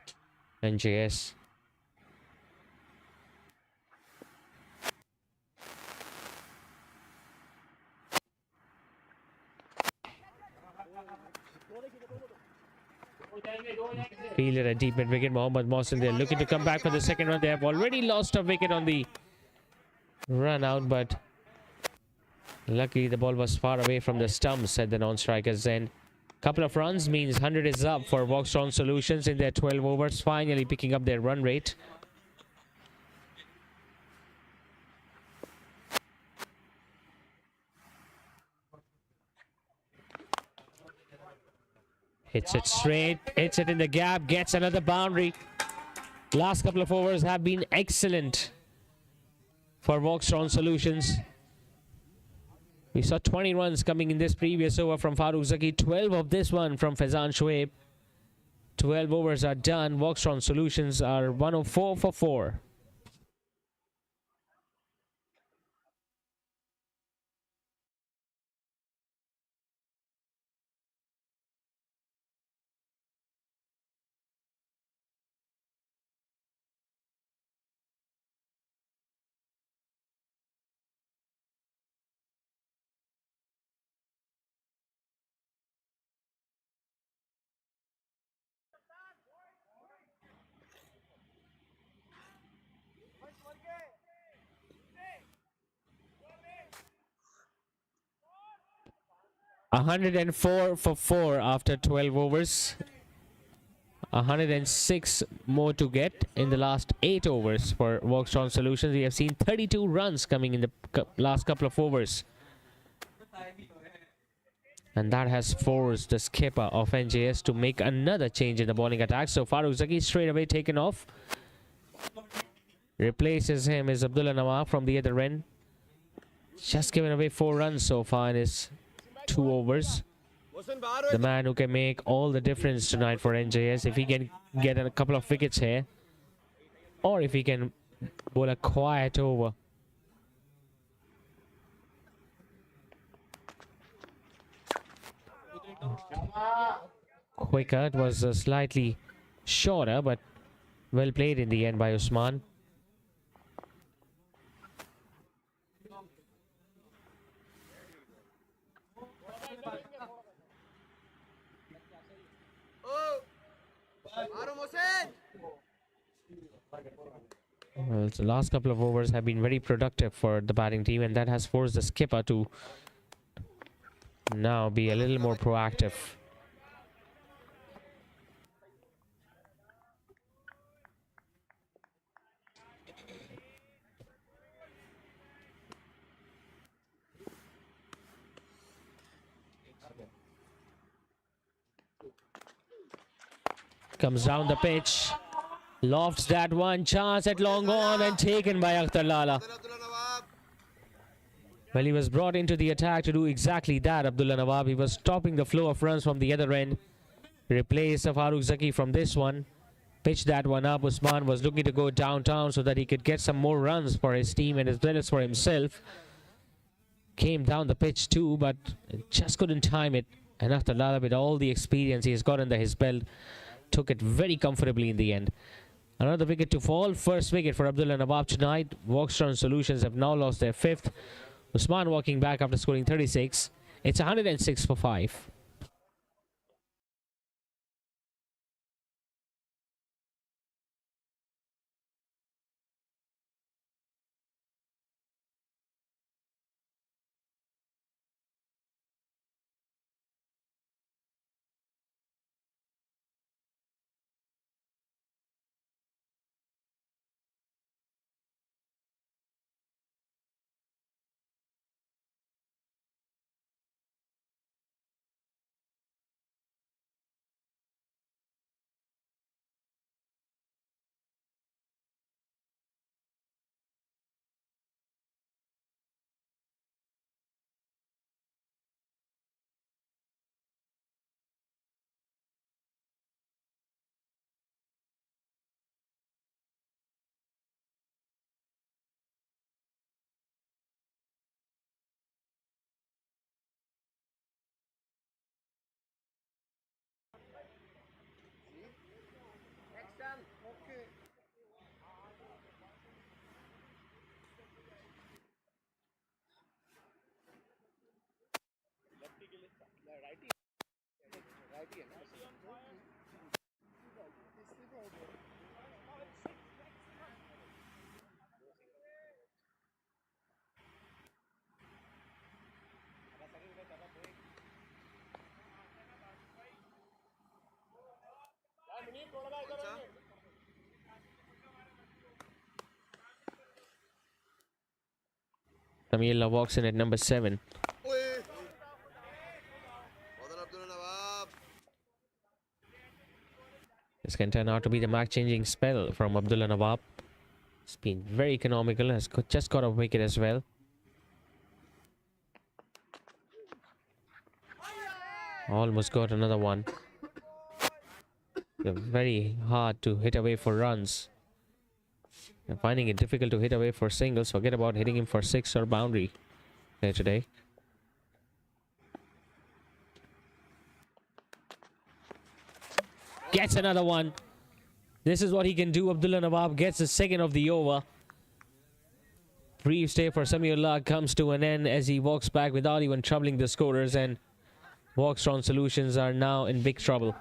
NJS. Fielded a deep mid wicket. Mohammad Mohsin, they're looking to come back for the second run. They have already lost a wicket on the run out, but luckily the ball was far away from the stumps at the non-strikers end. Couple of runs means 100 is up for VOXTRON Solutions in their 12 overs, finally picking up their run rate. Hits it straight, hits it in the gap, gets another boundary. Last couple of overs have been excellent for VOXTRON Solutions. We saw 20 runs coming in this previous over from Farooq Zaki. 12 of this one from Faizan Shoaib. 12 overs are done. VOXTRON Solutions are 104 for 4. 104 for 4 after 12 overs. 106 more to get in the last 8 overs for VOXTRON Solutions. We have seen 32 runs coming in the last couple of overs. And that has forced the skipper of NJS to make another change in the bowling attack. So Farooq Zaki straight away taken off. Replaces him is Abdullah Nawab from the other end. Just given away 4 runs so far in his 2 overs. The man who can make all the difference tonight for NJS if he can get a couple of wickets here. Or if he can bowl a quiet over. Quicker, it was slightly shorter, but well played in the end by Usman. Well, the last couple of overs have been very productive for the batting team, and that has forced the skipper to now be a little more proactive. Comes down the pitch, lofts that one, chance at long on and taken by Akhtar Lala. Well, he was brought into the attack to do exactly that, Abdullah Nawab. He was stopping the flow of runs from the other end. Replaced Farooq Zaki from this one. Pitched that one up. Usman was looking to go downtown so that he could get some more runs for his team and as well as for himself. Came down the pitch too, but just couldn't time it. And Akhtar Lala, with all the experience he has got under his belt, took it very comfortably in the end. Another wicket to fall. First wicket for Abdullah Nawab tonight. VOXTRON Solutions have now lost their 5th. Usman walking back after scoring 36. It's 106 for 5. Samila walks in at number 7. This can turn out to be the match-changing spell from Abdullah Nawab. It's been very economical, has just got a wicket as well. Almost got another one. They're very hard to hit away for runs. They're finding it difficult to hit away for singles. Forget about hitting him for 6 or boundary here today. Gets another one. This is what he can do. Abdullah Nawab gets the second of the over. Brief stay for Samiullah comes to an end as he walks back without even troubling the scorers, and VOXTRON Solutions are now in big trouble.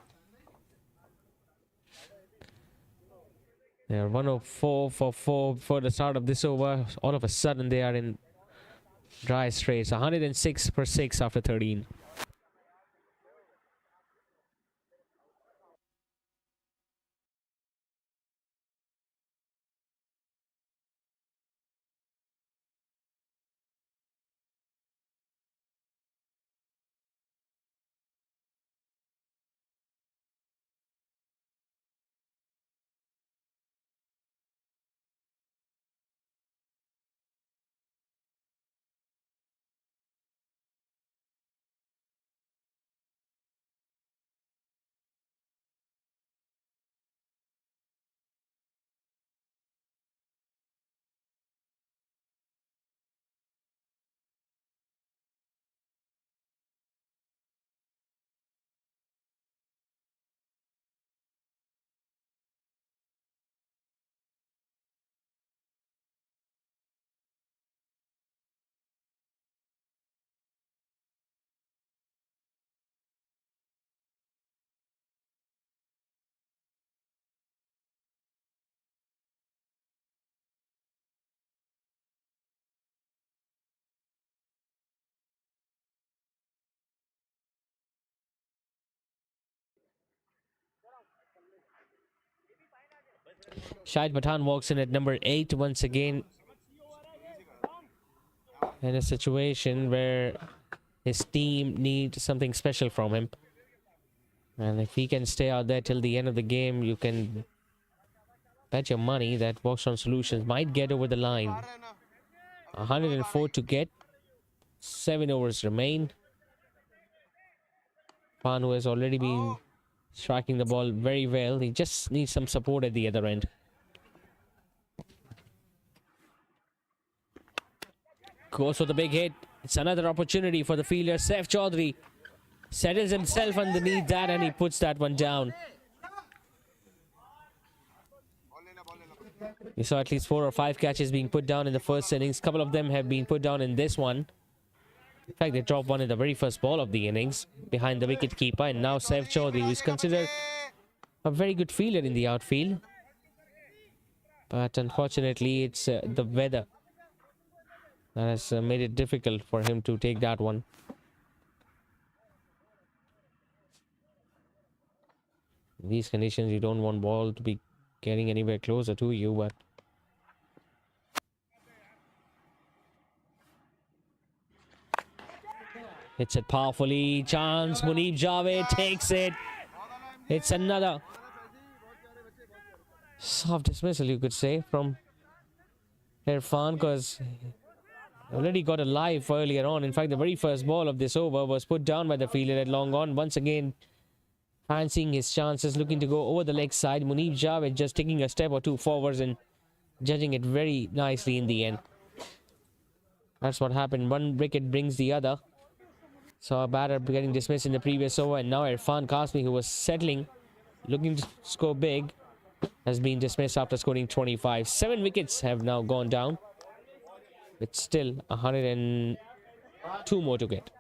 They are 104 for 4 for the start of this over. All of a sudden they are in dry straits. 106 for 6 after 13. Shahid Pathan walks in at number 8 once again, in a situation where his team needs something special from him. And if he can stay out there till the end of the game, you can bet your money that VOXTRON Solutions might get over the line. 104 to get. 7 overs remain. Pan, who has already been striking the ball very well, he just needs some support at the other end. Goes for the big hit. It's another opportunity for the fielder. Saif Chaudhary settles himself underneath that and he puts that one down. We saw at least 4 or 5 catches being put down in the first innings. A couple of them have been put down in this one. In fact, they dropped one in the very first ball of the innings behind the wicket keeper. And now Saif Chaudhary, who is considered a very good fielder in the outfield. But unfortunately, it's the weather that has made it difficult for him to take that one. In these conditions, you don't want ball to be getting anywhere closer to you, but hits it powerfully. Chance. Munib Javed takes it. It's another soft dismissal, you could say, from Irfan, because already got a live earlier on. In fact, the very first ball of this over was put down by the fielder at long on. Once again, fancying his chances, looking to go over the leg side. Munib Javed just taking a step or two forwards and judging it very nicely in the end. That's what happened. One wicket brings the other. So a batter getting dismissed in the previous over, and now Irfan Kasmi, who was settling, looking to score big, has been dismissed after scoring 25. 7 wickets have now gone down. It's still 102 more to get.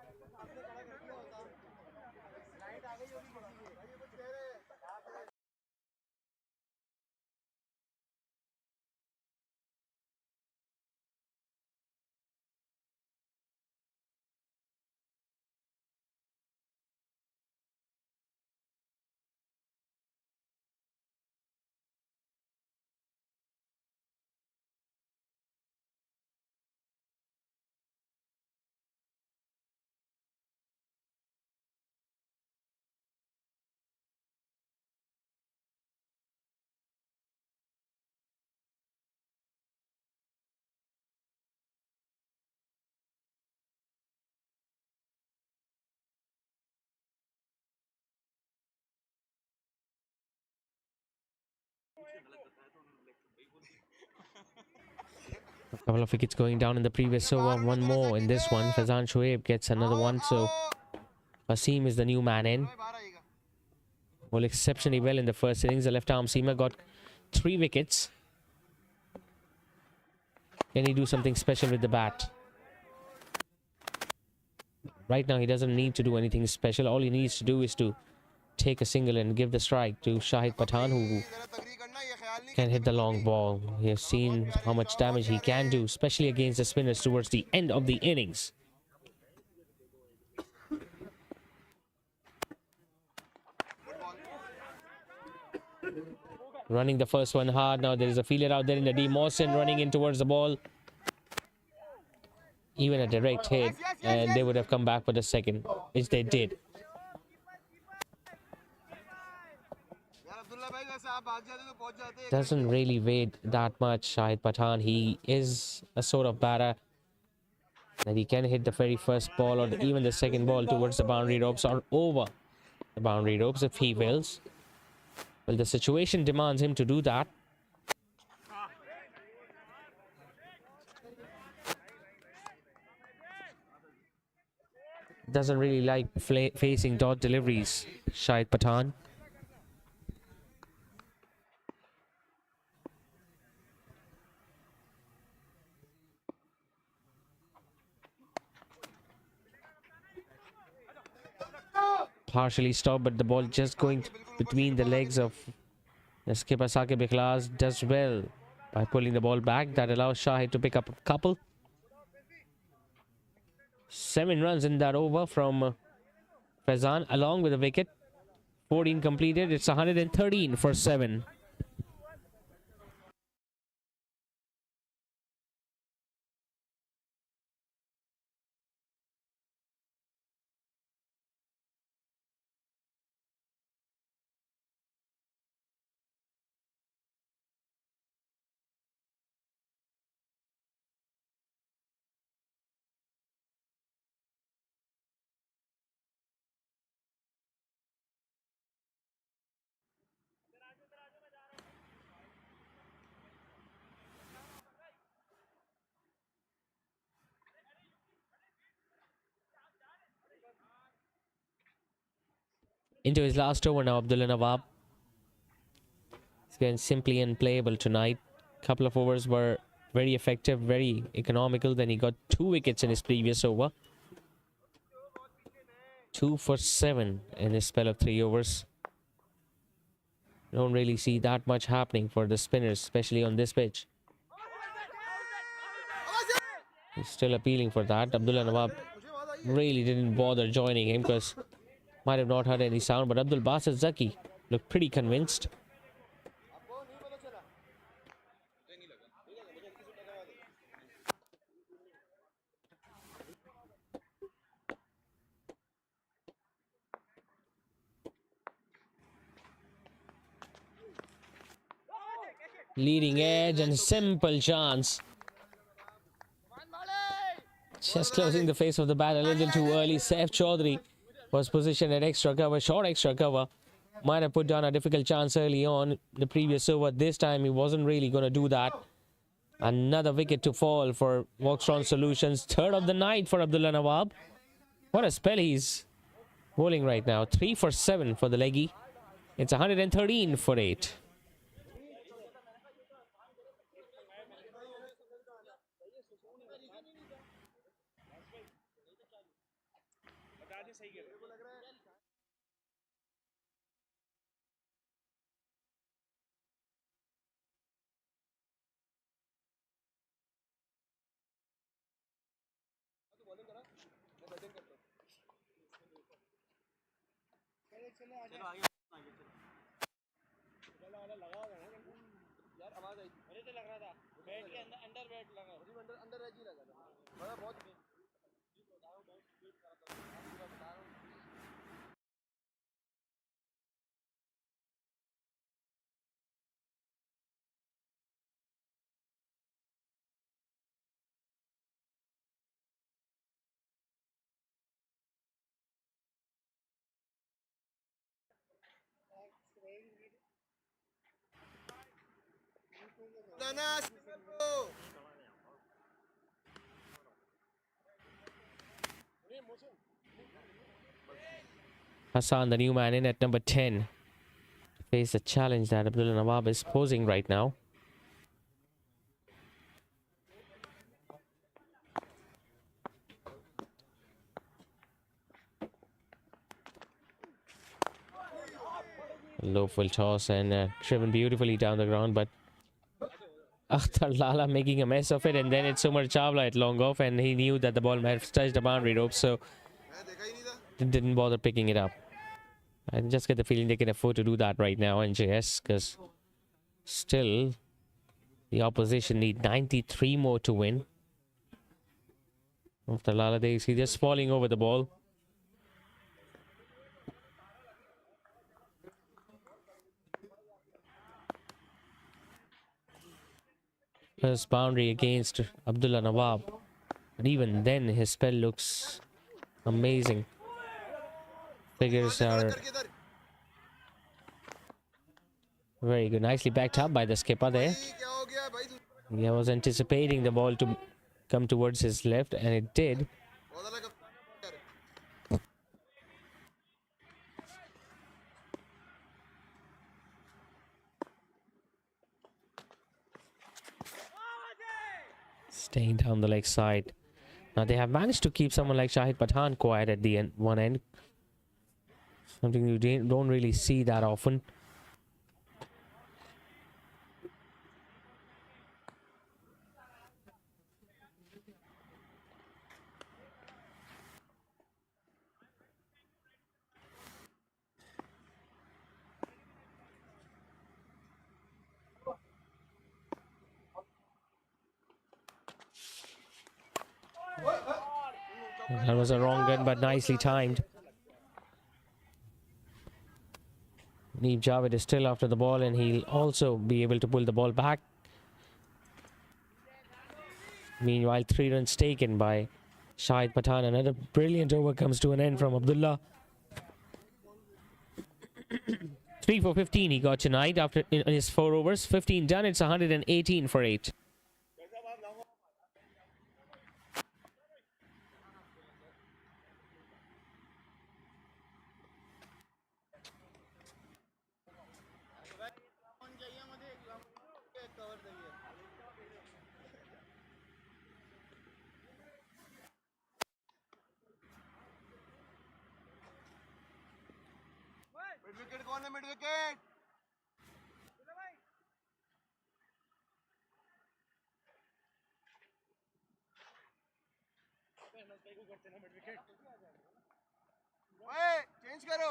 A couple of wickets going down in the previous over. One more in this one. Faizan Shoaib gets another one. So Wasim is the new man in. Well, exceptionally well in the first innings. The left arm seamer got 3 wickets. Can he do something special with the bat? Right now, he doesn't need to do anything special. All he needs to do is to take a single and give the strike to Shahid Pathan, who can hit the long ball. We have seen how much damage he can do, especially against the spinners towards the end of the innings. Running the first one hard. Now there is a fielder out there in the D. Mawson running in towards the ball. Even a direct hit, and they would have come back for the second, which they did. Doesn't really weigh that much, Shahid Pathan. He is a sort of batter that he can hit the very first ball or even the second ball towards the boundary ropes or over the boundary ropes if he wills. Well, the situation demands him to do that. Doesn't really like facing dot deliveries, Shahid Pathan. Partially stopped, but the ball just going between the legs of the skipper Saqib Ikhlas does well by pulling the ball back. That allows Shahid to pick up a couple. 7 runs in that over from Faizan along with a wicket. 14 completed. It's 113 for 7. into his last over now, Abdullah Nawab. He's getting simply unplayable tonight. Couple of overs were very effective, very economical. Then he got 2 wickets in his previous over. 2 for 7 in his spell of 3 overs. Don't really see that much happening for the spinners, especially on this pitch. He's still appealing for that. Abdullah Nawab really didn't bother joining him because might have not heard any sound, but Abdul Basit Zaki looked pretty convinced. Leading edge and simple chance. Just closing the face of the bat a little too early. Saif Chaudhary was positioned at extra cover, short extra cover. Might have put down a difficult chance early on the previous over. This time he wasn't really going to do that. Another wicket to fall for VOXTRON Solutions. Third of the night for Abdullah Nawab. What a spell he's bowling right now. 3 for 7 for the leggy. It's 113 for 8. Hassan, the new man, in at number 10 to face the challenge that Abdullah Nawab is posing right now. Low full toss and driven beautifully down the ground, but Akhtar Lala making a mess of it, and then it's Umar Chawla at long off, and he knew that the ball might have touched the boundary rope, so didn't bother picking it up. I just get the feeling they can afford to do that right now, NJS, because still the opposition need 93 more to win. After Lala, they see just falling over the ball. First boundary against Abdullah Nawab. But even then, his spell looks amazing. Figures are very good. Nicely backed up by the skipper there. He was anticipating the ball to come towards his left, and it did. Staying down the leg side. Now they have managed to keep someone like Shahid Pathan quiet at the one end. Something you don't really see that often. That was a wrong gun, but nicely timed. Neeb Javed is still after the ball, and he'll also be able to pull the ball back. Meanwhile, 3 runs taken by Shahid Pathan. Another brilliant over comes to an end from Abdullah. 3 for 15 he got tonight after in his 4 overs. 15 done. It's 118 for 8. Wicket कौन है mid wicket ओए change करो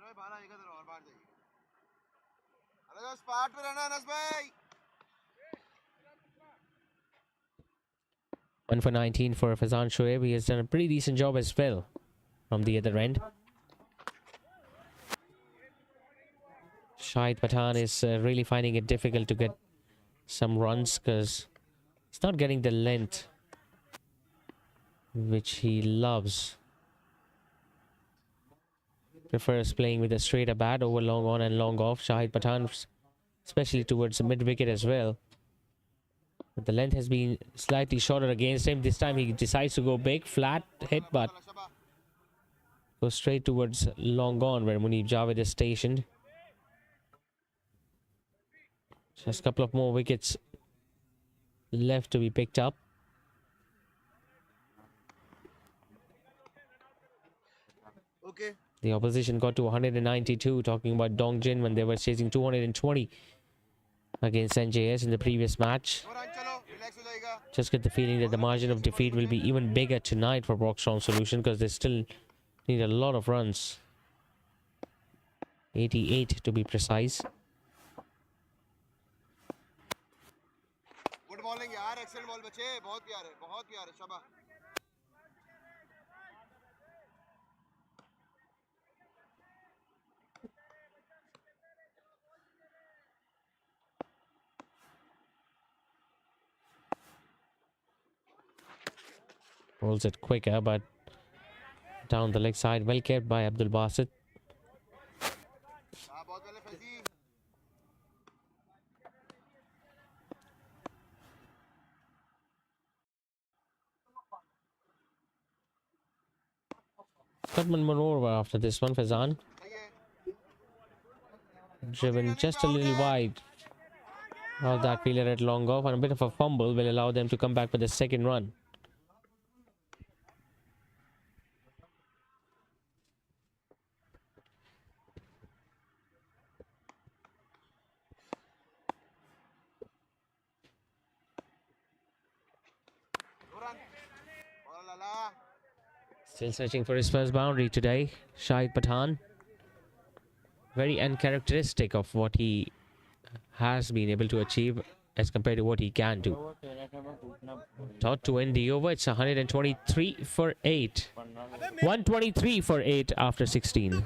अरे बाहर आएगा तो और बाहर जाइए अरे बस स्पॉट पे रहना अनस भाई 1 for 19 for Fazan Shoaib. He has done a pretty decent job as well from the other end. Shahid Pathan is really finding it difficult to get some runs because he's not getting the length which he loves. Prefers playing with a straighter bat over long on and long off. Shahid Pathan, especially towards the mid wicket as well. But the length has been slightly shorter against him. This time he decides to go big, flat hit, but goes straight towards long on where Munib Javed is stationed. Just a couple of more wickets left to be picked up. Okay. The opposition got to 192, talking about Dongjin when they were chasing 220 against NJS in the previous match. Just get the feeling that the margin of defeat will be even bigger tonight for VOXTRON Solution because they still need a lot of runs. 88 to be precise. Good bowling यार excellent ball बच्चे बहुत प्यार है शाबाश Rolls it quicker, but down the leg side, well kept by Abdul Basit. Cutman Manova after this one, Fazan. Driven just a little wide of that fielder at long off, and a bit of a fumble will allow them to come back with the second run. Still searching for his first boundary today, Shahid Pathan. Very uncharacteristic of what he has been able to achieve as compared to what he can do. Thought to end the over, it's 123 for 8. 123 for 8 after 16.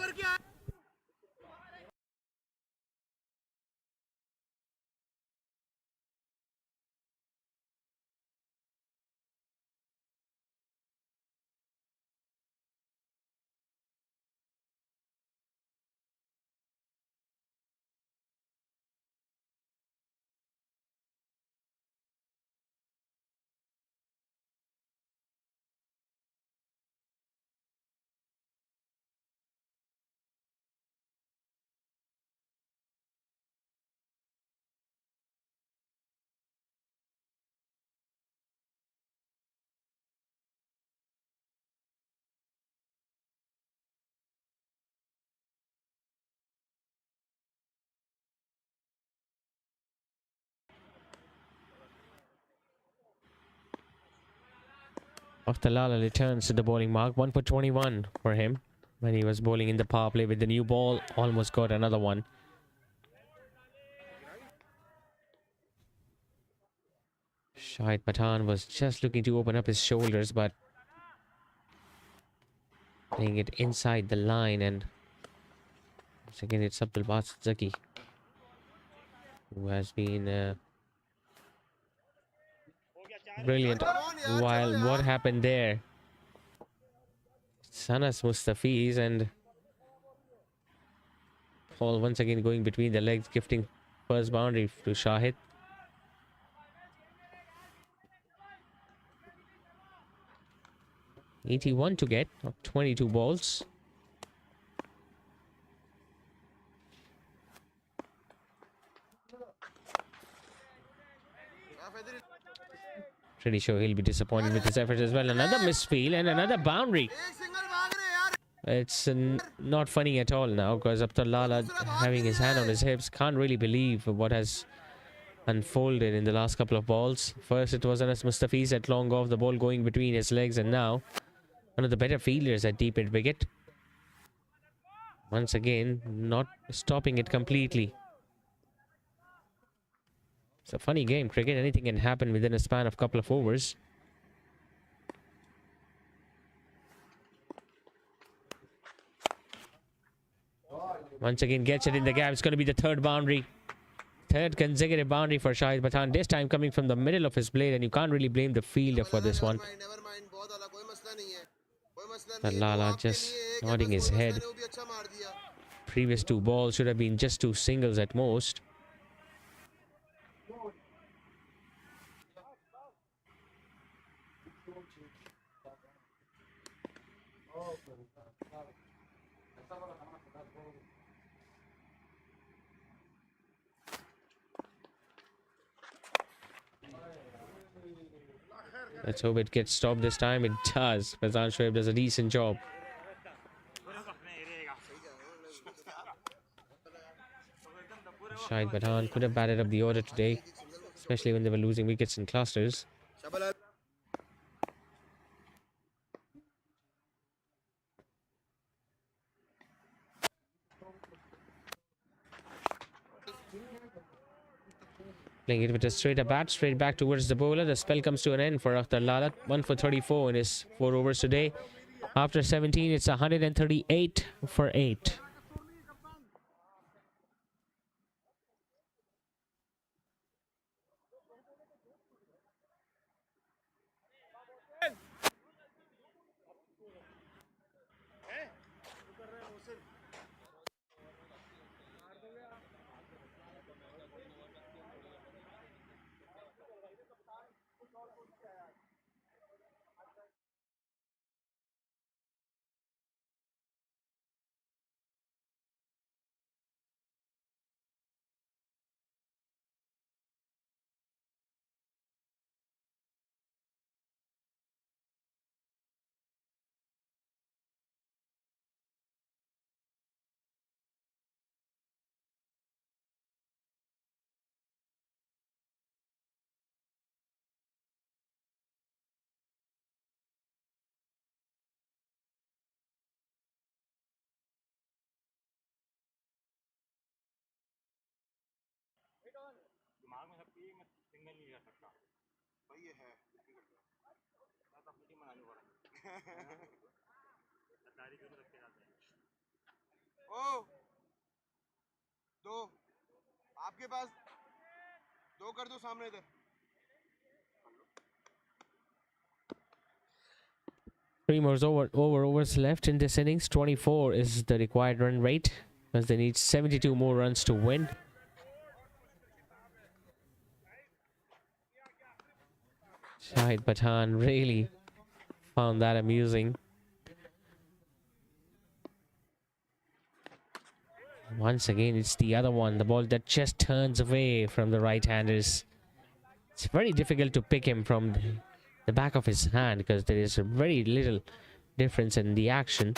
Aftalala returns to the bowling mark. 1 for 21 for him when he was bowling in the power play with the new ball. Almost got another one. Shahid Pathan was just looking to open up his shoulders, but playing it inside the line, and once again it's Abdul Basit Zaki who has been brilliant. While what happened there? Sanas Mustafiz and Paul once again going between the legs, gifting first boundary to Shahid. $81 to get of 22 balls. Pretty sure he'll be disappointed with his efforts as well. Another misfield and another boundary. एक single भाग रहे हैं यार. It's not funny at all now because Abdul Lala having his hand on his hips can't really believe what has unfolded in the last couple of balls. First it was Anas Mustafiz at long off, the ball going between his legs, and now one of the better fielders at deep mid wicket. Once again, not stopping it completely. It's a funny game, cricket. Anything can happen within a span of a couple of overs. Once again, gets it in the gap. It's going to be the third boundary. Third consecutive boundary for Shahid Pathan. This time coming from the middle of his blade, and you can't really blame the fielder for this one. Never mind, बहुत वाला कोई मसला नहीं है. कोई मसला The नहीं है. Lala वो आपके just लिए एक है, nodding बस his bonus head. मैंने वो भी अच्छा मार दिया. Previous two balls should have been just two singles at most. Let's hope it gets stopped this time. It does. Fazan Shoaib does a decent job. Shahid Pathan could have batted up the order today, especially when they were losing wickets in clusters. Playing it with a straighter bat, straight back towards the bowler. The spell comes to an end for Akhtar Lalat. 1 for 34 in his 4 overs today. After 17, it's 138 for 8. ओ दो आपके पास दो कर दो सामने इधर. 3 more overs left in this innings. 24 is the required run rate as they need 72 more runs to win. Shahid Pathan really found that amusing. Once again, it's the other one, the ball that just turns away from the right-handers. It's very difficult to pick him from the back of his hand because there is very little difference in the action.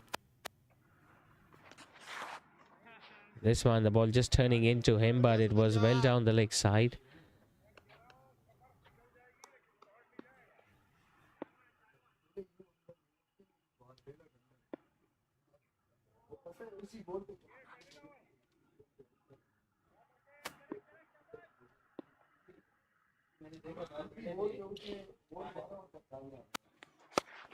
This one, the ball just turning into him, but it was well down the leg side.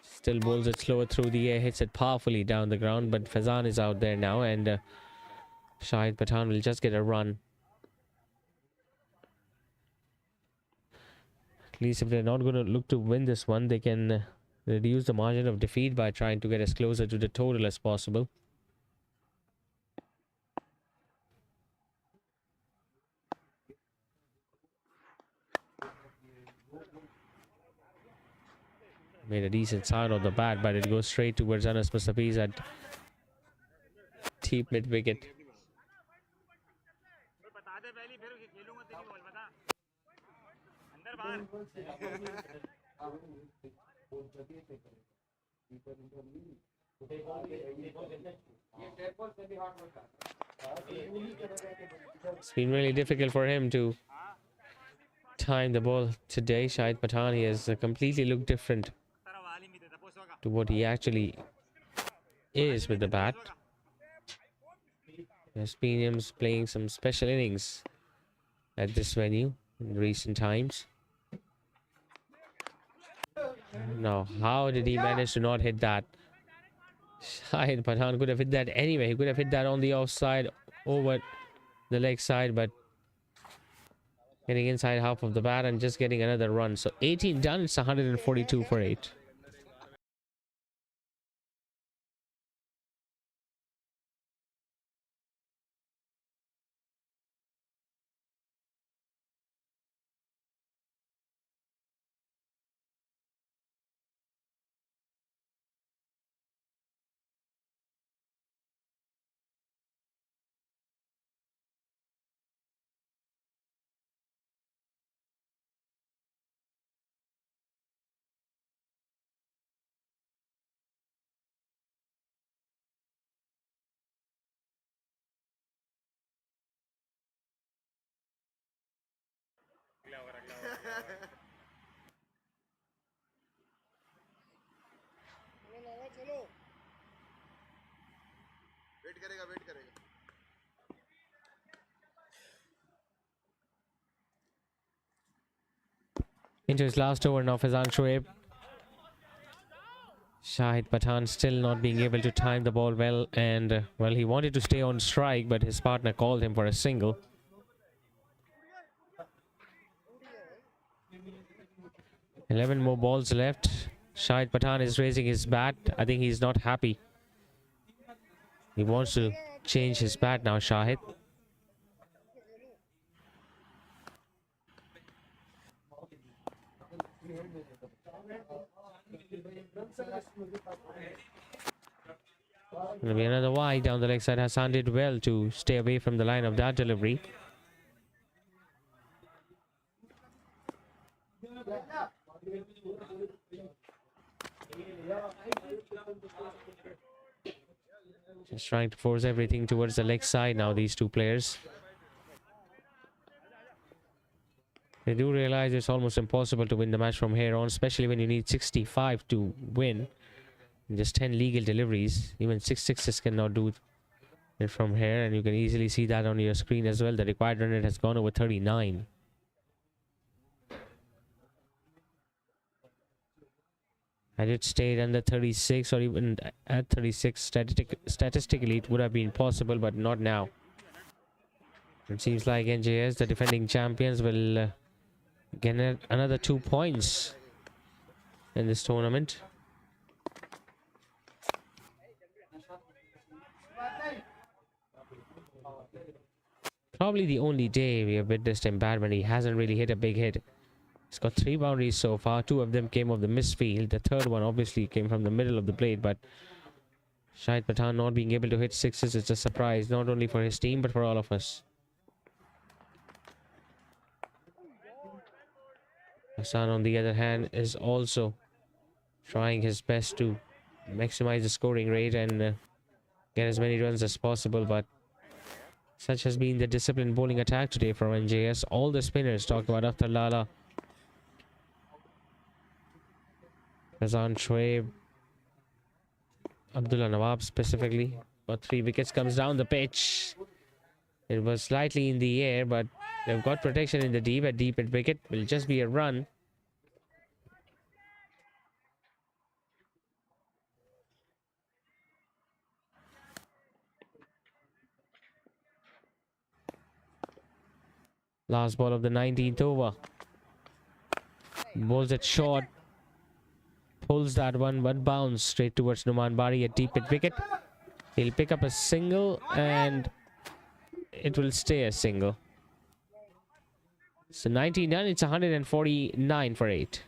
Still bowls it slower through the air, hits it powerfully down the ground, but Fazan is out there now, and Shahid Pathan will just get a run. At least if they're not going to look to win this one, they can reduce the margin of defeat by trying to get as closer to the total as possible. Made a decent sound on the bat, but it goes straight towards Anas Mustafiz at deep mid wicket. It's been really difficult for him to time the ball today. Shahid Pathan, he has completely looked different to what he actually is with the bat. Has been him playing some special innings at this venue in recent times. Now, how did he manage to not hit that? Shahid Pathan could have hit that anyway. He could have hit that on the offside, over the leg side, but getting inside half of the bat and just getting another run. So 18 done, it's 142 for 8. चलो wait करेगा wait करेगा Into his last over now, Fazan Shoaib. Shahid Pathan still not being able to time the ball well, and well, he wanted to stay on strike, but his partner called him for a single. 11 more balls left. Shahid Pathan is raising his bat. I think he's not happy. He wants to change his bat now, Shahid. Gonna be another wide down the leg side. Hassan did well to stay away from the line of that delivery. Just trying to force everything towards the leg side now, these two players. They do realize it's almost impossible to win the match from here on, especially when you need 65 to win. Just 10 legal deliveries. Even 6 sixes cannot do it from here, and you can easily see that on your screen as well. The required run rate has gone over 39. Had it stayed under 36 or even at 36, statistically it would have been possible, but not now. It seems like NJS, the defending champions, will get another 2 points in this tournament. Probably the only day we have witnessed him bad when he hasn't really hit a big hit. He's got 3 boundaries so far. 2 of them came off the misfield. The third one obviously came from the middle of the plate, but Shahid Pathan not being able to hit sixes is a surprise, not only for his team but for all of us. Hassan, on the other hand, is also trying his best to maximize the scoring rate and get as many runs as possible, but such has been the disciplined bowling attack today from NJS. All the spinners, talk about Akhtar Lala, Fazan Shoaib, Abdullah Nawab specifically, got 3 wickets, comes down the pitch. It was slightly in the air, but they've got protection in the deep at wicket. Will just be a run. Last ball of the 19th over. Bowls it short. Pulls that one, but bounce straight towards Numan Bari at deep at wicket. He'll pick up a single and it will stay a single. So 19 done, it's 149 for 8.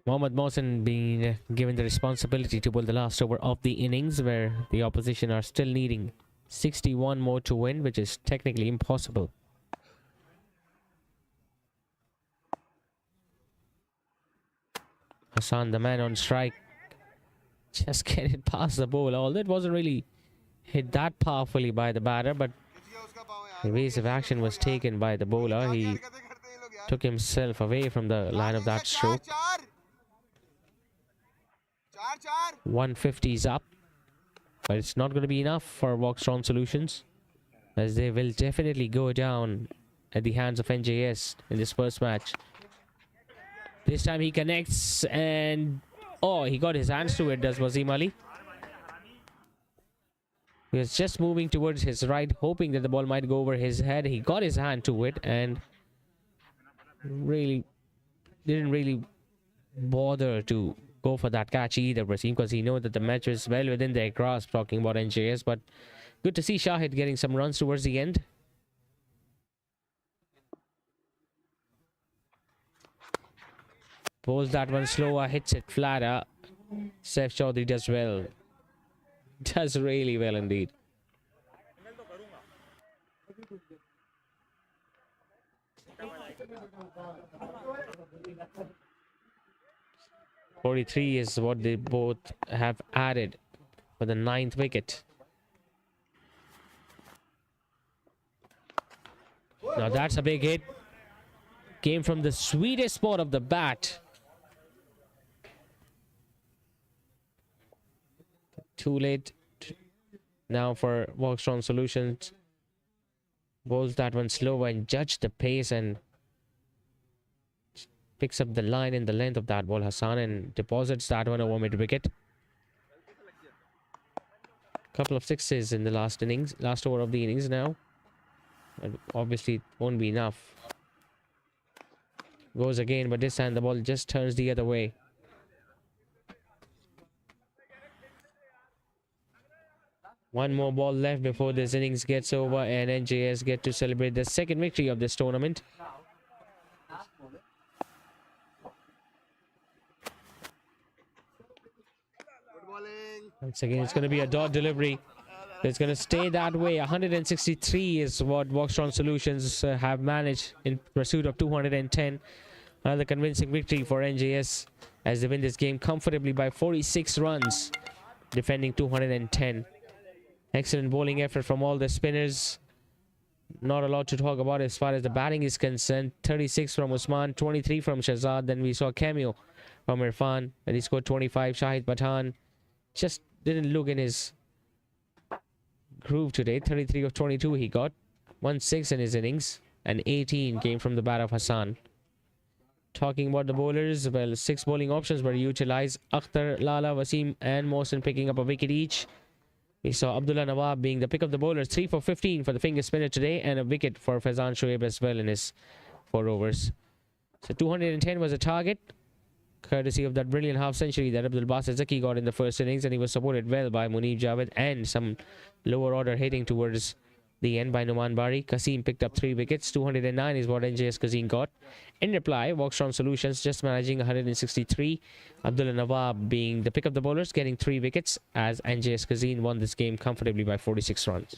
Mohammad Mohsen being given the responsibility to bowl the last over of the innings, where the opposition are still needing 61 more to win, which is technically impossible. Hassan, the man on strike, just get it past the bowler. Although it wasn't really hit that powerfully by the batter, but evasive action was taken by the bowler. He took himself away from the line of that stroke. 150 is up, but it's not going to be enough for VOXTRON Solutions, as they will definitely go down at the hands of NJS in this first match. This time he connects, and oh, he got his hands to it, does Wasim Ali. He was just moving towards his right, hoping that the ball might go over his head. He got his hand to it and didn't really bother to go for that catch either, Wasim, because he knows that the match is well within their grasp, talking about NJS. But good to see Shahid getting some runs towards the end. Bowls that one slower, hits it flatter. Saif Chaudhary does well. Does really well indeed. .43 is what they both have added for the 9th wicket. Now that's a big hit. Came from the sweetest spot of the bat. Too late now for VOXTRON Solutions. Bowls that one slow and judge the pace and picks up the line in the length of that ball, Hassan, and deposits that one over mid-wicket. Couple of sixes in the last over of the innings now. And obviously it won't be enough. Goes again, but this time the ball just turns the other way. One more ball left before this innings gets over, and NJS get to celebrate the second victory of this tournament. Once again, it's going to be a dot delivery. It's going to stay that way. 163 is what VOXTRON Solutions have managed in pursuit of 210. Another convincing victory for NJS as they win this game comfortably by 46 runs, defending 210. Excellent bowling effort from all the spinners. Not a lot to talk about as far as the batting is concerned. 36 from Usman, 23 from Shahzad. Then we saw a cameo from Irfan, and he scored 25. Shahid Pathan just didn't look in his groove today. 33 of 22 he got. 1-6 in his innings, and 18 came from the bat of Hassan. Talking about the bowlers, well, 6 bowling options were utilized. Akhtar, Lala, Wasim and Mohsen picking up a wicket each. We saw Abdullah Nawab being the pick of the bowlers, 3 for 15 for the finger spinner today, and a wicket for Faizan Shoaib as well in his 4 overs. So 210 was a target, courtesy of that brilliant half century that Abdul Basit Zaki got in the first innings, and he was supported well by Munib Javed and some lower order hitting towards the end by Numan Bari. Qasim picked up 3 wickets. 209 is what NJS Qasim got. In reply, VOXTRON Solutions just managing 163. Abdullah Nawab being the pick of the bowlers, getting 3 wickets as NJS Qasim won this game comfortably by 46 runs.